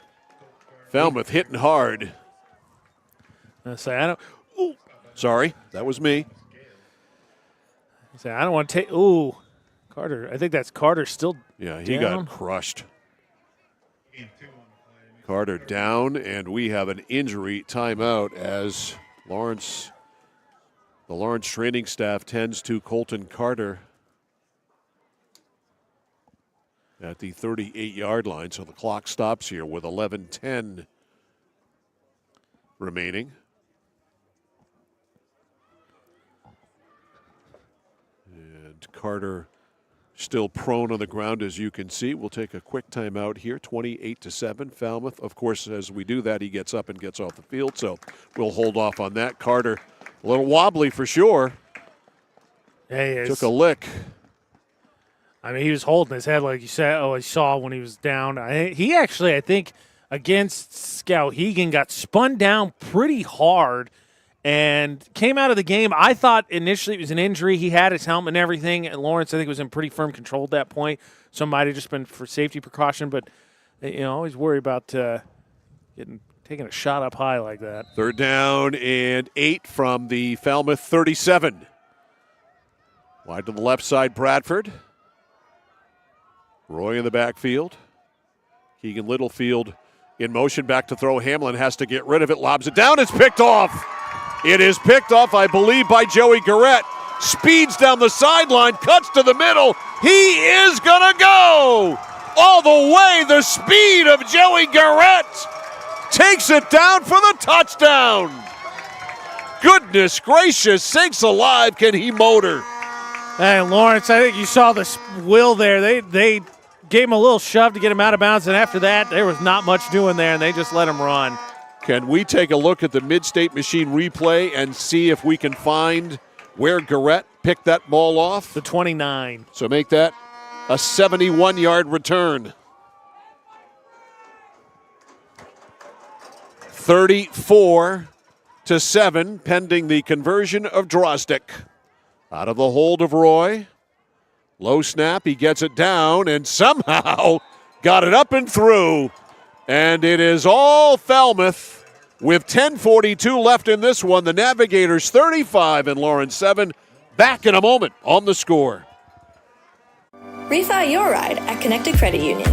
Falmouth hitting hard. Sorry, that was me. I don't want to take. Ooh, Carter. I think that's Carter still. Yeah, he got crushed. Carter down, and we have an injury timeout as the Lawrence training staff tends to Colton Carter at the 38-yard line. So the clock stops here with 11:10 remaining. And Carter still prone on the ground, as you can see. We'll take a quick timeout here, 28-7. Falmouth, of course, as we do that, he gets up and gets off the field, so we'll hold off on that. Carter, a little wobbly for sure. Hey, took a lick. I mean, he was holding his head like you said. Oh, I saw when he was down. He actually, I think, against Skowhegan got spun down pretty hard and came out of the game. I thought initially it was an injury. He had his helmet and everything, and Lawrence, I think, was in pretty firm control at that point. So it might have just been for safety precaution, but always worry about taking a shot up high like that. 3rd down and 8 from the Falmouth 37. Wide to the left side, Bradford. Roy in the backfield. Keegan Littlefield in motion, back to throw. Hamlin has to get rid of it, lobs it down. It's picked off. It is picked off, I believe, by Joey Garrett. Speeds down the sideline, cuts to the middle. He is going to go all the way. The speed of Joey Garrett takes it down for the touchdown. Goodness gracious, sakes alive, can he motor? Hey, Lawrence, I think you saw the will there. They gave him a little shove to get him out of bounds, and after that, there was not much doing there, and they just let him run. Can we take a look at the Mid-State Machine replay and see if we can find where Garrett picked that ball off? The 29. So make that a 71-yard return. 34-7, pending the conversion of Drozdick. Out of the hold of Roy. Low snap, he gets it down and somehow got it up and through. And it is all Falmouth with 10:42 left in this one. The Navigators 35 and Lawrence 7. Back in a moment on the score. Refi your ride at Connected Credit Union.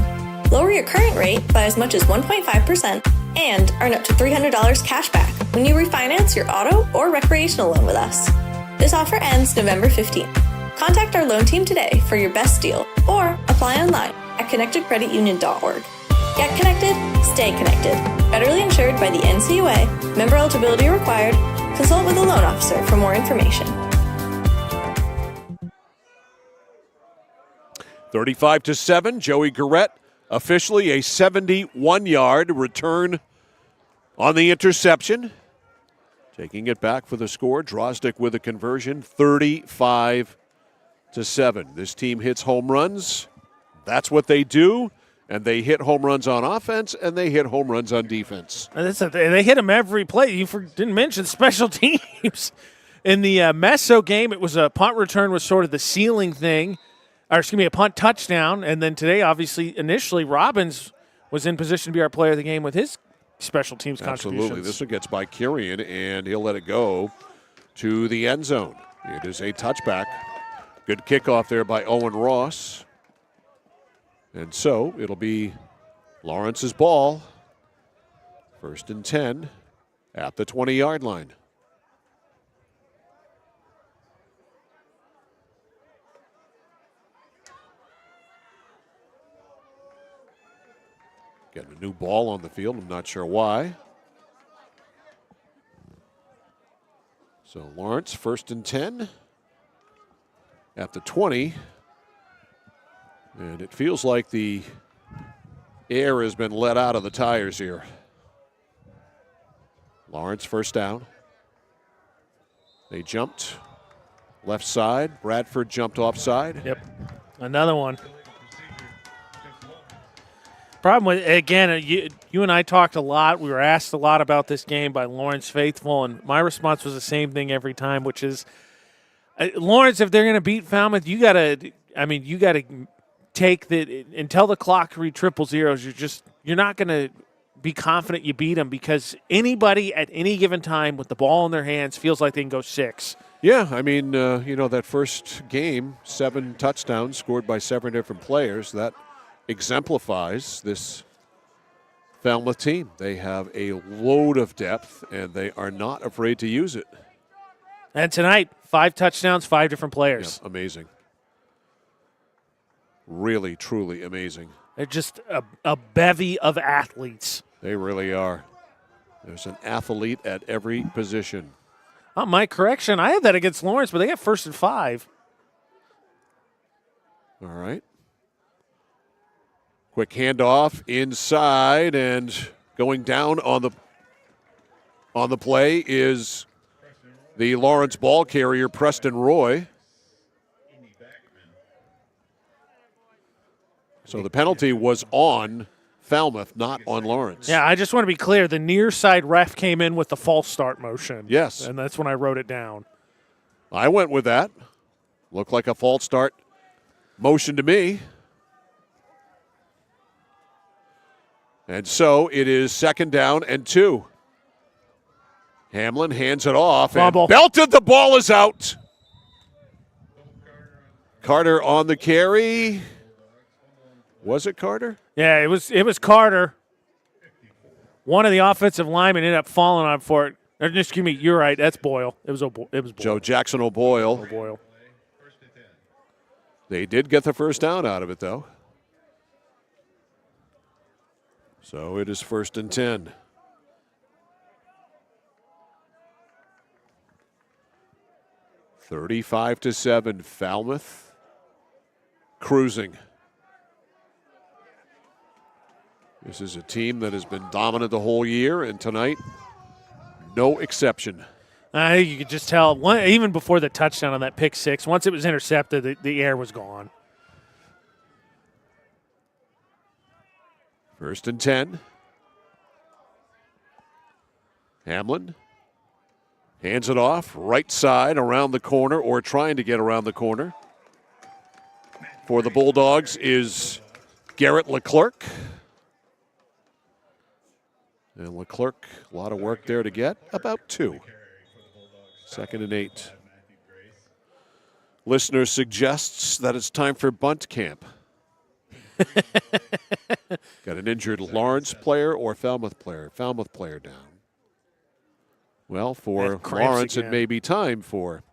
Lower your current rate by as much as 1.5% and earn up to $300 cash back when you refinance your auto or recreational loan with us. This offer ends November 15th. Contact our loan team today for your best deal or apply online at connectedcreditunion.org. Get connected, stay connected. Federally insured by the NCUA. Member eligibility required. Consult with a loan officer for more information. 35-7, Joey Garrett, officially a 71-yard return on the interception. Taking it back for the score, Drozdick with a conversion, 35-7. This team hits home runs. That's what they do. And they hit home runs on offense, and they hit home runs on defense. They hit them every play. You didn't mention special teams. In the Meso game, it was a punt return was sort of the ceiling thing. Or, excuse me, a punt touchdown. And then today, obviously, initially, Robbins was in position to be our player of the game with his special teams contributions. Absolutely. This one gets by Kyrian, and he'll let it go to the end zone. It is a touchback. Good kickoff there by Owen Ross. And so it'll be Lawrence's ball. 1st and 10 at the 20-yard line. Getting a new ball on the field. I'm not sure why. So Lawrence, 1st and 10 at the 20. And it feels like the air has been let out of the tires here. Lawrence first down. They jumped left side. Bradford jumped offside. Yep. Another one. Problem with, again, you and I talked a lot. We were asked a lot about this game by Lawrence faithful, and my response was the same thing every time, which is, Lawrence, if they're going to beat Falmouth, you got to take the until the clock read triple zeros. You're not going to be confident you beat them, because anybody at any given time with the ball in their hands feels like they can go 6. Yeah, I mean, that first game, 7 touchdowns scored by 7 different players. That exemplifies this Falmouth team. They have a load of depth, and they are not afraid to use it. And tonight, 5 touchdowns, 5 different players. Yeah, amazing. Really, truly amazing. They're just a bevy of athletes. They really are. There's an athlete at every position. Oh, my correction. I had that against Lawrence, but they got 1st and 5. All right. Quick handoff inside, and going down on the play is the Lawrence ball carrier, Preston Roy. So the penalty was on Falmouth, not on Lawrence. Yeah, I just want to be clear. The near side ref came in with the false start motion. Yes. And that's when I wrote it down. I went with that. Looked like a false start motion to me. And so it is 2nd down and 2. Hamlin hands it off. Fumble. And belted. The ball is out. Carter on the carry. Was it Carter? Yeah, it was Carter. One of the offensive linemen ended up falling on for it. Excuse me, you're right. That's Boyle. It was Boyle. Joe Jackson O'Boyle. O'Boyle. They did get the first down out of it, though. So it is 1st and 10. $35-7, Falmouth cruising. This is a team that has been dominant the whole year, and tonight, no exception. I think you could just tell, even before the touchdown on that pick 6, once it was intercepted, the air was gone. 1st and 10. Hamlin hands it off, right side, around the corner, or trying to get around the corner. For the Bulldogs is Garrett Leclerc. And Leclerc, a lot of work there to get. About 2. 2nd and 8. Listener suggests that it's time for bunt camp. Got an injured Lawrence player or Falmouth player? Falmouth player down. Well, for Lawrence, it may be time for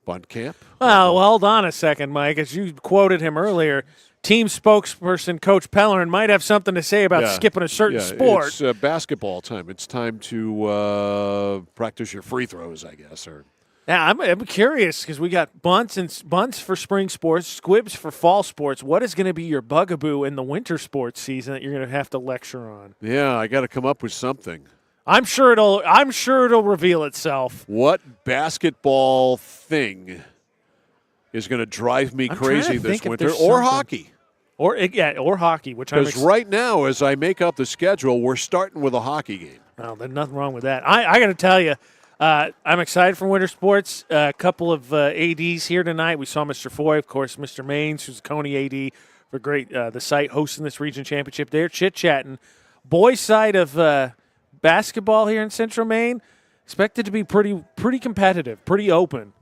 bunt camp. Well, hold on a second, Mike. As you quoted him earlier, team spokesperson Coach Pellerin might have something to say about skipping a certain sport. It's basketball time. It's time to practice your free throws, I guess. Yeah, I'm curious because we got bunts for spring sports, squibs for fall sports. What is going to be your bugaboo in the winter sports season that you're going to have to lecture on? Yeah, I got to come up with something. I'm sure it'll reveal itself. What basketball thing is going to drive me crazy this winter, or hockey? Or hockey, which because right now, as I make up the schedule, we're starting with a hockey game. Well, there's nothing wrong with that. I got to tell you, I'm excited for winter sports. A couple of ADs here tonight. We saw Mr. Foy, of course, Mr. Maines, who's Coney AD for the site hosting this region championship. They're chit-chatting. Boys' side of basketball here in Central Maine, expected to be pretty competitive, pretty open.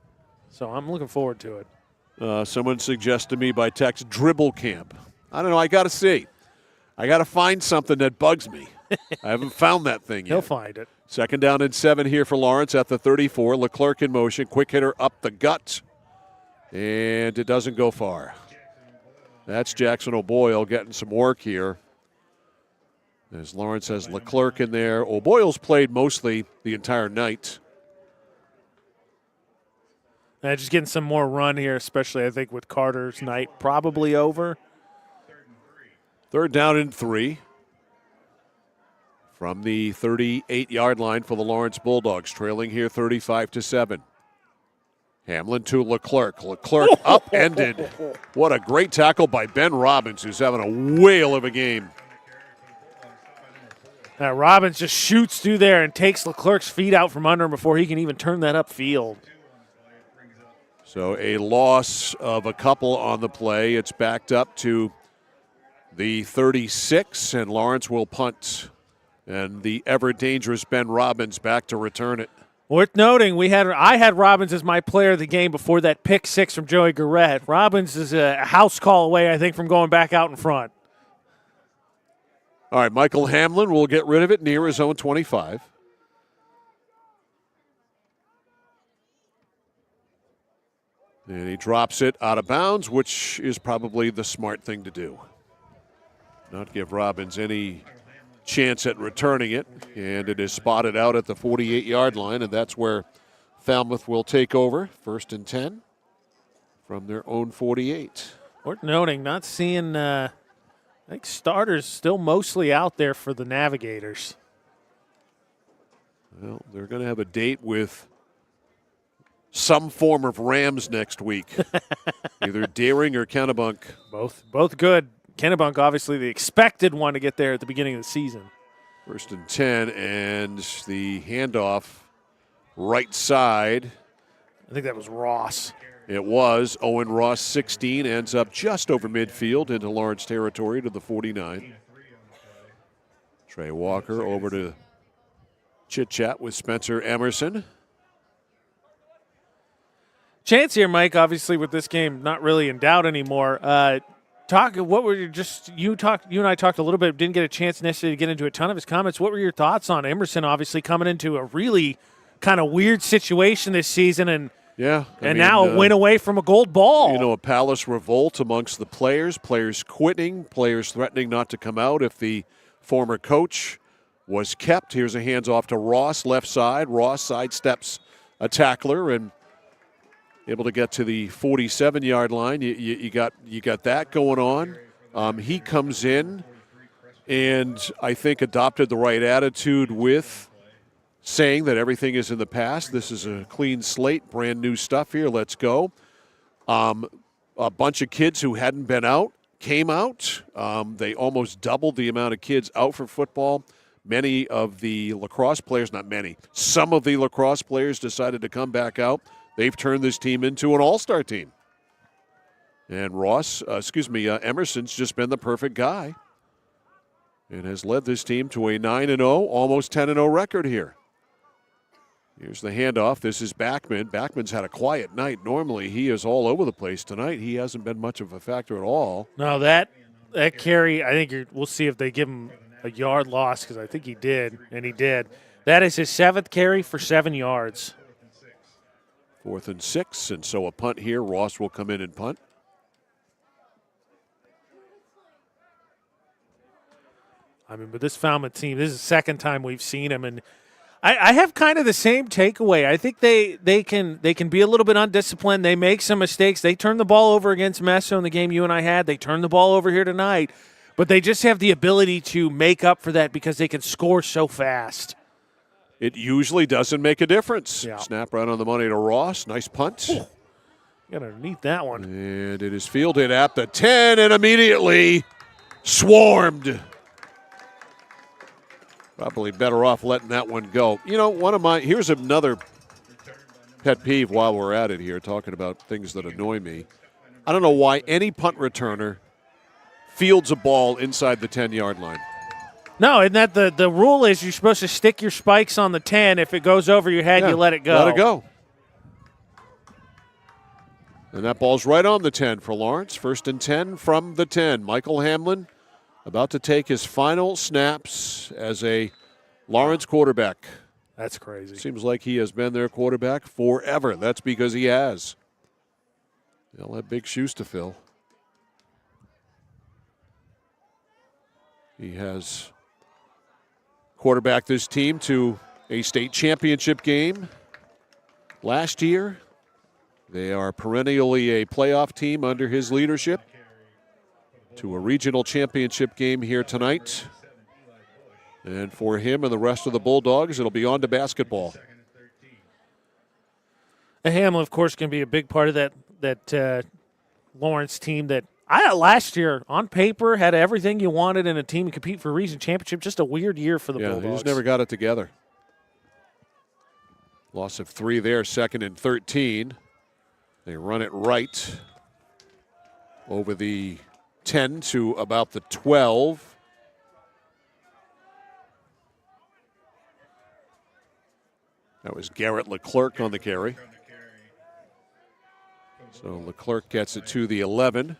So I'm looking forward to it. Someone suggested me by text dribble camp. I don't know. I got to see. I got to find something that bugs me. I haven't found that thing yet. He'll find it. 2nd down and 7 here for Lawrence at the 34. Leclerc in motion. Quick hitter up the gut. And it doesn't go far. That's Jackson O'Boyle getting some work here. As Lawrence has Leclerc in there. O'Boyle's played mostly the entire night. Just getting some more run here, especially I think with Carter's night probably over. 3rd down and 3. from the 38-yard line for the Lawrence Bulldogs, trailing here 35-7. Hamlin to Leclerc. Leclerc upended. What a great tackle by Ben Robbins, who's having a whale of a game. Now Robbins just shoots through there and takes Leclerc's feet out from under him before he can even turn that upfield. So a loss of a couple on the play. It's backed up to the 36, and Lawrence will punt. And the ever-dangerous Ben Robbins back to return it. Worth noting, I had Robbins as my player of the game before that pick six from Joey Garrett. Robbins is a house call away, I think, from going back out in front. All right, Michael Hamlin will get rid of it near his own 25. And he drops it out of bounds, which is probably the smart thing to do. Not give Robbins any chance at returning it. And it is spotted out at the 48-yard line, and that's where Falmouth will take over. 1st and 10 from their own 48. Worth noting, not seeing, I think starters still mostly out there for the Navigators. Well, they're going to have a date with some form of Rams next week. Either Deering or Kennebunk. Both good. Kennebunk, obviously the expected one to get there at the beginning of the season. 1st and 10, and the handoff right side. I think that was Ross. It was. Owen Ross, 16, ends up just over midfield into Lawrence territory to the 49. Trey Walker over to chit-chat with Spencer Emerson. Chance here, Mike, obviously with this game not really in doubt anymore. What were you and I talked a little bit, didn't get a chance necessarily to get into a ton of his comments. What were your thoughts on Emerson obviously coming into a really kind of weird situation this season and now a win away from a gold ball? You know, a Palace revolt amongst the players quitting, players threatening not to come out if the former coach was kept. Here's a handoff to Ross, left side. Ross sidesteps a tackler and able to get to the 47-yard line. You got that going on. He comes in and I think adopted the right attitude with saying that everything is in the past. This is a clean slate, brand new stuff here. Let's go. A bunch of kids who hadn't been out came out. They almost doubled the amount of kids out for football. Many of the lacrosse players, not many, some of the lacrosse players decided to come back out. They've turned this team into an all-star team. And Emerson's just been the perfect guy and has led this team to a 9-0, almost 10-0 record here. Here's the handoff. This is Backman. Backman's had a quiet night. Normally, he is all over the place. Tonight, he hasn't been much of a factor at all. No, that carry, I think we'll see if they give him a yard loss because I think he did, and he did. That is his 7th carry for 7 yards. 4th and 6, and so a punt here. Ross will come in and punt. I mean, but this Falmouth team, this is the second time we've seen him, and I have kind of the same takeaway. I think they can be a little bit undisciplined. They make some mistakes. They turned the ball over against Meso in the game you and I had. They turned the ball over here tonight, but they just have the ability to make up for that because they can score so fast. It usually doesn't make a difference. Yeah. Snap right on the money to Ross. Nice punt. Ooh. Got underneath that one. And it is fielded at the 10 and immediately swarmed. Probably better off letting that one go. You know, here's another pet peeve while we're at it here, talking about things that annoy me. I don't know why any punt returner fields a ball inside the 10-yard line. No, and that the rule is you're supposed to stick your spikes on the 10. If it goes over your head, you let it go. Let it go. And that ball's right on the 10 for Lawrence. 1st and 10 from the 10. Michael Hamlin about to take his final snaps as a Lawrence quarterback. That's crazy. Seems like he has been their quarterback forever. That's because he has. They'll have big shoes to fill. He has quarterbacked this team to a state championship game last year. They are perennially a playoff team under his leadership. To a regional championship game here tonight. And for him and the rest of the Bulldogs, it'll be on to basketball. And Hamlin, of course, can be a big part of that Lawrence team that last year, on paper, had everything you wanted in a team to compete for a region championship. Just a weird year for the Bulldogs. They just never got it together. Loss of 3 there, 2nd and 13. They run it right over the 10 to about the 12. That was Garrett Leclerc on the carry. So Leclerc gets it to the 11.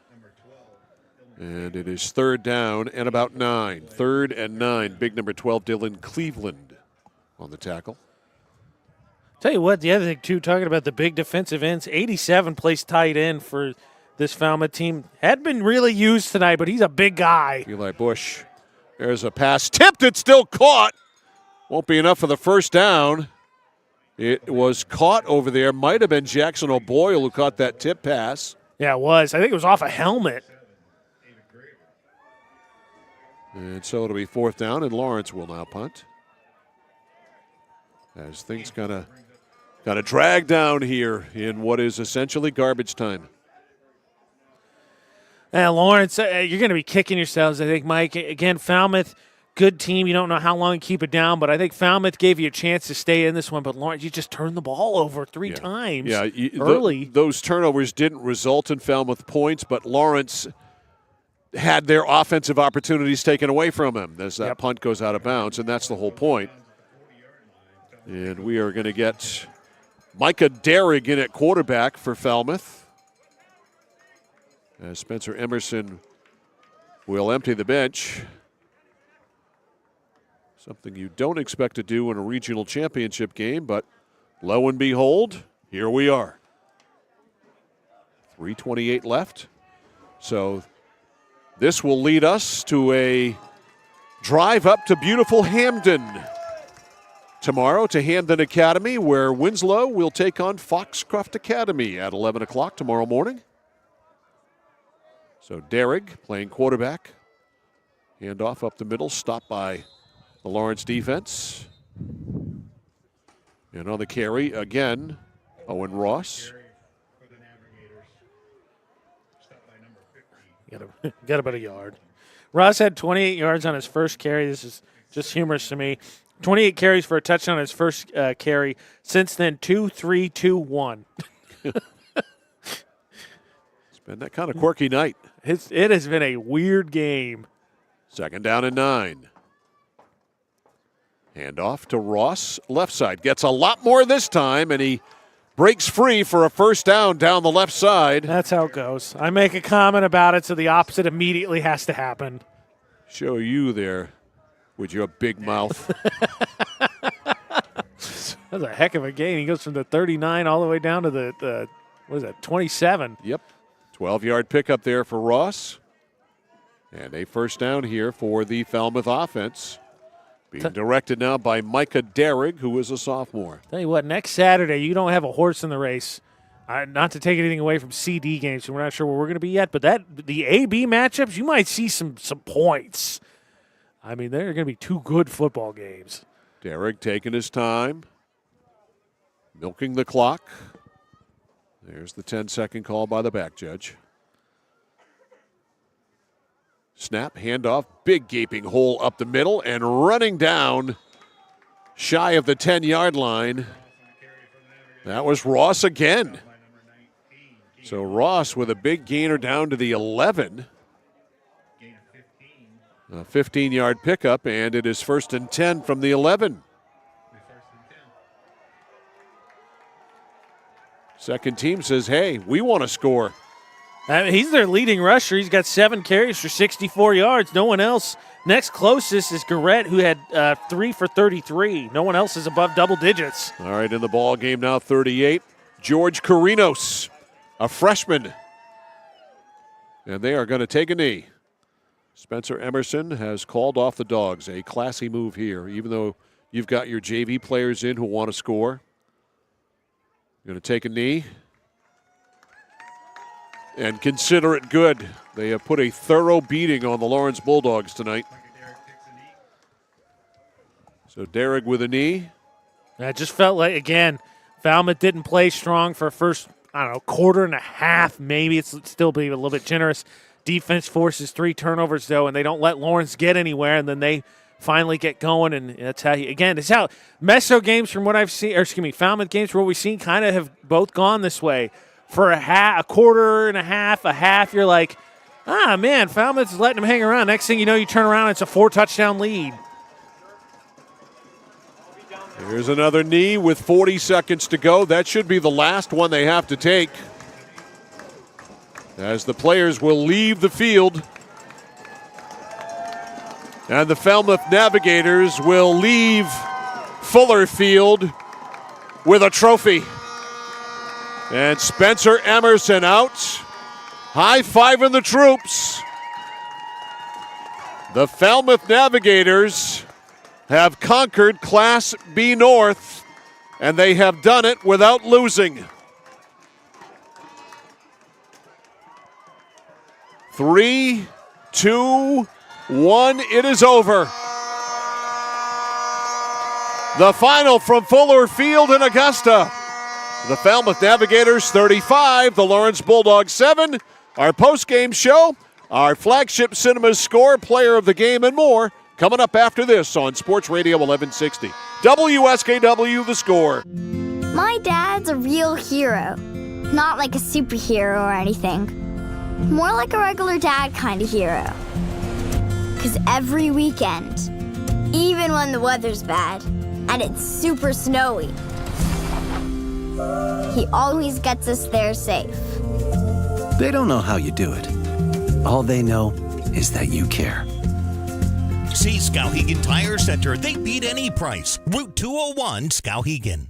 And it is 3rd down and about 9. 3rd and 9. Big number 12, Dylan Cleveland on the tackle. Tell you what, the other thing, too, talking about the big defensive ends, 87 plays tight end for this Falmouth team. Hadn't been really used tonight, but he's a big guy. Eli Bush. There's a pass tipped. It's still caught. Won't be enough for the first down. It was caught over there. Might have been Jackson O'Boyle who caught that tip pass. Yeah, it was. I think it was off a helmet. And so it'll be 4th down, and Lawrence will now punt. As things kind of drag down here in what is essentially garbage time. Lawrence, you're going to be kicking yourselves, I think, Mike. Again, Falmouth, good team. You don't know how long you keep it down, but I think Falmouth gave you a chance to stay in this one. But Lawrence, you just turned the ball over 3 times early. Those turnovers didn't result in Falmouth points, but Lawrence had their offensive opportunities taken away from him as that punt goes out of bounds, and that's the whole point. And we are going to get Micah Derrig in at quarterback for Falmouth, as Spencer Emerson will empty the bench. Something you don't expect to do in a regional championship game, but lo and behold, here we are. 3:28 left. So this will lead us to a drive up to beautiful Hamden tomorrow, to Hamden Academy, where Winslow will take on Foxcroft Academy at 11 o'clock tomorrow morning. So Derrig playing quarterback. Handoff up the middle, stopped by the Lawrence defense. And on the carry, again, Owen Ross. Got about a yard. Ross had 28 yards on his first carry. This is just humorous to me. 28 carries for a touchdown on his first carry. Since then, 2, 3, 2, 1. It's been that kind of quirky night. It has been a weird game. 2nd down and 9. Handoff to Ross, left side. Gets a lot more this time, and he breaks free for a first down the left side. That's how it goes. I make a comment about it, so the opposite immediately has to happen. Show you there with your big mouth. That's a heck of a gain. He goes from the 39 all the way down to the 27. Yep. 12-yard pickup there for Ross. And a first down here for the Falmouth offense. Being directed now by Micah Derrig, who is a sophomore. Tell you what, next Saturday, you don't have a horse in the race. Not to take anything away from CD games, so we're not sure where we're going to be yet, but the AB matchups, you might see some points. I mean, they're going to be 2 good football games. Derrig taking his time, milking the clock. There's the 10-second call by the back judge. Snap, handoff, big gaping hole up the middle, and running down shy of the 10-yard line. That was Ross again. So Ross with a big gainer down to the 11. A 15-yard pickup, and it is 1st and 10 from the 11. Second team says, hey, we want to score. He's their leading rusher. He's got 7 carries for 64 yards. No one else. Next closest is Garrett, who had 3 for 33. No one else is above double digits. All right, in the ball game now, 38. George Carinos, a freshman. And they are going to take a knee. Spencer Emerson has called off the Dogs. A classy move here, even though you've got your JV players in who want to score. Going to take a knee. And consider it good. They have put a thorough beating on the Lawrence Bulldogs tonight. So Derrick with a knee. It just felt like, again, Falmouth didn't play strong for first, quarter and a half, maybe. It's still be a little bit generous. Defense forces 3 turnovers, though, and they don't let Lawrence get anywhere, and then they finally get going, and that's how it's how Meso games from what I've seen, Falmouth games from what we've seen kind of have both gone this way. For a quarter and a half, you're like, man, Falmouth's letting them hang around. Next thing you know, you turn around, it's a 4-touchdown lead. Here's another knee with 40 seconds to go. That should be the last one they have to take, as the players will leave the field. And the Falmouth Navigators will leave Fuller Field with a trophy. And Spencer Emerson out, high-fiving the troops. The Falmouth Navigators have conquered Class B North, and they have done it without losing. 3, 2, 1, it is over. The final from Fuller Field in Augusta. The Falmouth Navigators 35, the Lawrence Bulldogs 7. Our post-game show, our flagship Cinemas score, player of the game, and more coming up after this on Sports Radio 1160. WSKW, The Score. My dad's a real hero. Not like a superhero or anything. More like a regular dad kind of hero. Because every weekend, even when the weather's bad and it's super snowy, he always gets us there safe. They don't know how you do it. All they know is that you care. See Skowhegan Tire Center. They beat any price. Route 201, Skowhegan.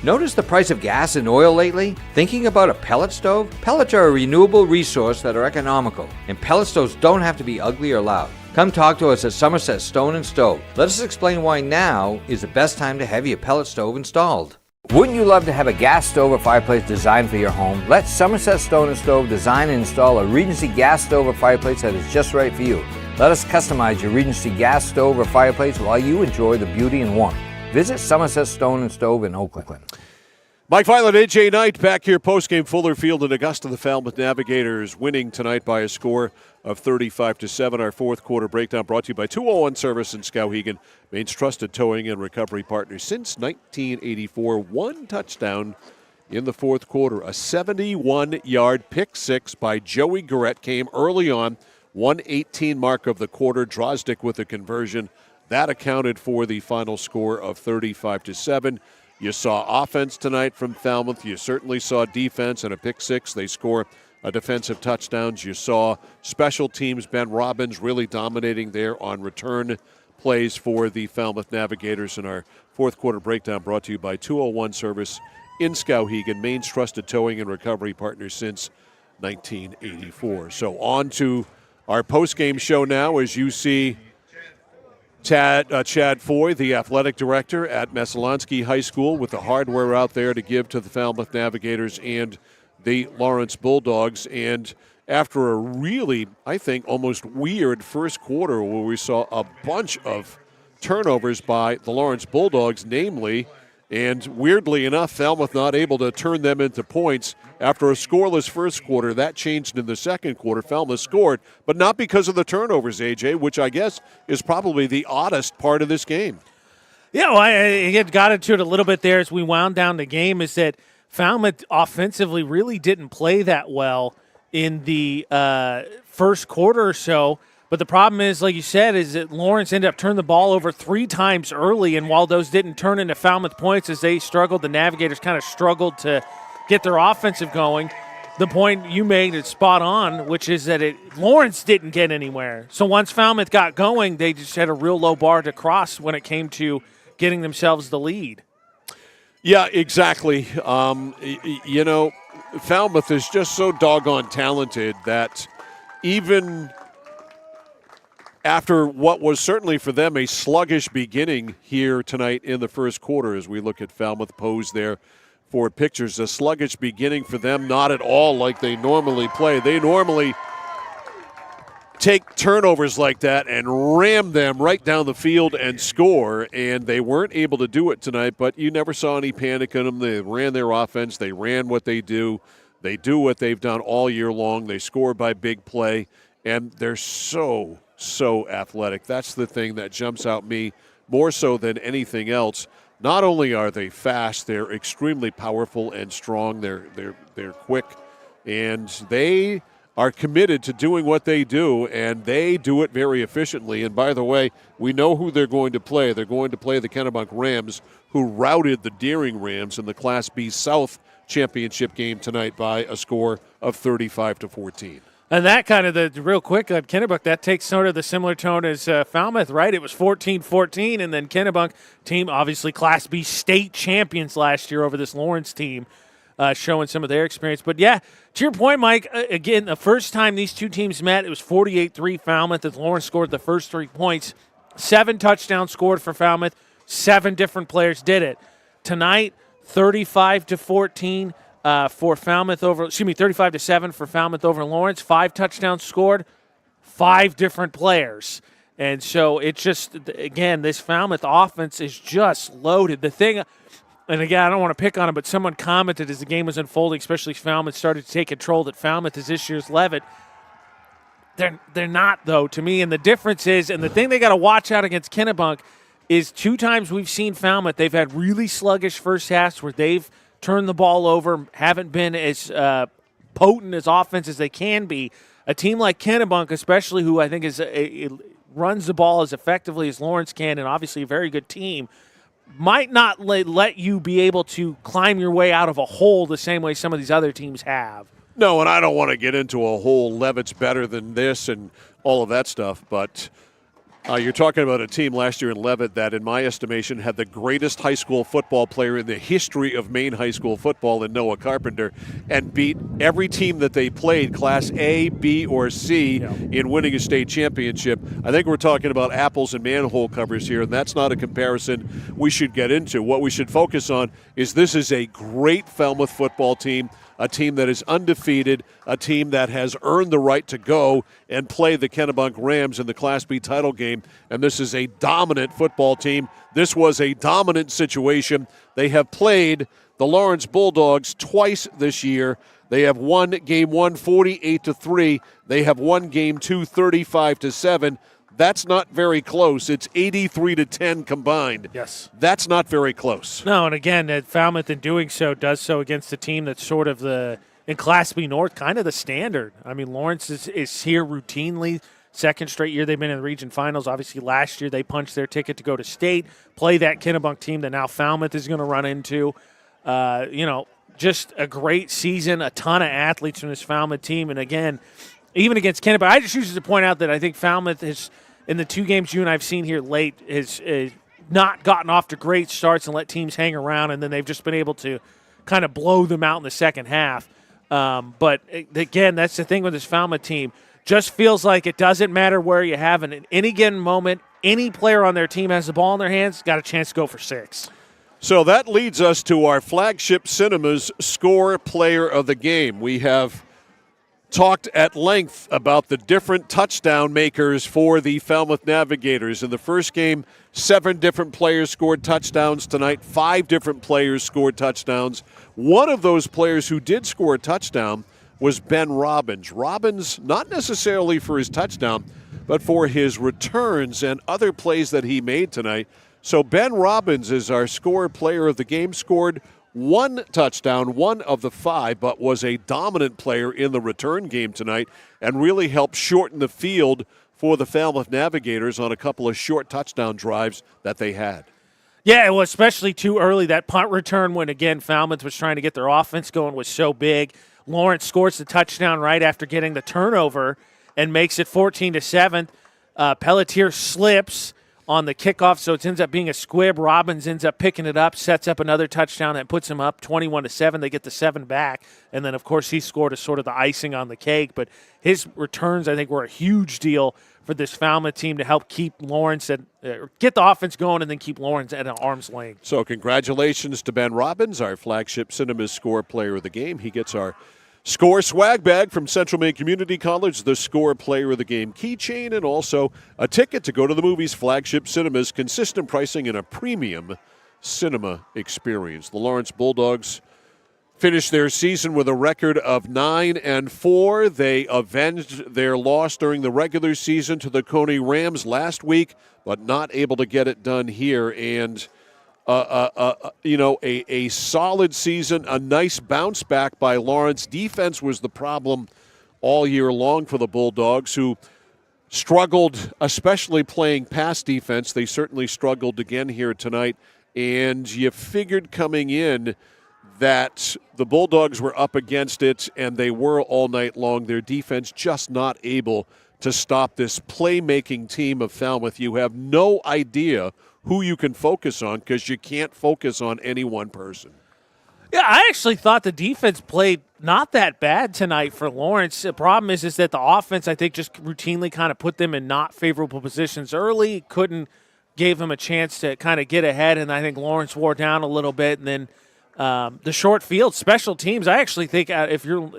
Notice the price of gas and oil lately? Thinking about a pellet stove? Pellets are a renewable resource that are economical, and pellet stoves don't have to be ugly or loud. Come talk to us at Somerset Stone & Stove. Let us explain why now is the best time to have your pellet stove installed. Wouldn't you love to have a gas stove or fireplace designed for your home? Let Somerset Stone & Stove design and install a Regency gas stove or fireplace that is just right for you. Let us customize your Regency gas stove or fireplace while you enjoy the beauty and warmth. Visit Somerset Stone & Stove in Oakland. Mike Violet, AJ Knight back here post-game Fuller Field in Augusta. The Falmouth Navigators winning tonight by a score of 35-7. Our fourth quarter breakdown brought to you by 201 Service in Skowhegan, Maine's trusted towing and recovery partner since 1984. 1 touchdown in the fourth quarter. A 71-yard pick six by Joey Garrett came early on. 1:18 mark of the quarter. Drozdick with a conversion. That accounted for the final score of 35-7. You saw offense tonight from Falmouth. You certainly saw defense and a pick six. They score a defensive touchdowns. You saw special teams, Ben Robbins really dominating there on return plays for the Falmouth Navigators. In our fourth quarter breakdown brought to you by 201 Service in Skowhegan, Maine's trusted towing and recovery partner since 1984. So on to our post-game show now as you see Chad Foy, the athletic director at Messalonskee High School, with the hardware out there to give to the Falmouth Navigators and the Lawrence Bulldogs. And after a really, I think, almost weird first quarter where we saw a bunch of turnovers by the Lawrence Bulldogs, namely, and weirdly enough, Falmouth not able to turn them into points. After a scoreless first quarter, that changed in the second quarter. Falmouth scored, but not because of the turnovers, AJ, which I guess is probably the oddest part of this game. Yeah, well, I got into it a little bit there as we wound down the game, is that Falmouth offensively really didn't play that well in the first quarter or so. But the problem is, like you said, is that Lawrence ended up turning the ball over 3 times early, and while those didn't turn into Falmouth points as they struggled, the Navigators kind of struggled to get their offensive going. The point you made is spot on, which is that Lawrence didn't get anywhere. So once Falmouth got going, they just had a real low bar to cross when it came to getting themselves the lead. Yeah, exactly. You know, Falmouth is just so doggone talented that even after what was certainly for them a sluggish beginning here tonight in the first quarter, as we look at Falmouth posed there for pictures, a sluggish beginning for them, not at all like they normally play. They normally take turnovers like that and ram them right down the field and score, and they weren't able to do it tonight, but you never saw any panic in them. They ran their offense. They ran what they do. They do what they've done all year long. They score by big play, and they're so athletic. That's the thing that jumps out me more so than anything else. Not only are they fast, they're extremely powerful and strong. They're quick, and they are committed to doing what they do, and they do it very efficiently. And by the way, we know who they're going to play. They're going to play the Kennebunk Rams, who routed the Deering Rams in the Class B South championship game tonight by a score of 35-14. And that kind of, real quick on Kennebunk, that takes sort of the similar tone as Falmouth, right? It was 14-14, and then Kennebunk team, obviously Class B state champions last year over this Lawrence team, showing some of their experience. But, yeah, to your point, Mike, again, the first time these two teams met, it was 48-3 Falmouth as Lawrence scored the first 3 points. 7 touchdowns scored for Falmouth. 7 different players did it. Tonight, 35-14 for Falmouth over, 35-7 for Falmouth over Lawrence. 5 touchdowns scored, 5 different players. And so it's just, again, this Falmouth offense is just loaded. The thing, and again, I don't want to pick on him, but someone commented as the game was unfolding, especially as Falmouth started to take control, that Falmouth is this year's Levitt. They're not, though, to me. And the difference is, and the thing they got to watch out against Kennebunk is 2 times we've seen Falmouth, they've had really sluggish first halves where they've turned the ball over, haven't been as potent as offense as they can be. A team like Kennebunk, especially, who I think runs the ball as effectively as Lawrence can, and obviously a very good team, might not let you be able to climb your way out of a hole the same way some of these other teams have. No, and I don't want to get into a whole Levitt's better than this and all of that stuff, but you're talking about a team last year in Levitt that, in my estimation, had the greatest high school football player in the history of Maine high school football in Noah Carpenter, and beat every team that they played, Class A, B, or C, in winning a state championship. I think we're talking about apples and manhole covers here, and that's not a comparison we should get into. What we should focus on is this is a great Falmouth football team, a team that is undefeated, a team that has earned the right to go and play the Kennebunk Rams in the Class B title game, and this is a dominant football team. This was a dominant situation. They have played the Lawrence Bulldogs twice this year. They have won game 1 48-3. They have won game 2 35-7. That's not very close. It's 83-10 combined. Yes. That's not very close. No, and again, Falmouth in doing so does so against a team that's sort of in Class B North, kind of the standard. I mean, Lawrence is here routinely. Second straight year they've been in the region finals. Obviously, last year they punched their ticket to go to state, play that Kennebunk team that now Falmouth is going to run into. Just a great season, a ton of athletes from this Falmouth team. And again, even against Kennebunk, I just choose to point out that I think Falmouth is, in the 2 games you and I have seen here late, has not gotten off to great starts and let teams hang around, and then they've just been able to kind of blow them out in the second half. But, again, that's the thing with this Falmouth team. Just feels like it doesn't matter where you have it. In any given moment, any player on their team has the ball in their hands, got a chance to go for 6. So that leads us to our flagship cinemas score player of the game. We have talked at length about the different touchdown makers for the Falmouth Navigators. In the first game, 7 different players scored touchdowns. Tonight, 5 different players scored touchdowns. One of those players who did score a touchdown was Ben Robbins. Robbins, not necessarily for his touchdown, but for his returns and other plays that he made tonight. So Ben Robbins is our score player of the game, scored 1 touchdown, 1 of the 5, but was a dominant player in the return game tonight and really helped shorten the field for the Falmouth Navigators on a couple of short touchdown drives that they had. Yeah, it was especially too early. That punt return when, again, Falmouth was trying to get their offense going was so big. Lawrence scores the touchdown right after getting the turnover and makes it 14-7. Pelletier slips on the kickoff, so it ends up being a squib. Robbins ends up picking it up, sets up another touchdown that puts him up 21-7. They get the 7 back, and then, of course, he scored as sort of the icing on the cake. But his returns, I think, were a huge deal for this Falmouth team to help keep Lawrence get the offense going and then keep Lawrence at an arm's length. So congratulations to Ben Robbins, our flagship Cinemas score player of the game. He gets our Score swag bag from Central Maine Community College, the Score Player of the Game keychain, and also a ticket to go to the movies, Flagship Cinemas, consistent pricing, and a premium cinema experience. The Lawrence Bulldogs finished their season with a record of 9-4. They avenged their loss during the regular season to the Coney Rams last week, but not able to get it done here. And a solid season, a nice bounce back by Lawrence. Defense was the problem all year long for the Bulldogs, who struggled, especially playing pass defense. They certainly struggled again here tonight. And you figured coming in that the Bulldogs were up against it, and they were all night long. Their defense just not able to stop this playmaking team of Falmouth. You have no idea who you can focus on because you can't focus on any one person. Yeah, I actually thought the defense played not that bad tonight for Lawrence. The problem is that the offense, I think, just routinely kind of put them in not favorable positions early, gave them a chance to kind of get ahead, and I think Lawrence wore down a little bit. And then the short field, special teams, I actually think if you're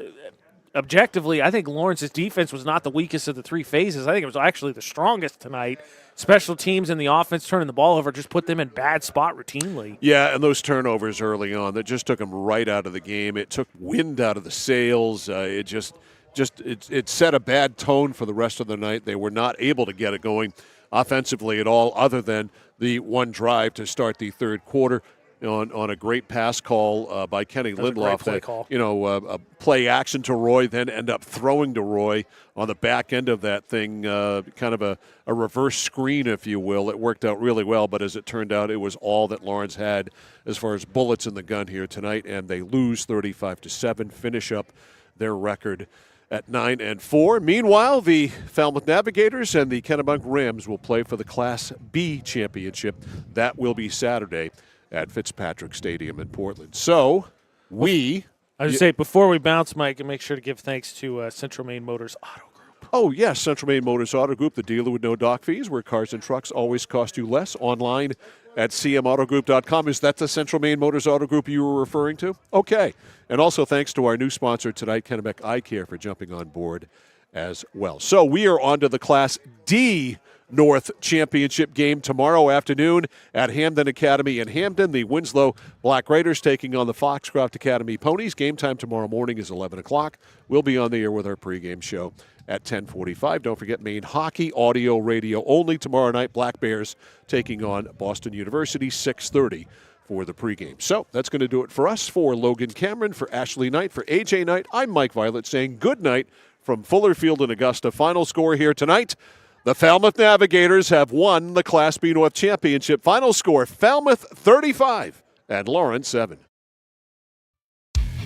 objectively, I think Lawrence's defense was not the weakest of the three phases. I think it was actually the strongest tonight. Special teams and the offense turning the ball over just put them in bad spot routinely. Yeah, and those turnovers early on, that just took them right out of the game. It took wind out of the sails. It set a bad tone for the rest of the night. They were not able to get it going offensively at all, other than the one drive to start the third quarter on a great pass call by Kenny Lindlof. A play action to Roy, then end up throwing to Roy on the back end of that thing, kind of a reverse screen, if you will. It worked out really well, but as it turned out, it was all that Lawrence had as far as bullets in the gun here tonight, and they lose 35-7, finish up their record at 9-4. Meanwhile, the Falmouth Navigators and the Kennebunk Rams will play for the Class B championship. That will be Saturday at Fitzpatrick Stadium in Portland. So, I was going to say, before we bounce, Mike, and make sure to give thanks to Central Maine Motors Auto Group. Oh, yes, Central Maine Motors Auto Group, the dealer with no dock fees, where cars and trucks always cost you less. Online at cmautogroup.com. Is that the Central Maine Motors Auto Group you were referring to? Okay. And also thanks to our new sponsor tonight, Kennebec Eye Care, for jumping on board as well. So we are on to the Class D North Championship game tomorrow afternoon at Hamden Academy in Hamden. The Winslow Black Raiders taking on the Foxcroft Academy Ponies. Game time tomorrow morning is 11 o'clock. We'll be on the air with our pregame show at 10:45. Don't forget Maine hockey, audio, radio only tomorrow night. Black Bears taking on Boston University, 6:30 for the pregame. So that's going to do it for us. For Logan Cameron, for Ashley Knight, for AJ Knight, I'm Mike Violet saying good night from Fuller Field in Augusta. Final score here tonight: the Falmouth Navigators have won the Class B North Championship. Final score: Falmouth 35 and Lawrence 7.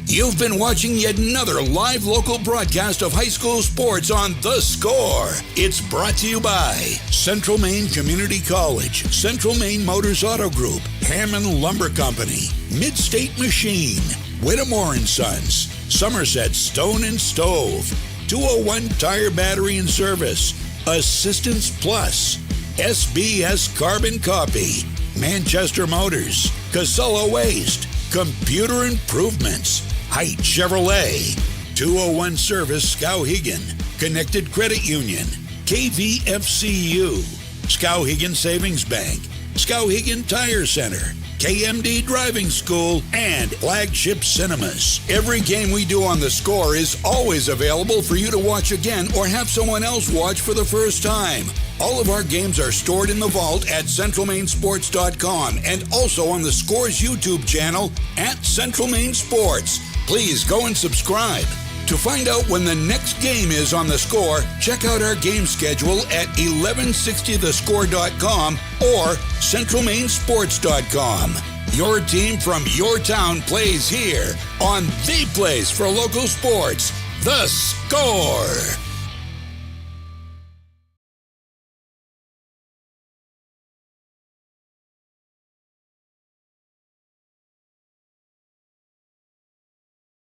You've been watching yet another live local broadcast of high school sports on The Score. It's brought to you by Central Maine Community College, Central Maine Motors Auto Group, Hammond Lumber Company, Midstate Machine, Whittemore & Sons, Somerset Stone and Stove, 201 Tire Battery and Service, Assistance Plus, SBS Carbon Copy, Manchester Motors, Casella Waste, Computer Improvements, Height Chevrolet, 201 Service Skowhegan, Connected Credit Union, KVFCU, Skowhegan Savings Bank, Skowhegan Tire Center, KMD Driving School, and Flagship Cinemas. Every game we do on The Score is always available for you to watch again or have someone else watch for the first time. All of our games are stored in the vault at centralmainsports.com and also on The Score's YouTube channel at Central Maine Sports. Please go and subscribe. To find out when the next game is on The Score, check out our game schedule at 1160thescore.com or centralmainsports.com. Your team from your town plays here on the place for local sports, The Score.